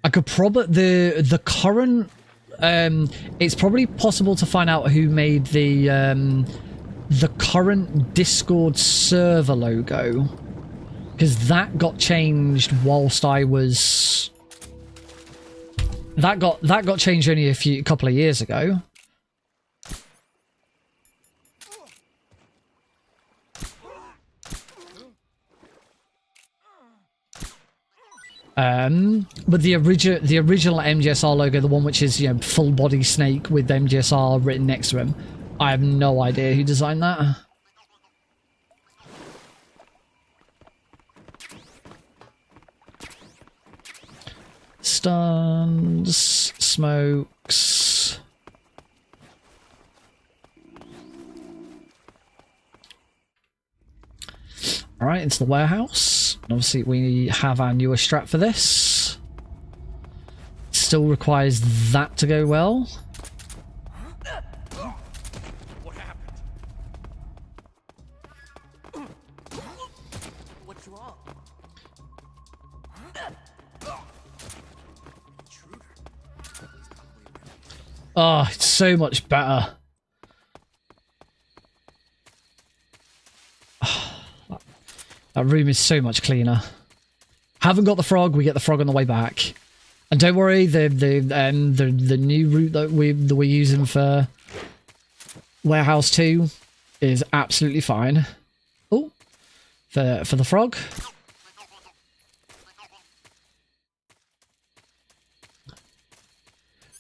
I could probably... The current... it's probably possible to find out who made the current Discord server logo. Because that got changed whilst I was... That got changed only a couple of years ago. But the original MGSR logo, the one which is, you know, full body snake with MGSR written next to him, I have no idea who designed that. Stuns, smokes. All right, into the warehouse. And obviously, we have our newer strat for this. Still requires that to go well. What happened? What's wrong? Intruder. Oh, it's so much better. That room is so much cleaner. Haven't got the frog. We get the frog on the way back, and don't worry. The new route that we're using for warehouse 2 is absolutely fine. Oh, for the frog.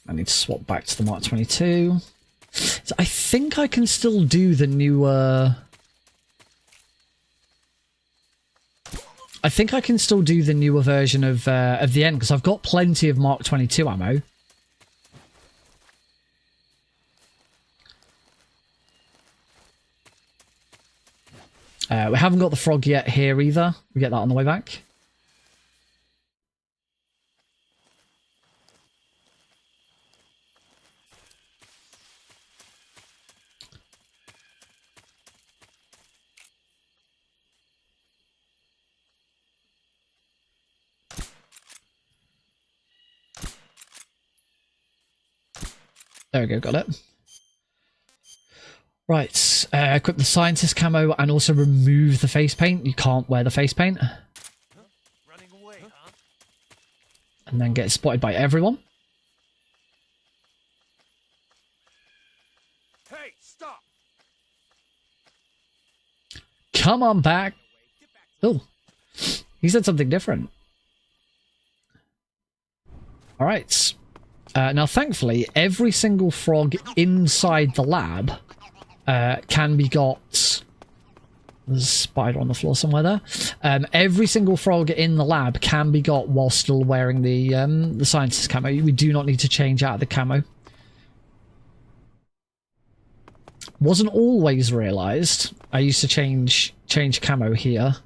I need to swap back to the Mark 22. So I think I can still do the newer. I think I can still do the newer version of the end because I've got plenty of Mark 22 ammo. We haven't got the frog yet here either. We get that on the way back. There we go, got it. Right, equip the scientist camo and also remove the face paint. You can't wear the face paint. Running away, huh? And then get spotted by everyone. Hey, stop! Come on back. Oh, he said something different. All right. Now, thankfully, every single frog inside the lab can be got... There's a spider on the floor somewhere there. Every single frog in the lab can be got while still wearing the scientist camo. We do not need to change out the camo. Wasn't always realised. I used to change camo here.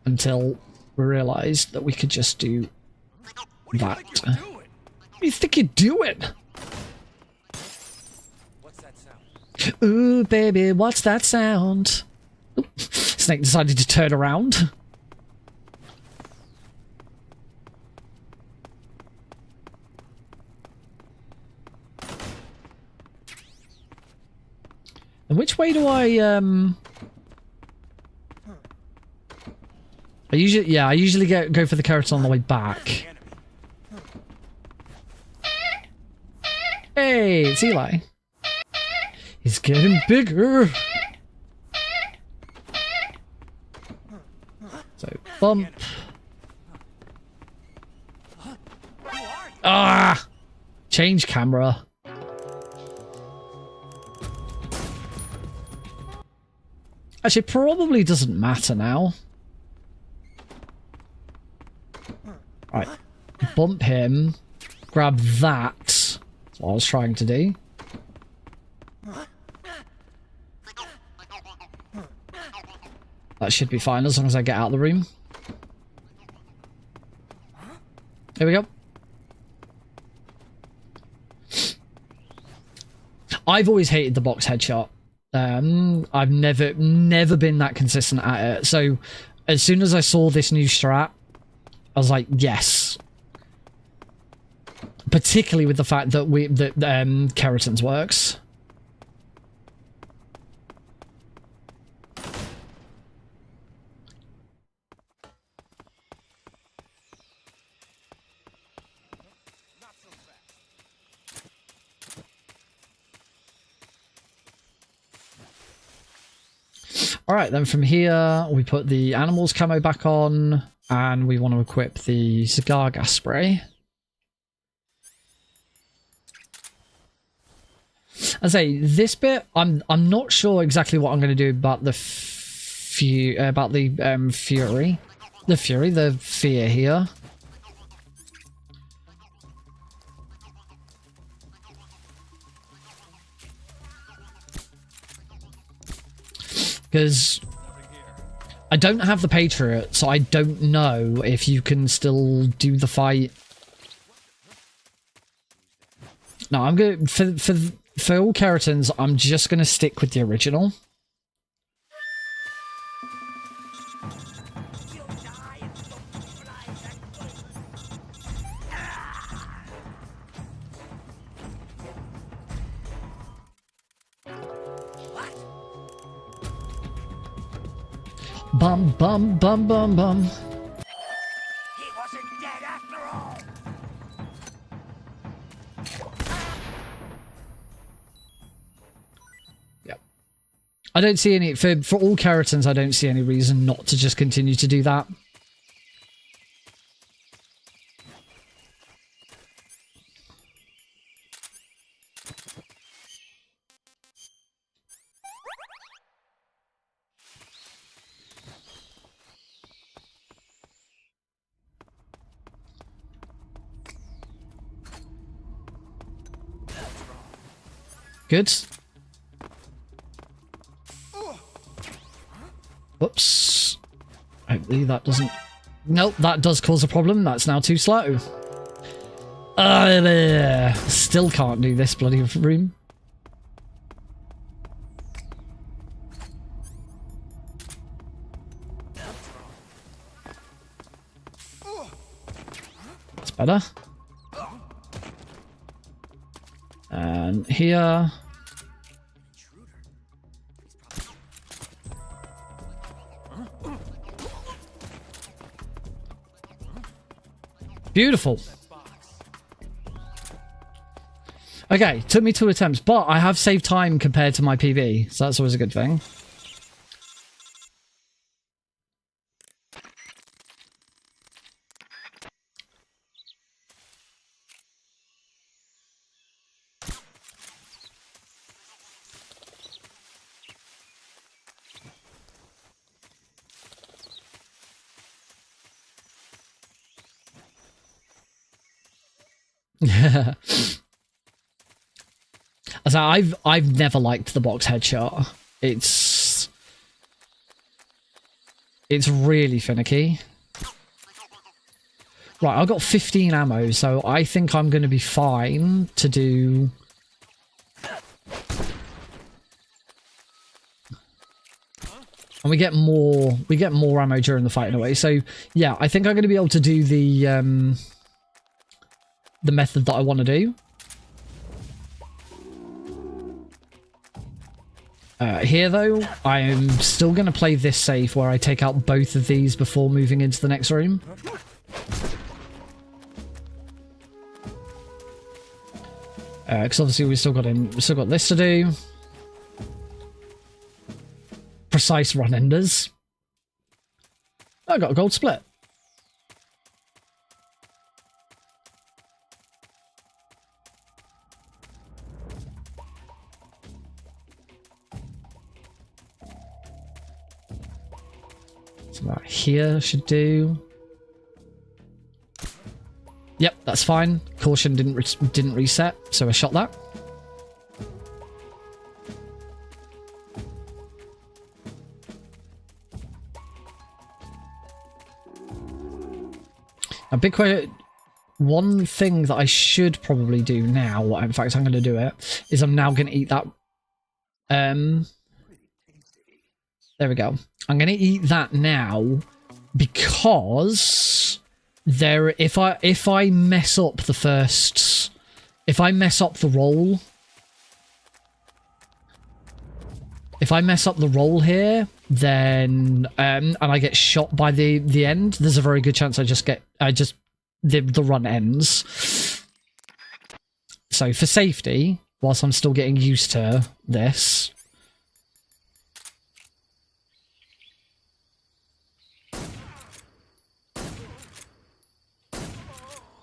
Until we realised that we could just do... that. What do you think you're doing? What do you think you're doing? What's that sound? Ooh, baby, what's that sound? Ooh, Snake decided to turn around. And which way do I usually go for the Kerotan on the way back. Hey, it's Eli. He's getting bigger. So, bump. Ah! Change camera. Actually, it probably doesn't matter now. Right. Bump him. Grab that. That's what I was trying to do. That should be fine as long as I get out of the room. There we go. I've always hated the box headshot. I've never been that consistent at it. So as soon as I saw this new strat, I was like, yes. Particularly with the fact that Kerotan's works. All right, then from here we put the animals camo back on, and we want to equip the cigar gas spray. I say this bit, I'm not sure exactly what I'm going to do about the fear here. Because I don't have the Patriot, so I don't know if you can still do the fight. No, I'm going for all Kerotans, I'm just going to stick with the original. Bum bum bum bum bum. He wasn't dead after all. Yep. I don't see any for all Kerotans. I don't see any reason not to just continue to do that. Good. Whoops. Hopefully that doesn't... Nope, that does cause a problem. That's now too slow. Still can't do this bloody room. That's better. And here. Beautiful. Okay, took me 2 attempts, but I have saved time compared to my PB, so that's always a good thing. So I've never liked the box headshot. It's really finicky. Right, I've got 15 ammo, so I think I'm going to be fine to do. And we get more ammo during the fight in a way. So yeah, I think I'm going to be able to do the method that I want to do. Here though, I am still going to play this safe where I take out both of these before moving into the next room. Because obviously we've still got this to do. Precise run enders. I got a gold split. So that here should do. Yep, that's fine. Caution didn't reset, so I shot that. A big question. One thing that I should probably do now, in fact I'm going to do it, is I'm now going to eat that. There we go. I'm going to eat that now because if I mess up the first, if I mess up the roll, here, then and I get shot by the end, there's a very good chance the run ends. So for safety, whilst I'm still getting used to this,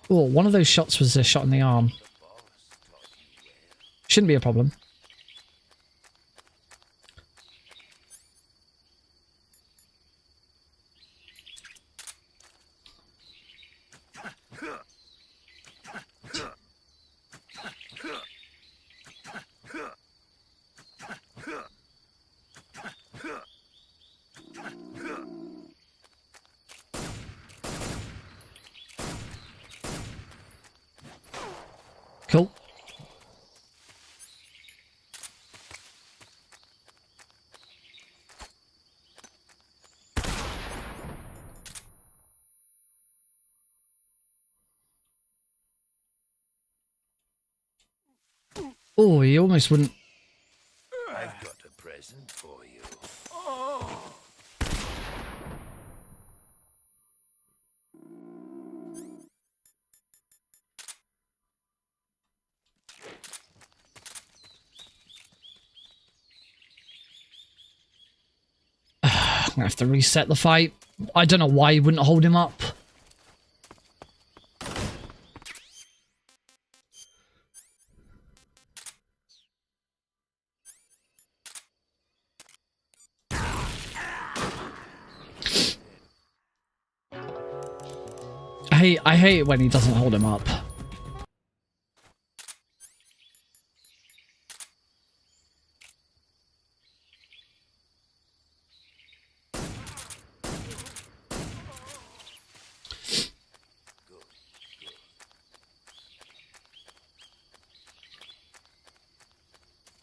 Oh, one of those shots was a shot in the arm. Shouldn't be a problem. Cool. Oh, he almost wouldn't. I've got a present for you. I'm gonna have to reset the fight. I don't know why you wouldn't hold him up. I hate it when he doesn't hold him up.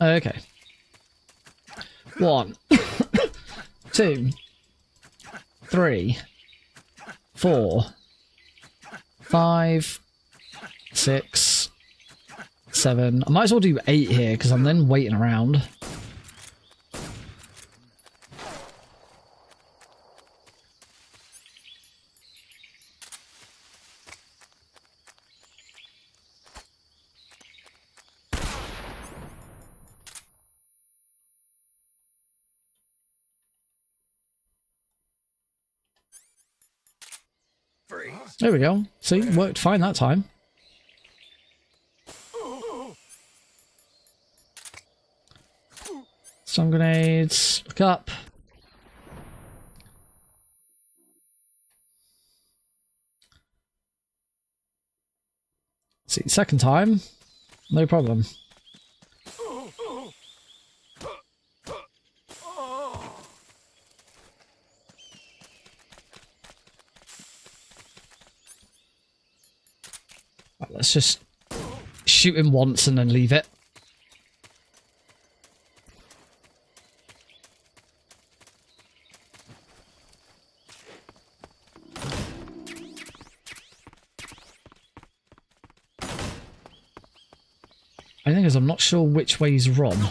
Okay. 1, 2, 3, 4, 5, 6, 7. I might as well do 8 here because I'm then waiting around. There we go. See, worked fine that time. Stun grenades. Look up. See, second time. No problem. Let's just shoot him once and then leave it. I think is I'm not sure which way's wrong.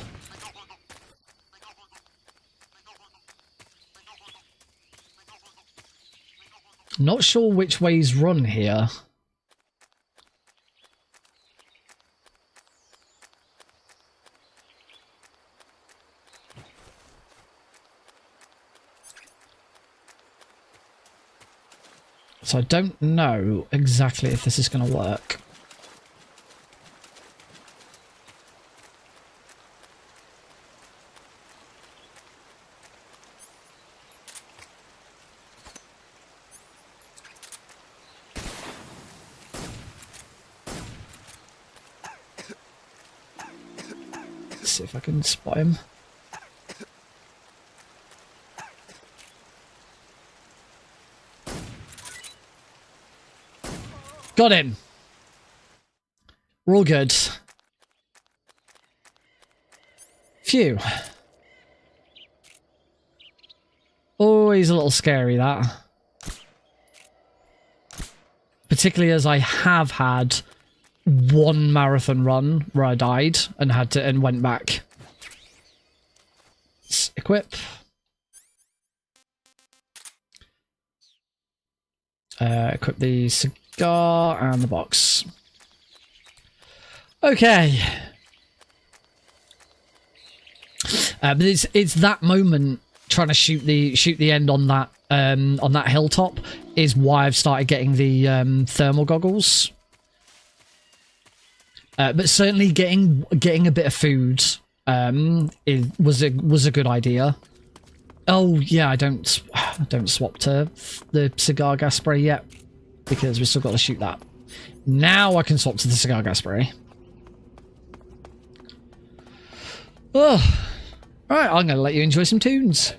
Not sure which way's run here. So I don't know exactly if this is going to work. Let's see if I can spot him. Got him. We're all good. Phew. Always a little scary, that. Particularly as I have had one marathon run where I died and had to and went back. Let's equip. Equip the cigar and the box. Okay. But it's that moment trying to shoot the end on that hilltop is why I've started getting the thermal goggles But certainly getting a bit of food was a good idea. Oh yeah, I don't swap to the cigar gas spray yet because we still got to shoot that. Now I can swap to the cigar gas spray. Oh, all right. I'm gonna let you enjoy some tunes.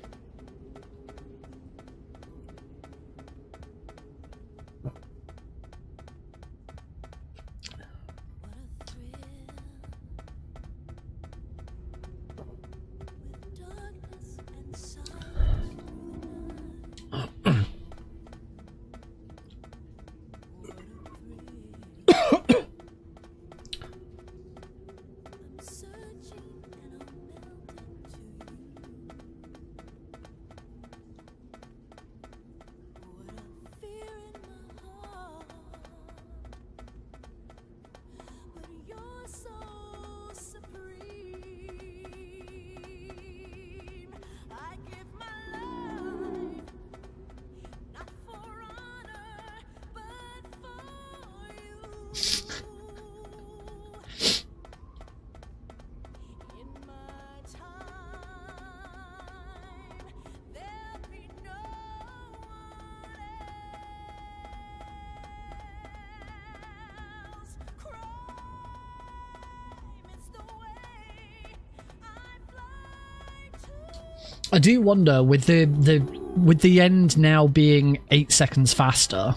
I do wonder with the end now being 8 seconds faster,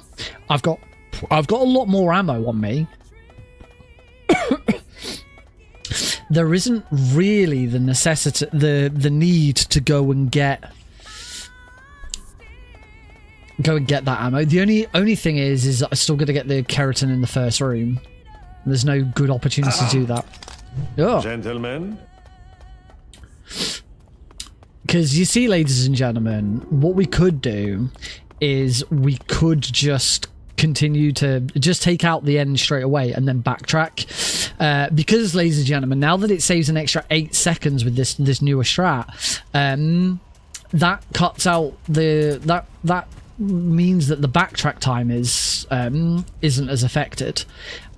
I've got a lot more ammo on me. There isn't really the necessity, the need to go and get that ammo. The only thing is I'm still gonna get the Kerotan in the first room. There's no good opportunity to do that. Oh. Gentlemen. Because you see, ladies and gentlemen, what we could do is we could just continue to just take out the end straight away and then backtrack. Because, ladies and gentlemen, now that it saves an extra 8 seconds with this newer strat, that cuts out that means that the backtrack time isn't as affected,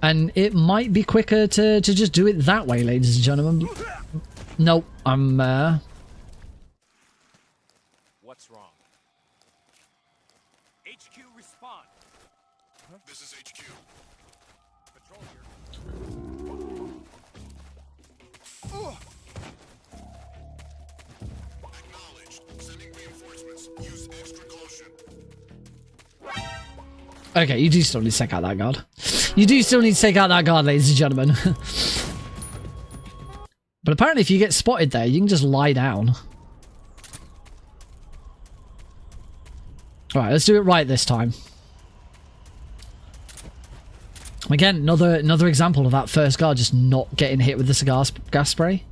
and it might be quicker to just do it that way, ladies and gentlemen. Nope, I'm What's wrong? HQ respond. This is HQ. Patrol here. Acknowledged. Sending reinforcements. Use extra caution. okay. You do still need to take out that guard. You do still need to take out that guard, ladies and gentlemen. But apparently, if you get spotted there, you can just lie down. All right, let's do it right this time. Again, another example of that first guard just not getting hit with the cigar gas spray.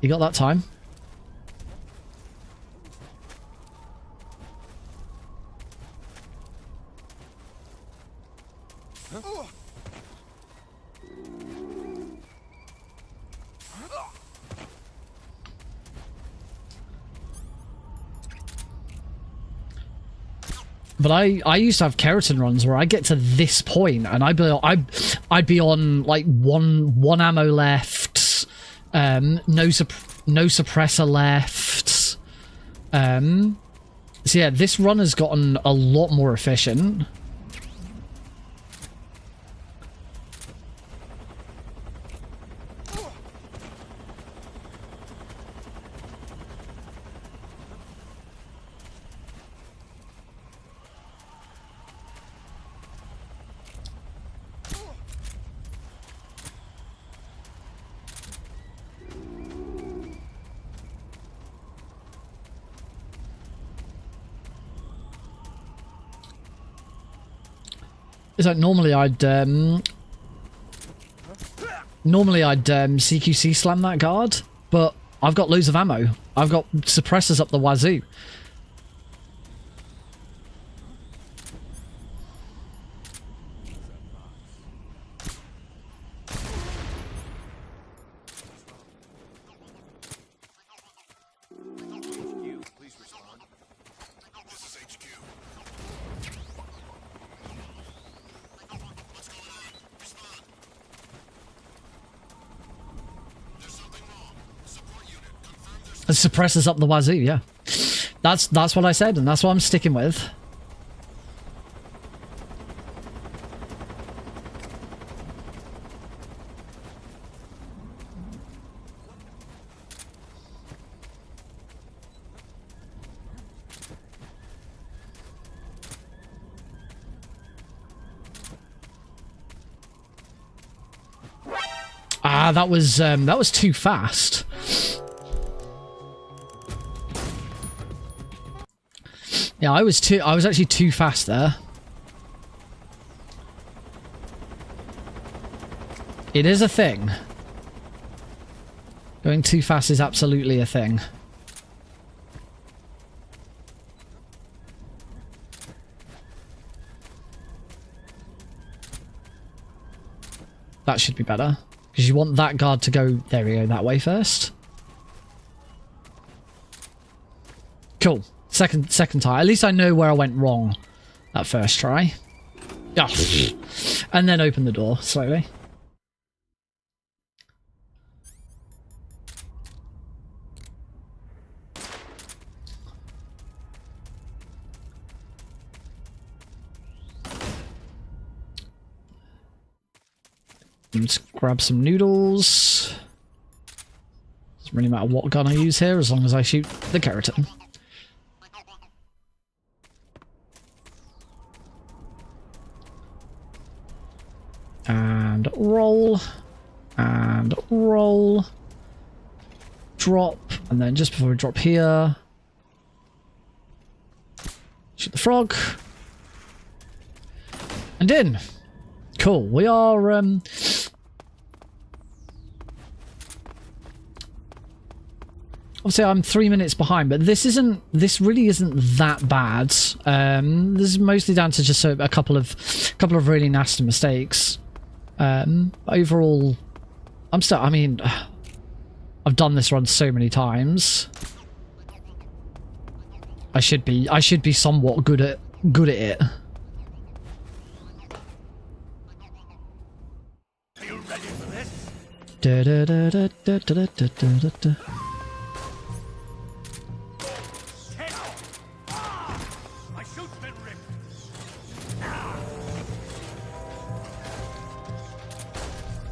You got that time. But I used to have Kerotan runs where I get to this point and I'd be on like one ammo left, no suppressor left. So yeah, this run has gotten a lot more efficient. It's like normally I'd CQC slam that guard, but I've got loads of ammo. I've got suppressors up the wazoo. Please respond. This is HQ. The suppressors up the wazoo, yeah. That's what I said, and that's what I'm sticking with. Ah, that was too fast. Yeah, I was actually too fast there. It is a thing. Going too fast is absolutely a thing. That should be better. Because you want that guard to go, there we go, that way first. Cool. Second time. At least I know where I went wrong that first try. Oh. And then open the door slowly. Let's grab some noodles. Doesn't really matter what gun I use here as long as I shoot the Kerotan. And roll. And roll. Drop. And then just before we drop here, shoot the frog. And in. Cool. We are obviously I'm 3 minutes behind, but this really isn't that bad. This is mostly down to just a couple of really nasty mistakes. Overall, I mean, I've done this run so many times. I should be somewhat good at it. Are you ready for this? Da da da da da da da da da. My shoot's been ripped.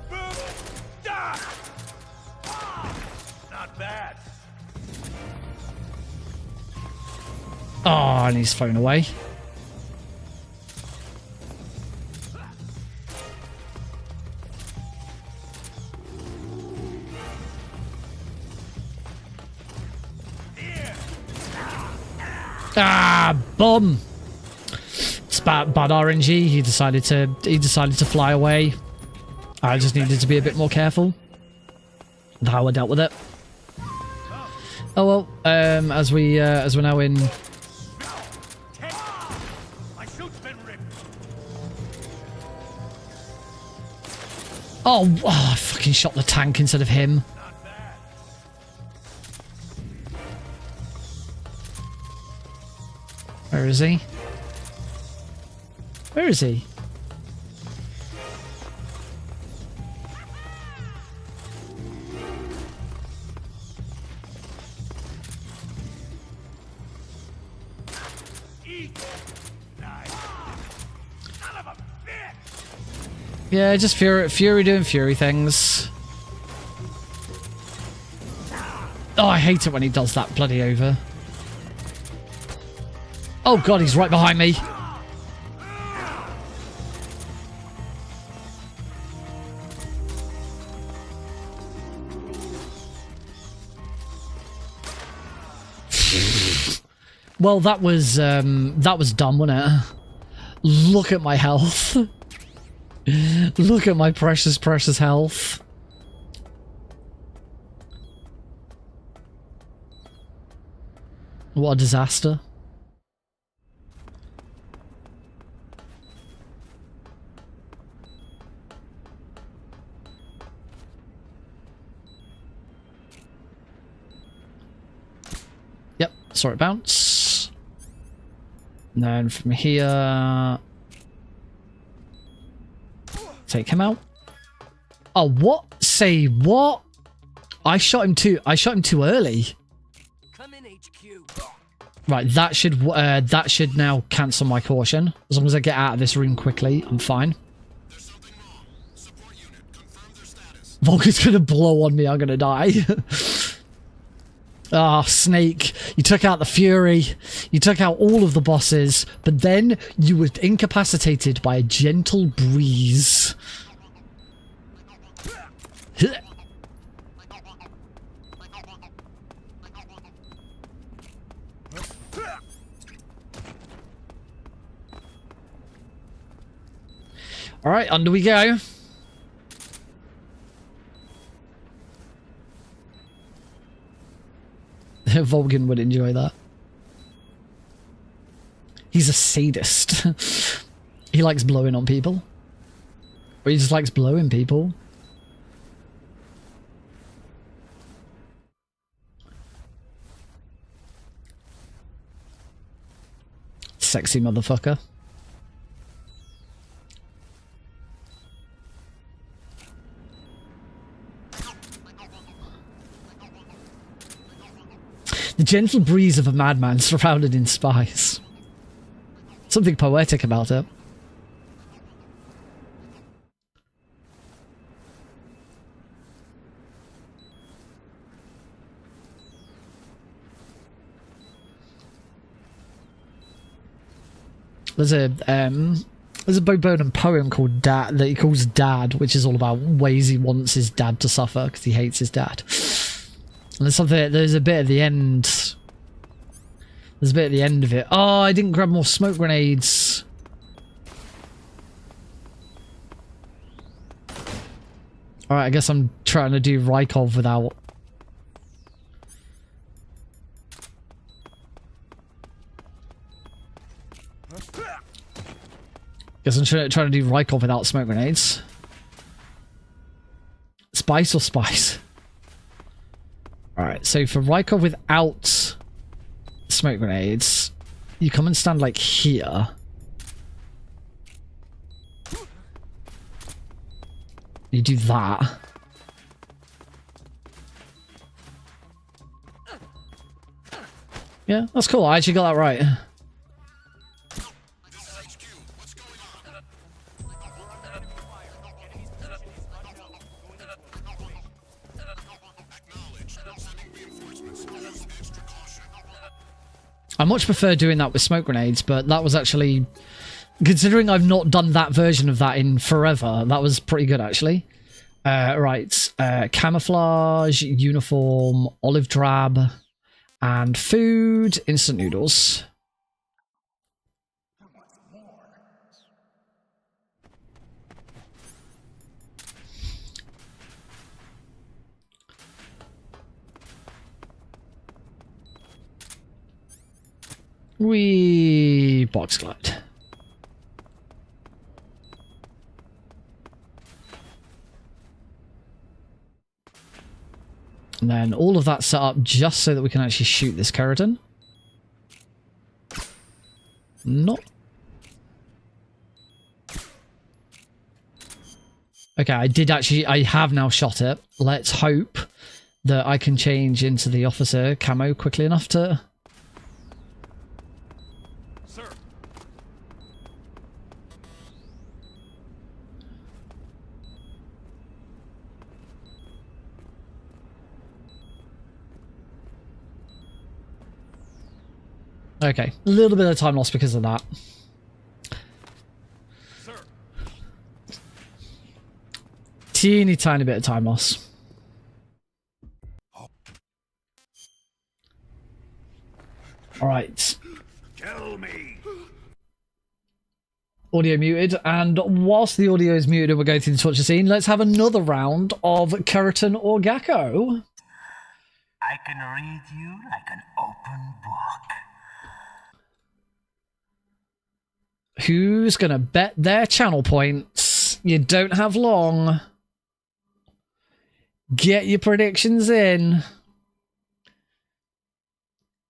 Boom! Die! Not bad. Oh, and he's phone away. Ah, bomb! It's bad RNG. He decided to fly away. I just needed to be a bit more careful with how I dealt with it. Oh well. As we're now in. My shoot's been ripped. Oh, I fucking shot the tank instead of him. Not bad. Where is he? Where is he? Yeah, just Fury doing Fury things. Oh, I hate it when he does that bloody over. Oh god, he's right behind me. Well, that was dumb, wasn't it? Look at my health. Look at my precious, precious health. What a disaster. Yep, saw it bounce. And then from here, take him out. Oh, what? Say what? I shot him too early. I'm in HQ. Right, that should now cancel my caution. As long as I get out of this room quickly, I'm fine. Volker's gonna blow on me, I'm gonna die. Ah, Snake, you took out the Fury, you took out all of the bosses, but then you were incapacitated by a gentle breeze. Alright, under we go. Volgan would enjoy that. He's a sadist. He likes blowing on people. Or he just likes blowing people. Sexy motherfucker. The gentle breeze of a madman surrounded in spice. Something poetic about it. There's a Bo Burnham poem called Dad that he calls Dad, which is all about ways he wants his dad to suffer because he hates his dad. And there's a bit at the end. There's a bit at the end of it. Oh, I didn't grab more smoke grenades. Alright, I guess I'm trying to do Rykov without... Guess I'm trying to do Rykov without smoke grenades. Spice or spice? Alright, so for Rykov without smoke grenades, you come and stand like here. You do that. Yeah, that's cool. I actually got that right. I much prefer doing that with smoke grenades, but that was actually, considering I've not done that version of that in forever, that was pretty good actually. Right, camouflage, uniform, olive drab, and food, instant noodles. We box glide. And then all of that set up just so that we can actually shoot this Kerotan. Not. Okay, I have now shot it. Let's hope that I can change into the officer camo quickly enough to... Okay, a little bit of time lost because of that. Sir. Teeny tiny bit of time loss. Alright. Kill me. Audio muted, and whilst the audio is muted and we're going through the torture scene, let's have another round of Kerotan or Gakko. I can read you like an open book. Who's gonna bet their channel points? You don't have long. Get your predictions in.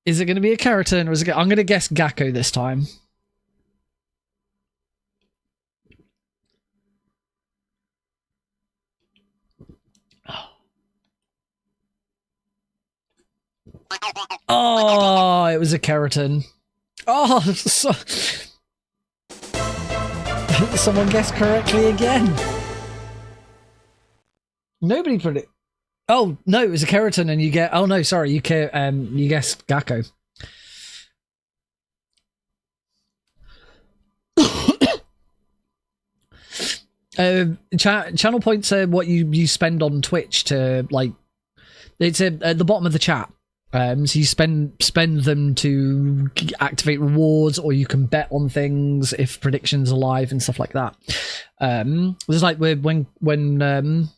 Is it gonna be a Kerotan or is it? I'm gonna guess Gakko this time. Oh, it was a Kerotan. Oh, someone guessed correctly again. Nobody put it. Oh no, it was a Kerotan, and you get. Oh no, sorry, you guessed Gakko. Channel points are what you spend on Twitch to, like, it's at the bottom of the chat. So you spend them to activate rewards, or you can bet on things if predictions are live and stuff like that. It's like when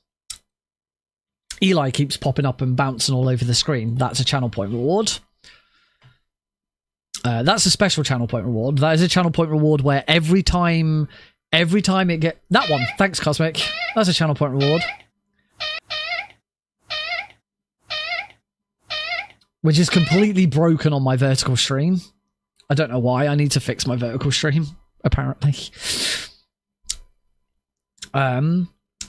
Eli keeps popping up and bouncing all over the screen. That's a channel point reward. That's a special channel point reward. That is a channel point reward where every time it get that one. Thanks, Cosmic. That's a channel point reward. Which is completely broken on my vertical stream. I don't know why. I need to fix my vertical stream, apparently.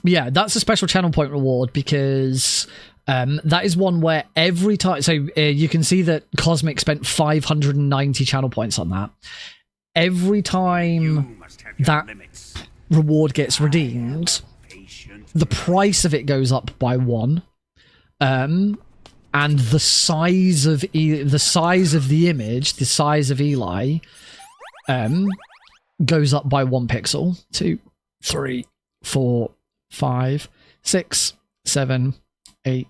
Yeah, that's a special channel point reward because that is one where every time... So you can see that Cosmic spent 590 channel points on that. Every time that reward gets redeemed, the price of it goes up by 1. And the size of the image, the size of Eli, goes up by 1 pixel. 2, 3, 4, 5, 6, 7, 8,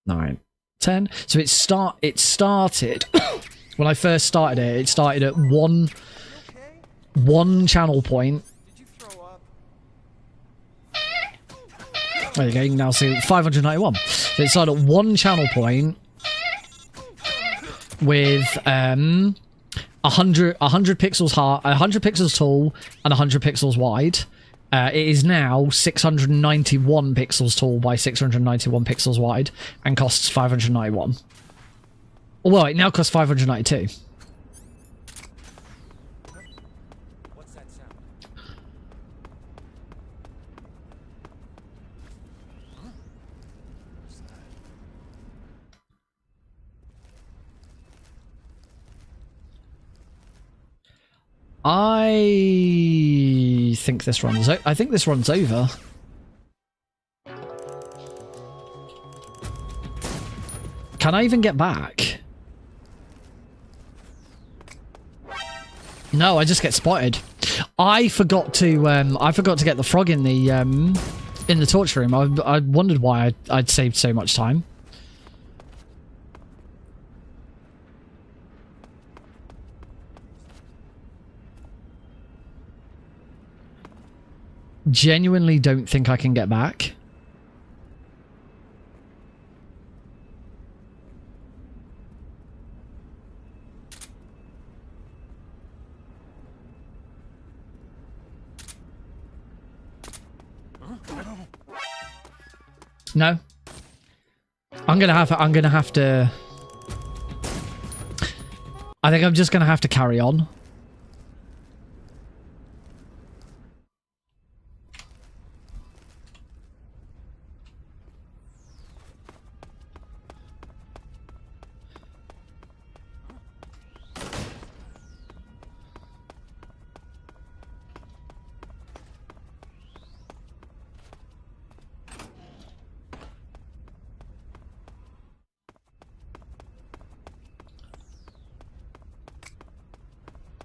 9, 10. So it started when I first started it. It started at one channel point. Did you throw up? There you go. You can now see 591. So it started at 1 channel point with 100 pixels high, 100 pixels tall, and 100 pixels wide. It is now 691 pixels tall by 691 pixels wide and costs 591. Well, it now costs 592. What's that sound? I think this runs. I think this runs over. Can I even get back? No, I just get spotted. I forgot to get the frog in the torture room. I wondered why I'd saved so much time. Genuinely don't think I can get back. No. I'm gonna have to. I think I'm just gonna have to carry on.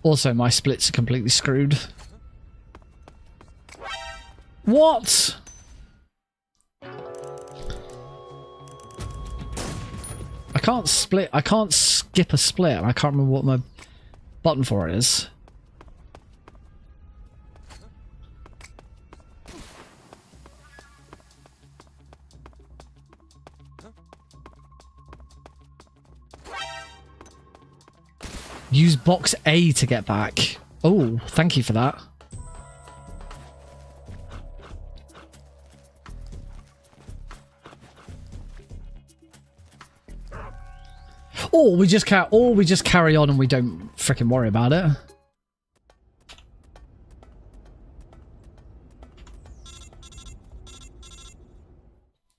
Also, my splits are completely screwed. What? I can't split. I can't skip a split. And I can't remember what my button for it is. Use box A to get back. Oh, thank you for that. Or we just carry on and we don't freaking worry about it.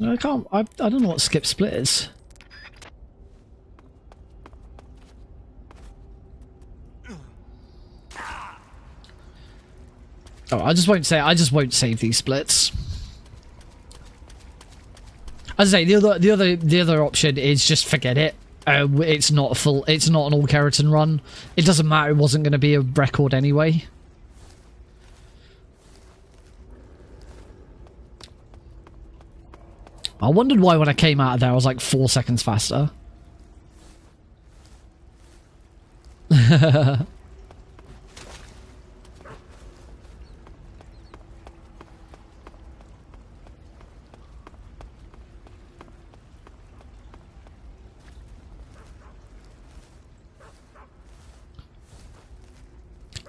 I can't. I don't know what skip split is. Oh, I just won't save these splits. As I say, the other option is just forget it. It's not an all Kerotan run. It doesn't matter. It wasn't going to be a record anyway. I wondered why when I came out of there I was like 4 seconds faster.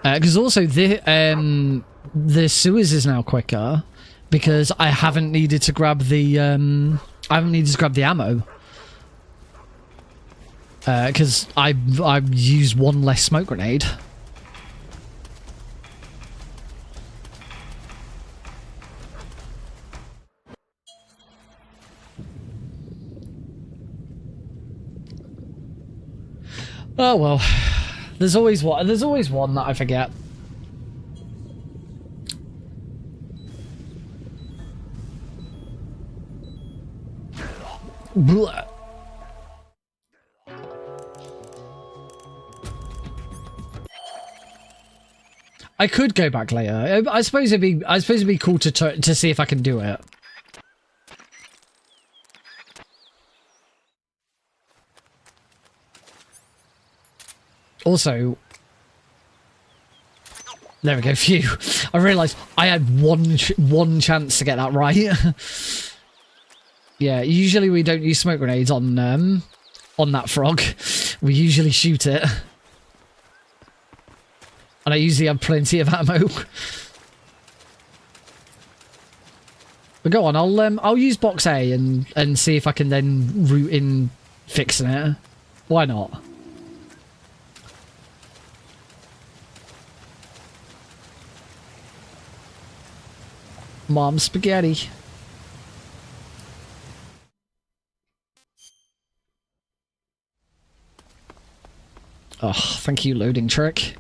Because also the sewers is now quicker because I haven't needed to grab the ammo because I've used one less smoke grenade. Oh well. There's always one that I forget. Blah. I could go back later. I suppose it'd be cool to see if I can do it. Also, there we go. Phew! I realised I had one chance to get that right. Yeah, usually we don't use smoke grenades on that frog. We usually shoot it, and I usually have plenty of ammo. But go on, I'll use box A and see if I can then root in fixing it. Why not? Mom spaghetti. Oh, thank you, loading trick.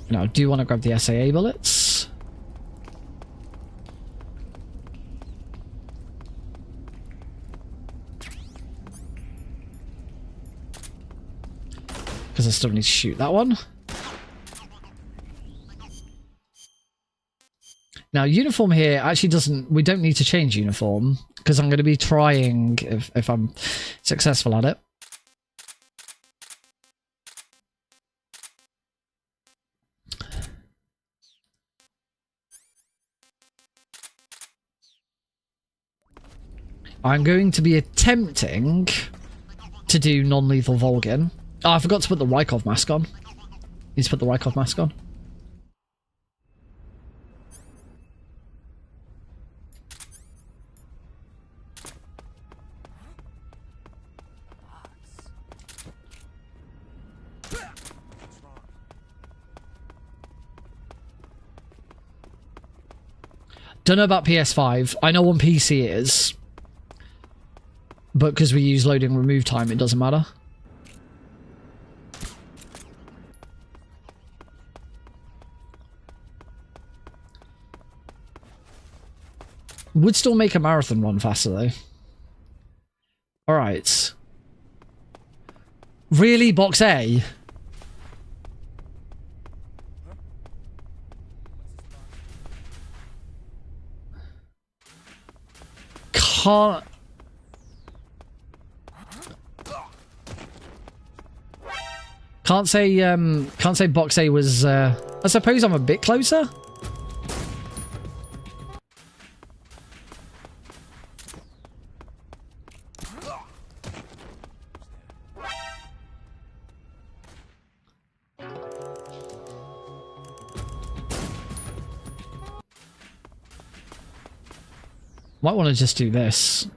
Now, do you want to grab the SAA bullets? Because I still need to shoot that one. Now, uniform here actually doesn't... We don't need to change uniform, because I'm going to be trying, if I'm successful at it. I'm going to be attempting to do non-lethal Volgin. Oh, I forgot to put the Rykov mask on. Need to put the Rykov mask on. Don't know about PS5. I know on PC it is. But because we use loading remove time, it doesn't matter. Would still make a marathon run faster though. Alright. Really? Box A? Can't... Can't say box A was, I suppose I'm a bit closer? Might want to just do this.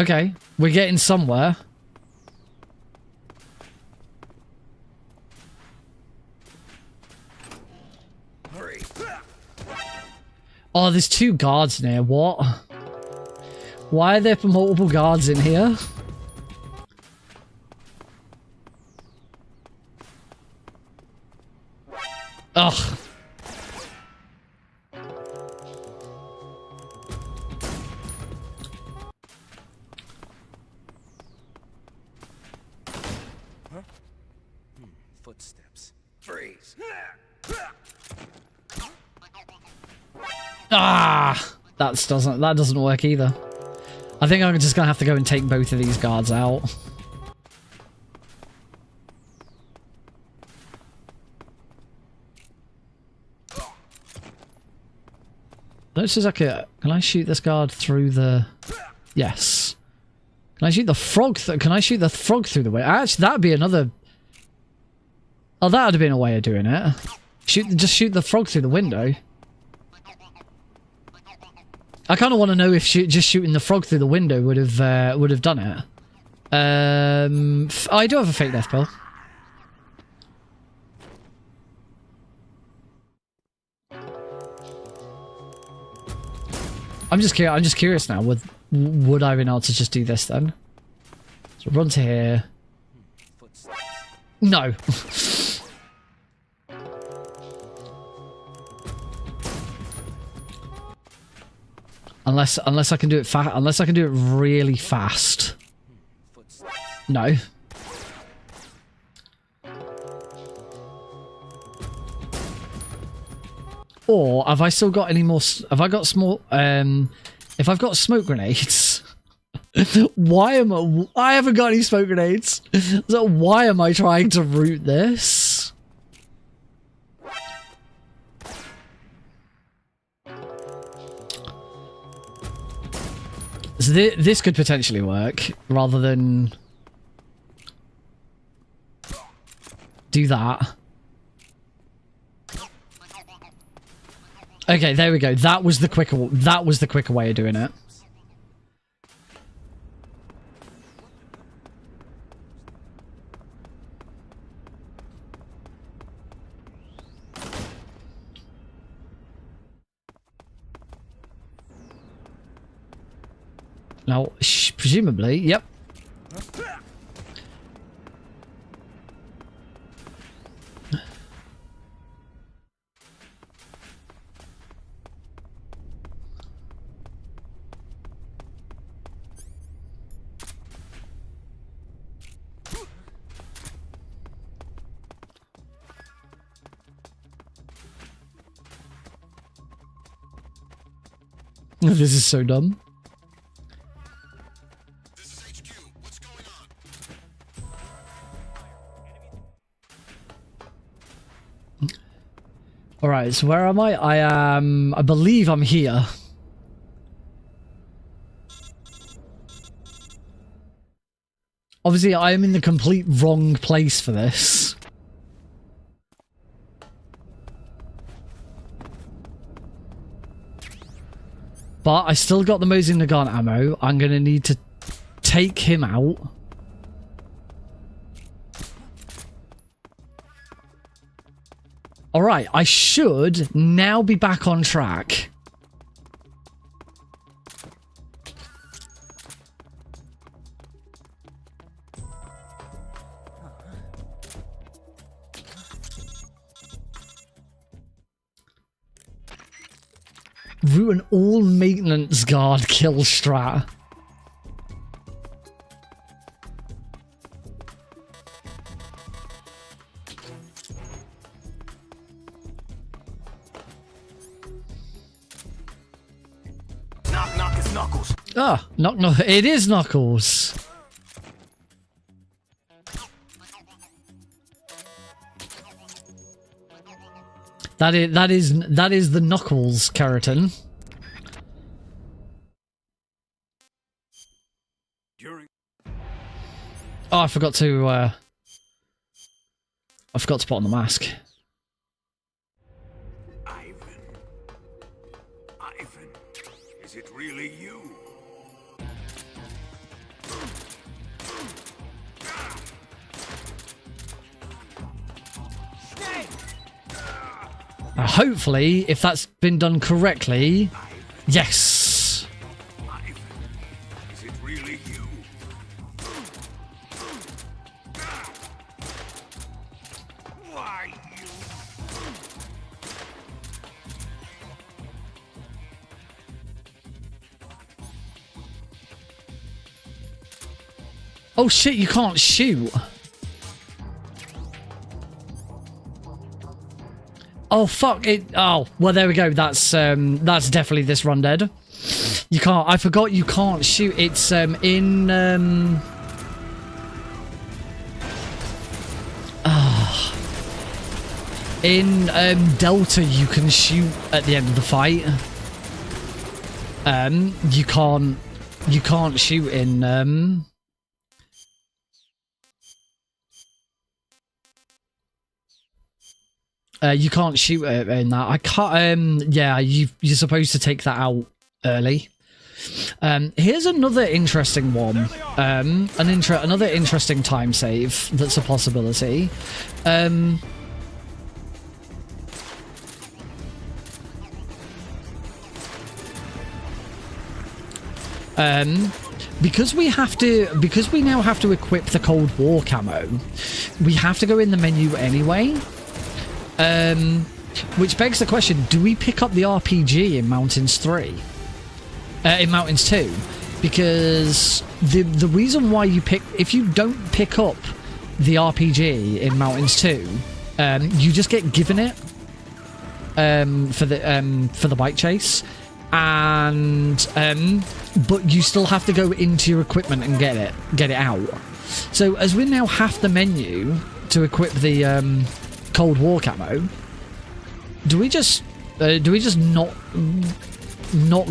Okay, we're getting somewhere. Oh, there's 2 guards in here. What? Why are there multiple guards in here? Ugh. Footsteps. Freeze. Ah, that doesn't work either. I think I'm just gonna have to go and take both of these guards out. Let's just can I shoot this guard through the? Yes. Can I shoot the frog? Can I shoot the frog through the way? Actually, that'd be another. Oh, that would have been a way of doing it. Just shoot the frog through the window. I kind of want to know if just shooting the frog through the window would have done it. I do have a fake death pill. I'm just curious now. Would I have been able to just do this then? So run to here. No. Unless I can do it unless I can do it really fast. No. Or have I still got any more? Have I got small? If I've got smoke grenades, why am I haven't got any smoke grenades. So why am I trying to root this? So this could potentially work, rather than do that. Okay, there we go. That was the quicker way of doing it. Now, presumably, yep. This is so dumb. Alright, so where am I? I believe I'm here. Obviously, I am in the complete wrong place for this. But I still got the Mosin Nagant ammo. I'm going to need to take him out. Alright, I should now be back on track. Root an all maintenance guard kill strat. Knock, knock, it's Knuckles. Ah, knock. It is Knuckles. That is the Knuckles Kerotan. Oh, I forgot to put on the mask. Ivan, is it really you? hopefully, if that's been done correctly, yes. Is it really you? Why you? Oh shit, you can't shoot. Oh fuck it. Oh, well there we go. That's definitely this run dead. You can't, I forgot you can't shoot. It's in Delta you can shoot at the end of the fight. You can't shoot in you can't shoot it in that. I can't. Yeah, you're supposed to take that out early. Here's another interesting one. Another interesting time save that's a possibility. Because we now have to equip the Cold War camo, we have to go in the menu anyway. Which begs the question, do we pick up the RPG in Mountains 3? In Mountains 2? Because the reason why if you don't pick up the RPG in Mountains 2, you just get given it for the bike chase, and but you still have to go into your equipment and get it out. So as we now have the menu to equip the Cold War camo, do we just not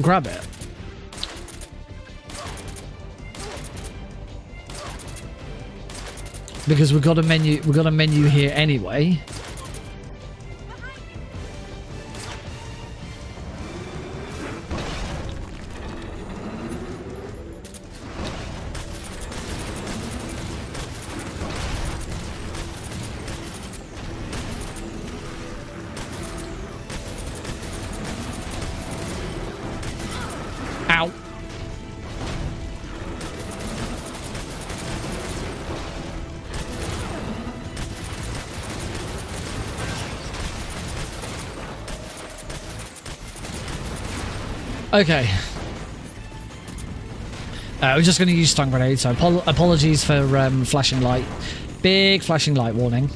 grab it? Because we've got a menu here anyway. Ow. Okay. We're just going to use stun grenades, so apologies for flashing light. Big flashing light warning.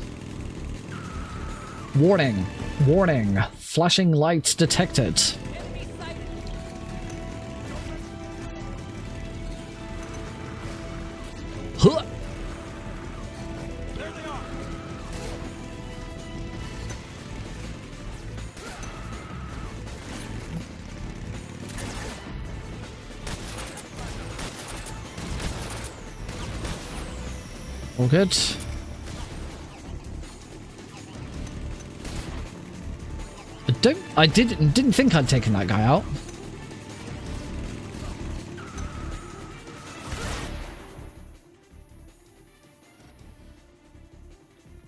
Warning. Warning. Flashing lights detected. Huh. All good. I didn't think I'd taken that guy out.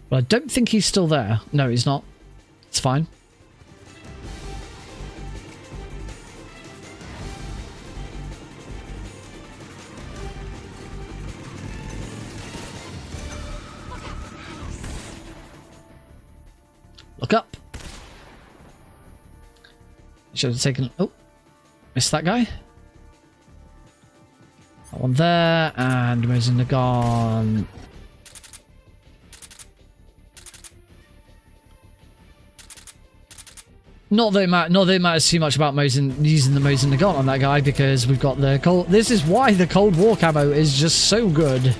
But I don't think he's still there. No, he's not. It's fine. Look up. Should have taken... Oh. Missed that guy. That one there. And Mosin gone. Not that it matters too much about using the Mosin Nagant on that guy, because we've got the cold... This is why the Cold War camo is just so good.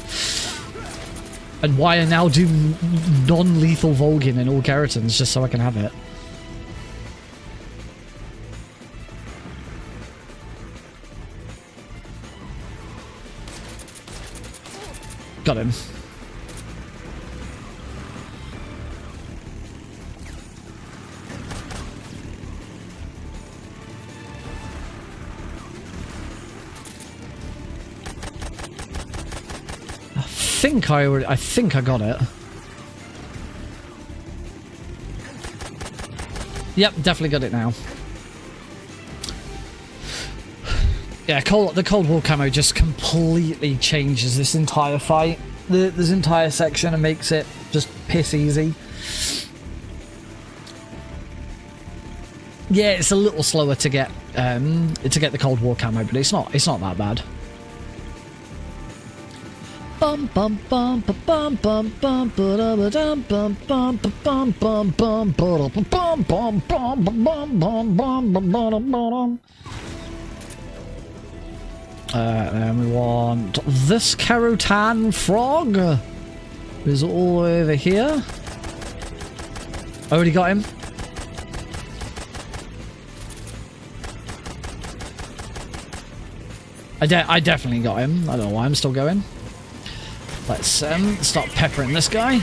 And why I now do non-lethal Volgin in all Kerotans, just so I can have it. Got him. I think I got it. Yep, definitely got it now. Yeah, the Cold War camo just completely changes this entire fight. This entire section and makes it just piss easy. Yeah, it's a little slower to get the Cold War camo, but it's not that bad. Bum bum bum bum bum bum bum bum bum bum bum bum bum bum bum bum. And we want this Kerotan frog. Is all over here. Already got him. I definitely got him. I don't know why I'm still going. Let's start peppering this guy.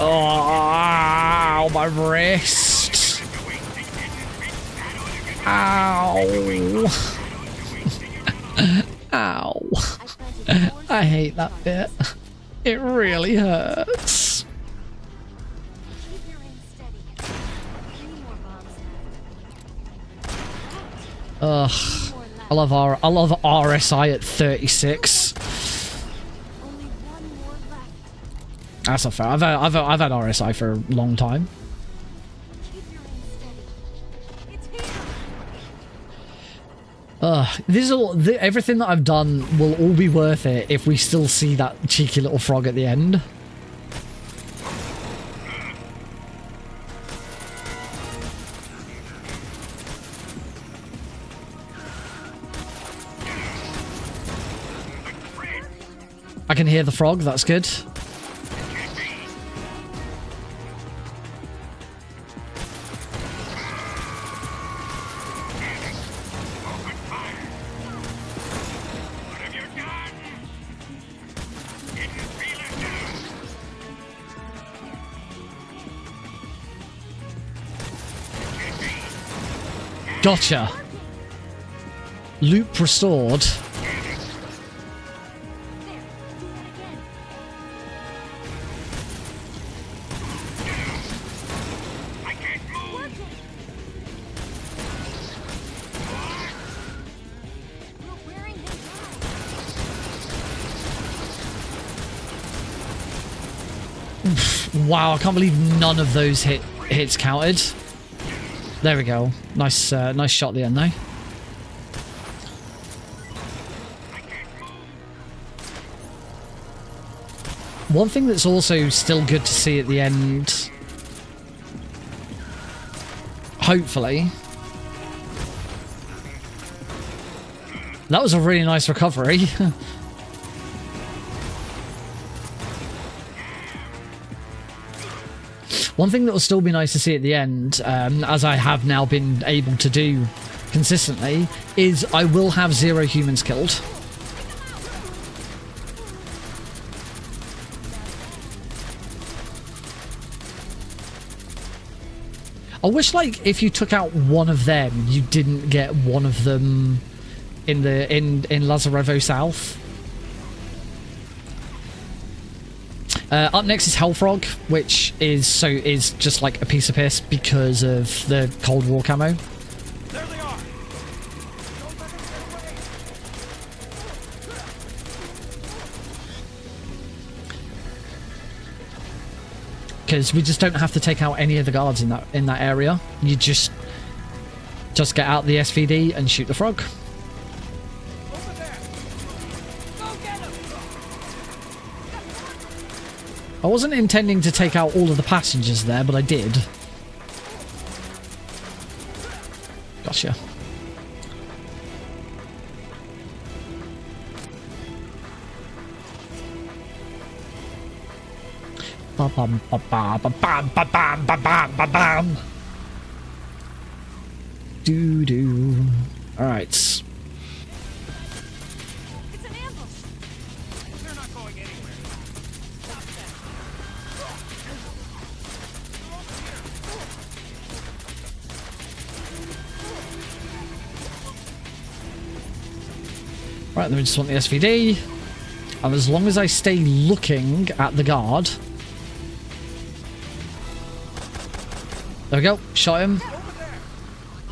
Oh, my wrist. Ow. Ow. I hate that bit. It really hurts. Keep your aim steady. 3 more bombs left. Ugh. I love RSI at 36. Only 1 more left. That's not fair. I've had RSI for a long time. Keep your aim steady. It's here. This is all. Everything that I've done will all be worth it if we still see that cheeky little frog at the end. I can hear the frog. That's good. Gotcha. Loop restored. There. Do it again. Working. We're wearing him down. Wow, I can't believe none of those hits counted. There we go. Nice, nice shot at the end, though. One thing that's also still good to see at the end, hopefully. That was a really nice recovery. One thing that will still be nice to see at the end, as I have now been able to do consistently, is I will have 0 humans killed. I wish, like, if you took out one of them, you didn't get one of them in Lazarevo South. Up next is Hellfrog, which is just like a piece of piss because of the Cold War camo. There they are. Because we just don't have to take out any of the guards in that area. You just get out the SVD and shoot the frog. Over there. Go get him. I wasn't intending to take out all of the passengers there, but I did. Gotcha. Do do. All right. It's an ambush. They're not going anywhere. Stop that. Right, then we just want the SVD. And as long as I stay looking at the guard. There we go. Shot him.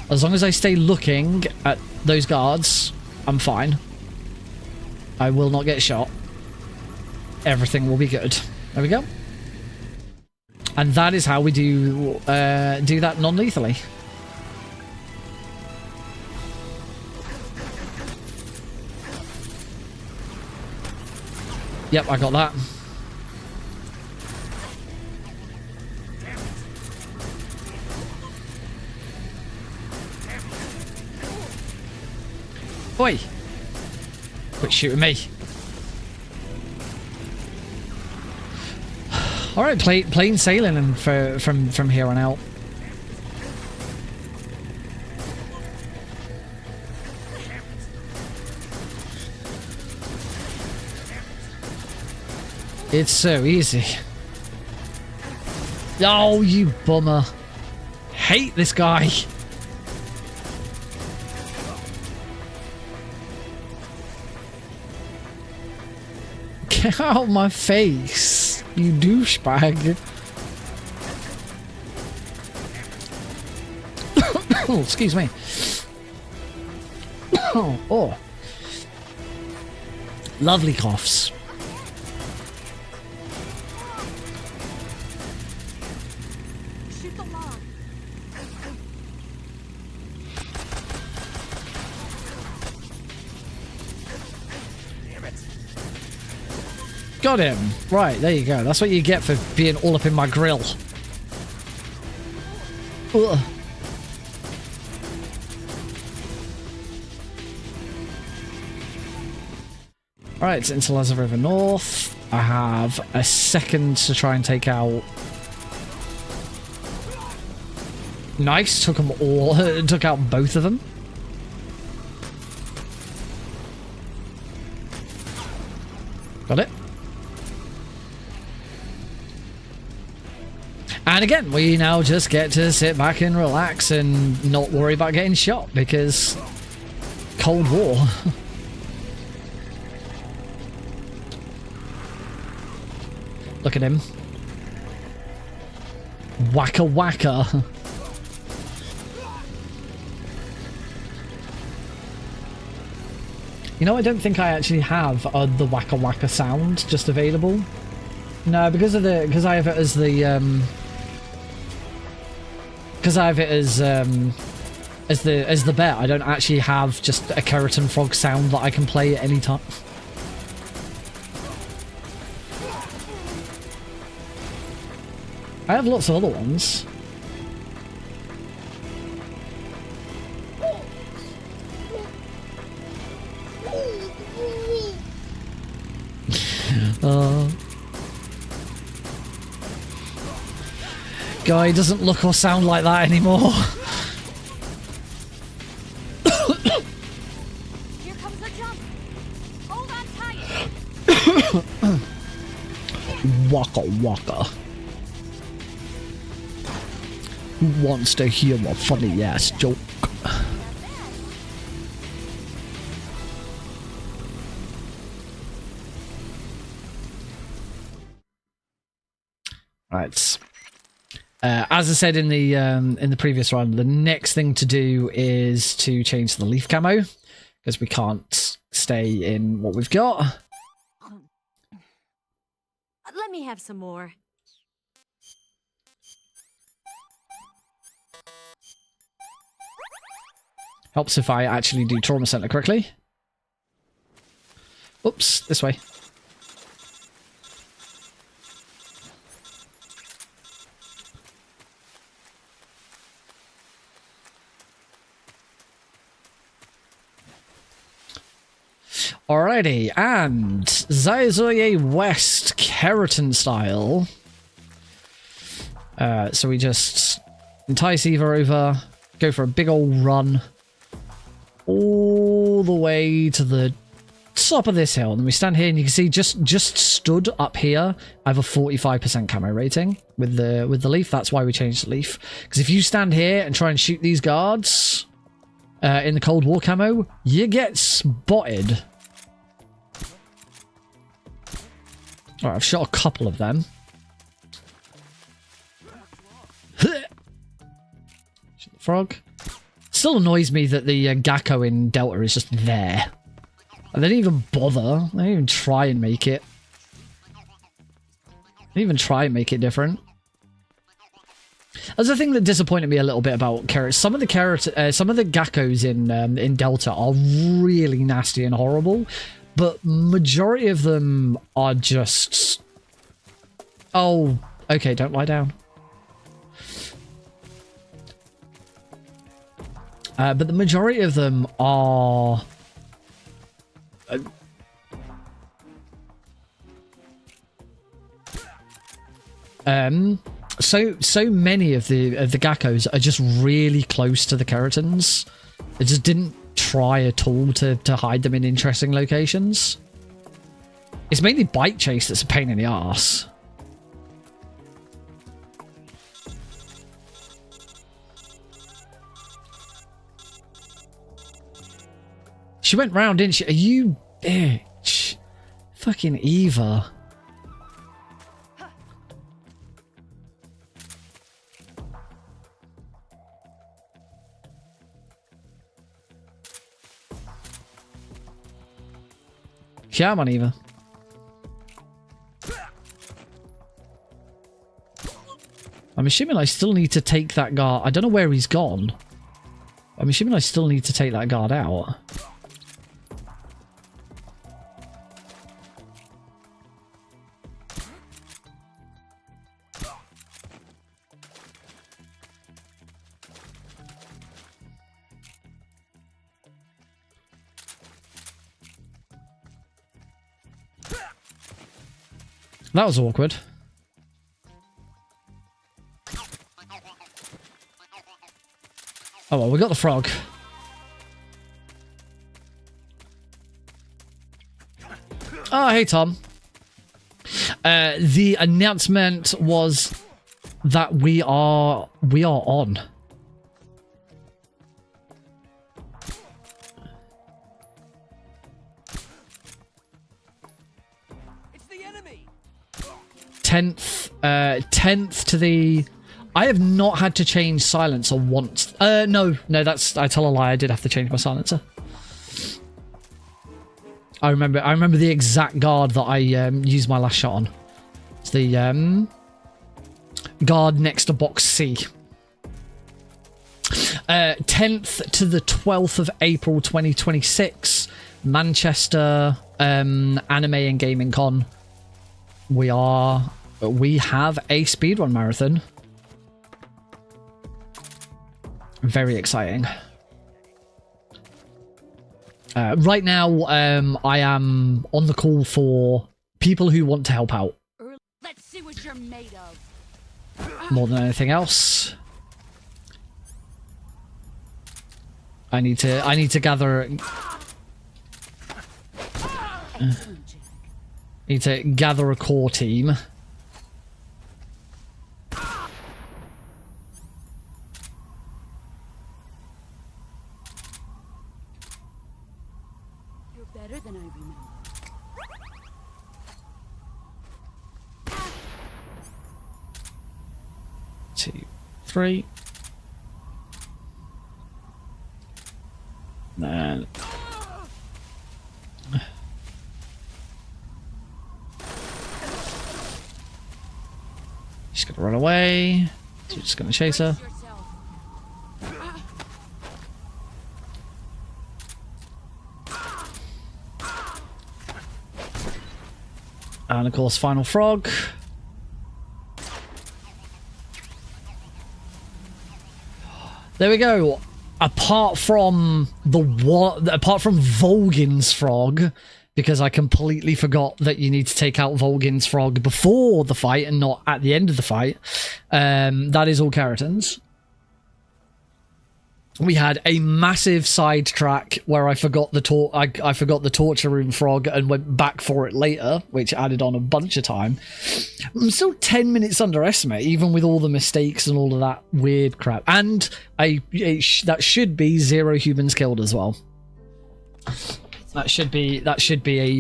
As long as I stay looking at those guards, I'm fine. I will not get shot. Everything will be good. There we go. And that is how we do that non-lethally. Yep, I got that. Oi! Quit shooting me. Alright, plain sailing and from here on out. It's so easy. Oh, you bummer. Hate this guy. Get out of my face, you douchebag. Oh, excuse me. Oh. Lovely coughs. Shoot the log. Got him. Right, there you go. That's what you get for being all up in my grill. Ugh. Alright, it's into Lazar River North. I have a second to try and take out. Nice, took them all. Took out both of them. Got it. And again, we now just get to sit back and relax and not worry about getting shot because Cold War. Look at him. Wacka wacka. You know, I don't think I actually have the wacka wacka sound just available. No, because I have it as the because I have it as the bet. I don't actually have just a Kerotan frog sound that I can play at any time. I have lots of other ones. Guy doesn't look or sound like that anymore. Here comes the jump. Hold on tight. Waka waka. Who wants to hear a funny ass joke? Right. As I said in the previous run, the next thing to do is to change the leaf camo because we can't stay in what we've got. Let me have some more. Helps if I actually do trauma center correctly. Oops, this way. Alrighty, and Zaizoye West Kerotan style. So we just entice Eva over, go for a big old run all the way to the top of this hill. And then we stand here and you can see just stood up here, I have a 45% camo rating with the leaf. That's why we changed the leaf. Because if you stand here and try and shoot these guards in the Cold War camo, you get spotted. Alright, I've shot a couple of them. Shoot the frog. Still annoys me that the Gakko in Delta is just there. And they didn't even bother. They didn't even try and make it. They didn't even try and make it different. That's the thing that disappointed me a little bit about carrots. Some of the Gakkos in Delta are really nasty and horrible, but majority of them are just. Oh, okay. Don't lie down. But the majority of them are. So many of the Gakkos are just really close to the Kerotans. They just didn't try at all to hide them in interesting locations. It's mainly Bite Chase that's a pain in the arse. She went round, didn't she? Are you bitch? Fucking Eva. Come on, Eva. I'm assuming I still need to take that guard. I don't know where he's gone. I'm assuming I still need to take that guard out. That was awkward. Oh well, we got the frog. Oh, hey Tom. The announcement was that we are on. It's the enemy. 10th to the. I have not had to change silencer once. No, that's, I tell a lie. I did have to change my silencer. I remember the exact guard that I used my last shot on. It's the guard next to box C. 10th to the 12th of April 2026, Manchester Anime and Gaming Con. We have a speedrun marathon. Very exciting. Right now, I am on the call for people who want to help out. Let's see what you're made of. More than anything else. I need to gather. Need to gather a core team. You're better than I remember. 2, 3. Then. She's gonna run away. So we're just gonna chase her. And of course, final frog. There we go. Apart from Volgin's frog, because I completely forgot that you need to take out Volgin's frog before the fight and not at the end of the fight. That is all Kerotans. We had a massive sidetrack where I forgot the I forgot the torture room frog and went back for it later, which added on a bunch of time. I'm still 10 minutes underestimate, even with all the mistakes and all of that weird crap. And that should be 0 humans killed as well. That should be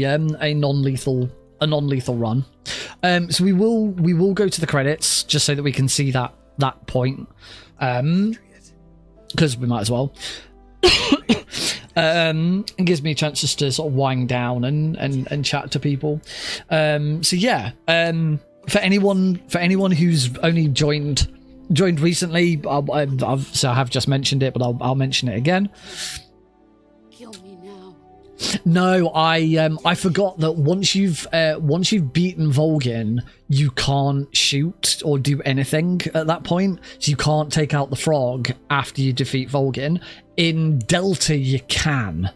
a non-lethal run. So we will go to the credits just so that we can see that point. Because we might as well. It gives me a chance just to sort of wind down and chat to people. So yeah, for anyone who's only joined recently, I have just mentioned it, but I'll mention it again. Kill me now. No, I forgot that once you've beaten Volgin, you can't shoot or do anything at that point. So you can't take out the frog after you defeat Volgin. In Delta, you can.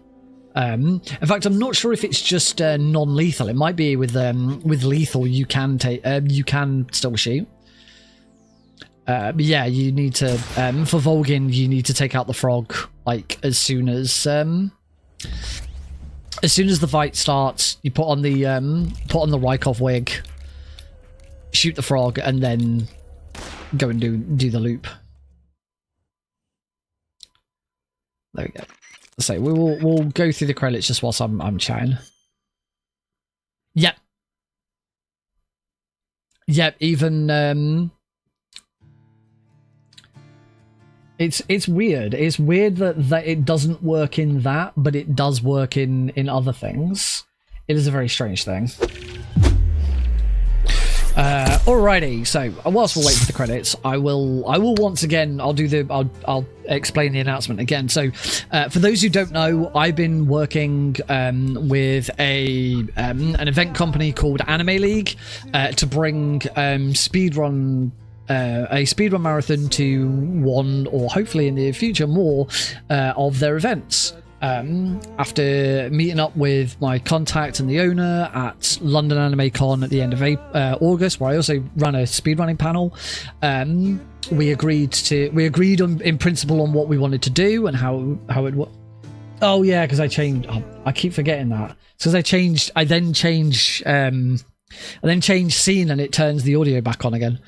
In fact, I'm not sure if it's just non-lethal. It might be with lethal. You can still shoot. But yeah, you need to for Volgin, you need to take out the frog like as soon as the fight starts. You put on the Rykov wig, shoot the frog, and then go and do the loop. There we go. So we'll go through the credits just whilst I'm chatting. Yep. Even it's weird. It's weird that it doesn't work in that, but it does work in other things. It is a very strange thing. Alrighty, so whilst we're waiting for the credits, I will once again I'll explain the announcement again. So for those who don't know, I've been working with an event company called Anime League to bring speedrun a speedrun marathon to one, or hopefully in the future more, of their events. After meeting up with my contact and the owner at London Anime Con at the end of August, where I also ran a speedrunning panel, we agreed on, in principle, on what we wanted to do and how it worked. Oh yeah, because I changed. I keep forgetting that. Because I then change scene and it turns the audio back on again.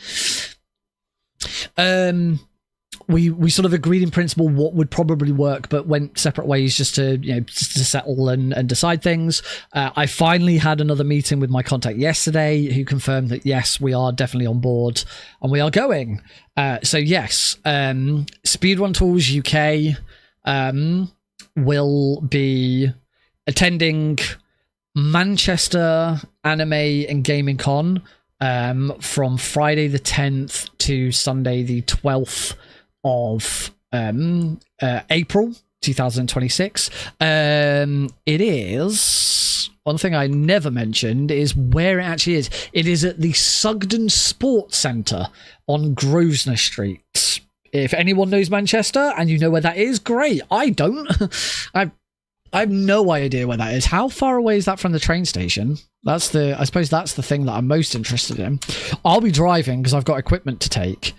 We sort of agreed in principle what would probably work, but went separate ways just to settle and decide things. I finally had another meeting with my contact yesterday, who confirmed that yes, we are definitely on board and we are going. So yes, Speedrun Tools UK will be attending Manchester Anime and Gaming Con from Friday the 10th to Sunday the 12th of April 2026. It is, one thing I never mentioned is where it actually is. It is at the Sugden Sports Centre on Grosvenor Street. If anyone knows Manchester and you know where that is, great. I don't. I have no idea where that is. How far away is that from the train station? I suppose that's the thing that I'm most interested in. I'll be driving because I've got equipment to take.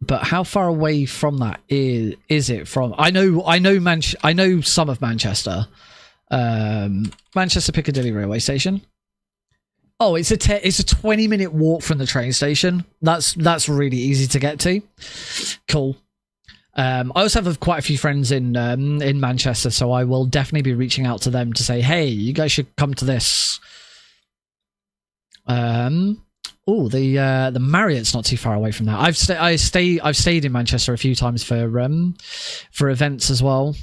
But how far away from that is it from? I know some of Manchester. Manchester Piccadilly railway station. Oh, it's a 20-minute walk from the train station. That's really easy to get to. Cool. I also have quite a few friends in Manchester, so I will definitely be reaching out to them to say, hey, you guys should come to this. Oh, the Marriott's not too far away from that. I've stayed in Manchester a few times for events as well.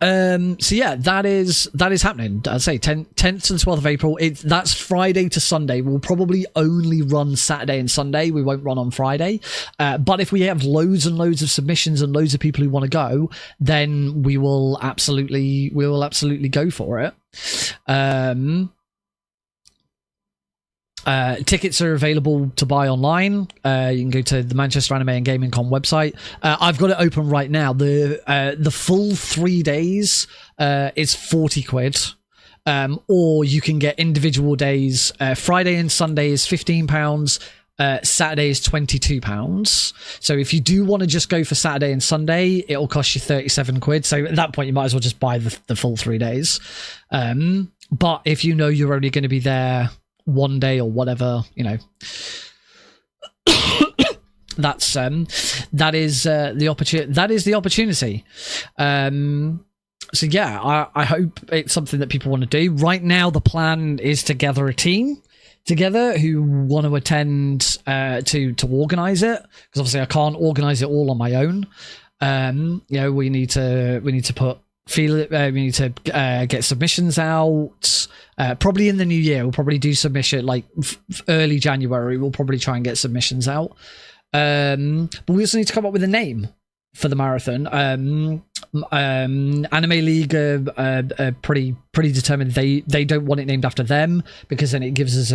So yeah, that is happening. I'd say 10th to the 12th of April. That's Friday to Sunday. We'll probably only run Saturday and Sunday. We won't run on Friday. But if we have loads and loads of submissions and loads of people who want to go, then we will absolutely go for it. Tickets are available to buy online. You can go to the Manchester Anime and Gaming Con website. I've got it open right now. The full 3 days is 40 quid. Or you can get individual days. Friday and Sunday is £15. Saturday is £22. So if you do want to just go for Saturday and Sunday, it'll cost you 37 quid. So at that point, you might as well just buy the full 3 days. But if you know you're only going to be there one day or whatever, you know, that is the opportunity. So yeah, I hope it's something that people want to do. Right now, the plan is to gather a team together who want to attend to organize it, because obviously I can't organize it all on my own. You know, we need to put we need to get submissions out probably in the new year. We'll probably do submission like early January. We'll probably try and get submissions out, but we also need to come up with a name for the marathon. Anime League are pretty determined. They don't want it named after them, because then it gives us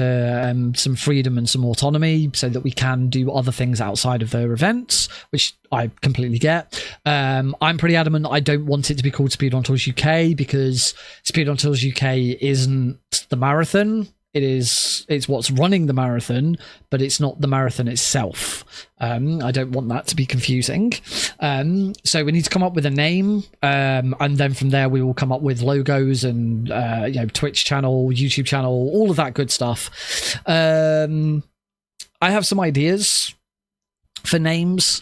some freedom and some autonomy so that we can do other things outside of their events, which I completely get. I'm pretty adamant I don't want it to be called Speed on Tours UK, because Speed on Tours UK isn't the marathon. It's what's running the marathon, but it's not the marathon itself. I don't want that to be confusing. So we need to come up with a name, and then from there we will come up with logos and you know, Twitch channel, YouTube channel, all of that good stuff. I have some ideas for names.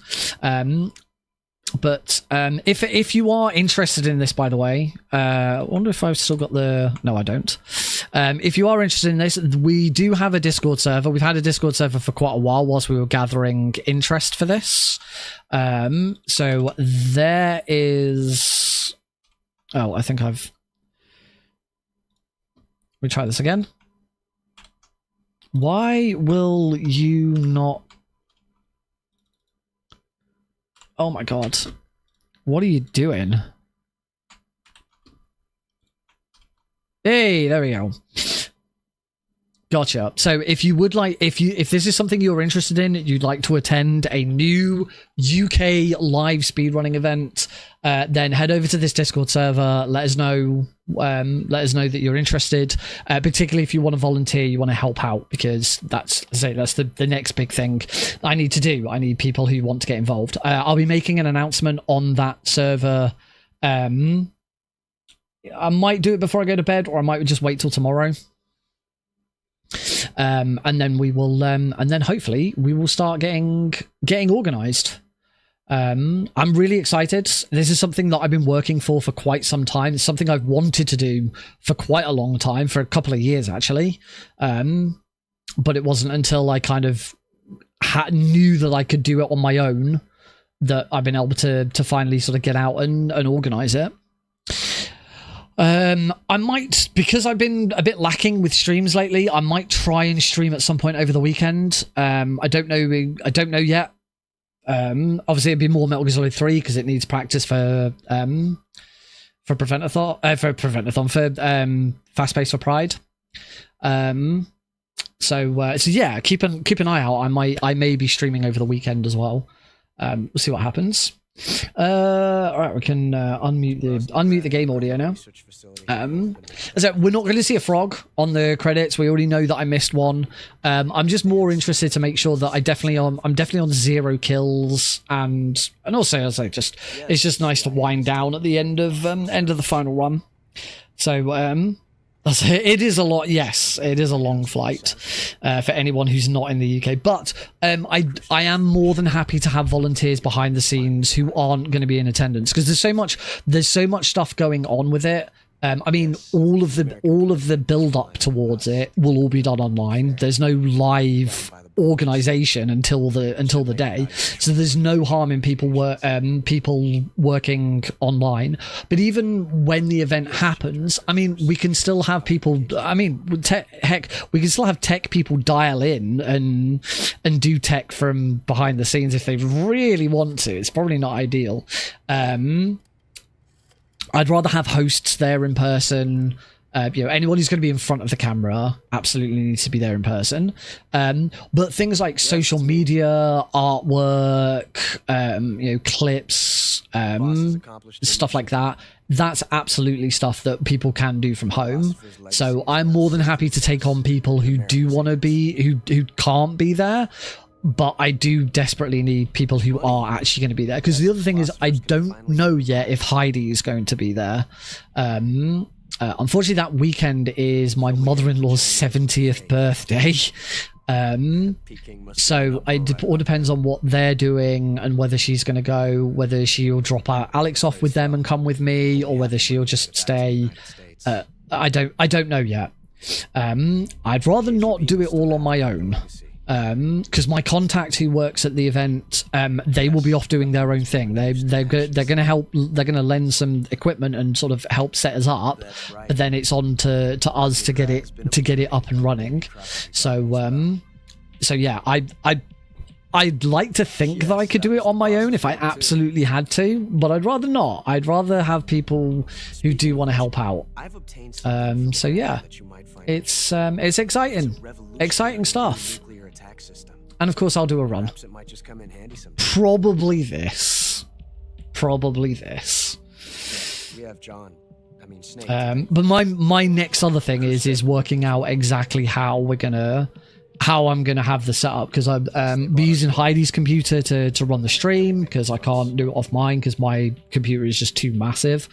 But if you are interested in this, by the way, I wonder if I've still got the... No, I don't. If you are interested in this, we do have a Discord server. We've had a Discord server for quite a while whilst we were gathering interest for this. So there is... Oh, I think I've... Let me try this again. Why will you not... Oh my god. What are you doing? Hey, there we go. Gotcha. So if you would like, if this is something you're interested in, you'd like to attend a new UK live speedrunning event, then head over to this Discord server. Let us know that you're interested. Particularly if you want to volunteer, you want to help out, because that's the next big thing I need to do. I need people who want to get involved. I'll be making an announcement on that server. I might do it before I go to bed, or I might just wait till tomorrow. And then we will and then hopefully we will start getting organized. I'm really excited. This is something that I've been working for quite some time. It's something I've wanted to do for quite a long time, for a couple of years actually. But it wasn't until I kind of knew that I could do it on my own that I've been able to finally sort of get out and organize it. I might, because I've been a bit lacking with streams lately, I might try and stream at some point over the weekend. I don't know yet. Obviously it'd be more Metal Gear Solid 3 because it needs practice for Fast Pace for Pride. So yeah, keep an eye out. I may be streaming over the weekend as well. We'll see what happens. All right, we can unmute the game audio now. So we're not going to see a frog on the credits. We already know that I missed one. I'm just more interested to make sure that I'm definitely on 0 kills, and also as I just it's just nice to wind down at the end of the final run. So it is a lot. Yes, it is a long flight for anyone who's not in the UK. But I am more than happy to have volunteers behind the scenes who aren't going to be in attendance, because there's so much stuff going on with it. I mean, all of the build up towards it will all be done online. There's no live organization until the day, so there's no harm in people working online. But even when the event happens, I mean, we can still have people, I mean, heck, we can still have tech people dial in and do tech from behind the scenes if they really want to. It's probably not ideal. I'd rather have hosts there in person, Anyone who's going to be in front of the camera absolutely needs to be there in person. But things like social media, artwork, clips, stuff like that, that's absolutely stuff that people can do from home. So I'm more than happy to take on people who do want to be, who can't be there. But I do desperately need people who are actually going to be there. Because the other thing is, I don't know yet if Heidi is going to be there. Unfortunately, that weekend is my mother-in-law's 70th birthday. So it all depends on what they're doing and whether she's going to go, whether she'll drop out Alex off with them and come with me, or whether she'll just stay. I don't know yet. I'd rather not do it all on my own. Because my contact who works at the event, they will be off doing their own thing. They're going to help. They're going to lend some equipment and sort of help set us up. But then it's on to us to get it up and running. So yeah, I'd like to think that I could do it on my own if I absolutely had to, but I'd rather not. I'd rather have people who do want to help out. So yeah, it's exciting stuff. And of course, I'll do a run. Probably this. We have John. But my next other thing is working out exactly how I'm gonna have the setup, because I'm be using Heidi's computer to run the stream, because I can't do it off mine because my computer is just too massive.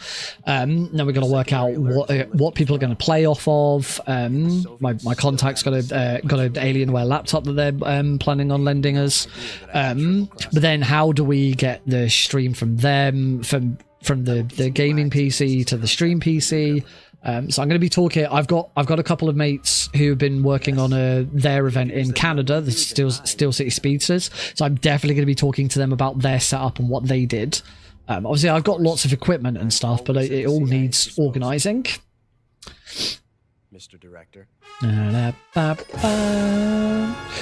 Then we're gonna work out what people are gonna play off of. My contact's got an Alienware laptop that they're planning on lending us. But then how do we get the stream from them from the gaming PC to the stream PC? So I'm going to be talking. I've got a couple of mates who've been working on their event in Canada, the Steel City Speedsters. So I'm definitely going to be talking to them about their setup and what they did. Obviously, I've got lots of equipment and stuff, but it all needs organising. Mr. Director.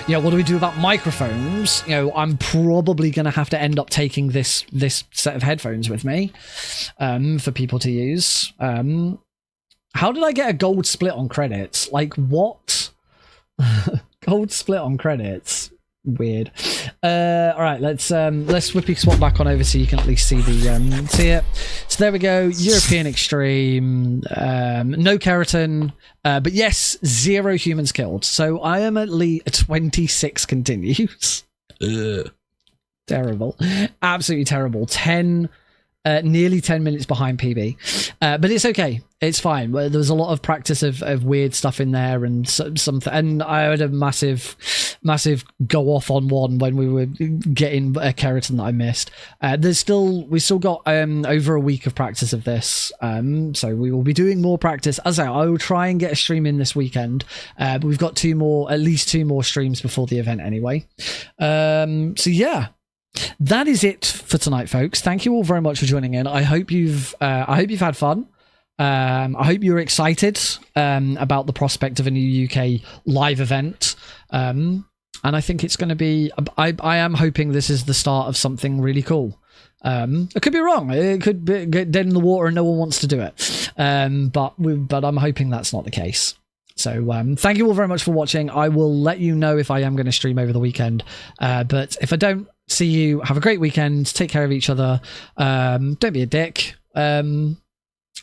Yeah, what do we do about microphones? I'm probably going to have to end up taking this set of headphones with me for people to use. How did I get a gold split on credits? Like, what? Gold split on credits? Weird. All right, let's whippy swap back on over so you can at least see it. So there we go. European Extreme. No Kerotan. But yes, 0 humans killed. So I am at least 26 continues. Terrible. Absolutely terrible. Nearly 10 minutes behind PB. But it's okay. It's fine. There was a lot of practice of weird stuff in there, and something. And I had a massive go off on one when we were getting a Kerotan that I missed. We still got over a week of practice of this. So we will be doing more practice. As I will try and get a stream in this weekend. But we've got at least two more streams before the event anyway. So yeah. That is it for tonight, folks. Thank you all very much for joining in. I hope you've had fun. I hope you're excited about the prospect of a new UK live event. And I think it's going to be. I am hoping this is the start of something really cool. I could be wrong. It could be get dead in the water and no one wants to do it. But I'm hoping that's not the case. So thank you all very much for watching. I will let you know if I am going to stream over the weekend. But if I don't see you, have a great weekend. Take care of each other. Don't be a dick. And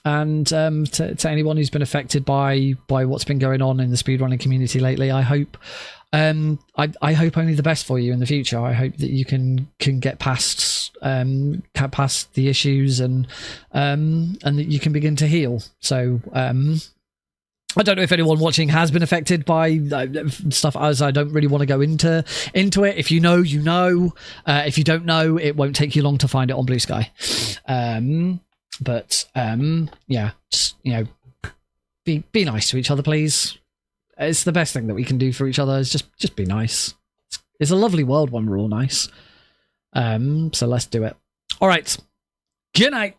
to anyone who's been affected by what's been going on in the speedrunning community lately, I hope I hope only the best for you in the future. I hope that you can get past the issues and that you can begin to heal. So I don't know if anyone watching has been affected by stuff, as I don't really want to go into it. If you know, you know. If you don't know, it won't take you long to find it on Blue Sky. But yeah, just, be nice to each other, please. It's the best thing that we can do for each other, is just be nice. It's a lovely world when we're all nice. So let's do it. All right. Good night.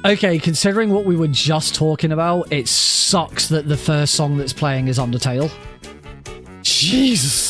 Okay, considering what we were just talking about, it sucks that the first song that's playing is Undertale. Jesus.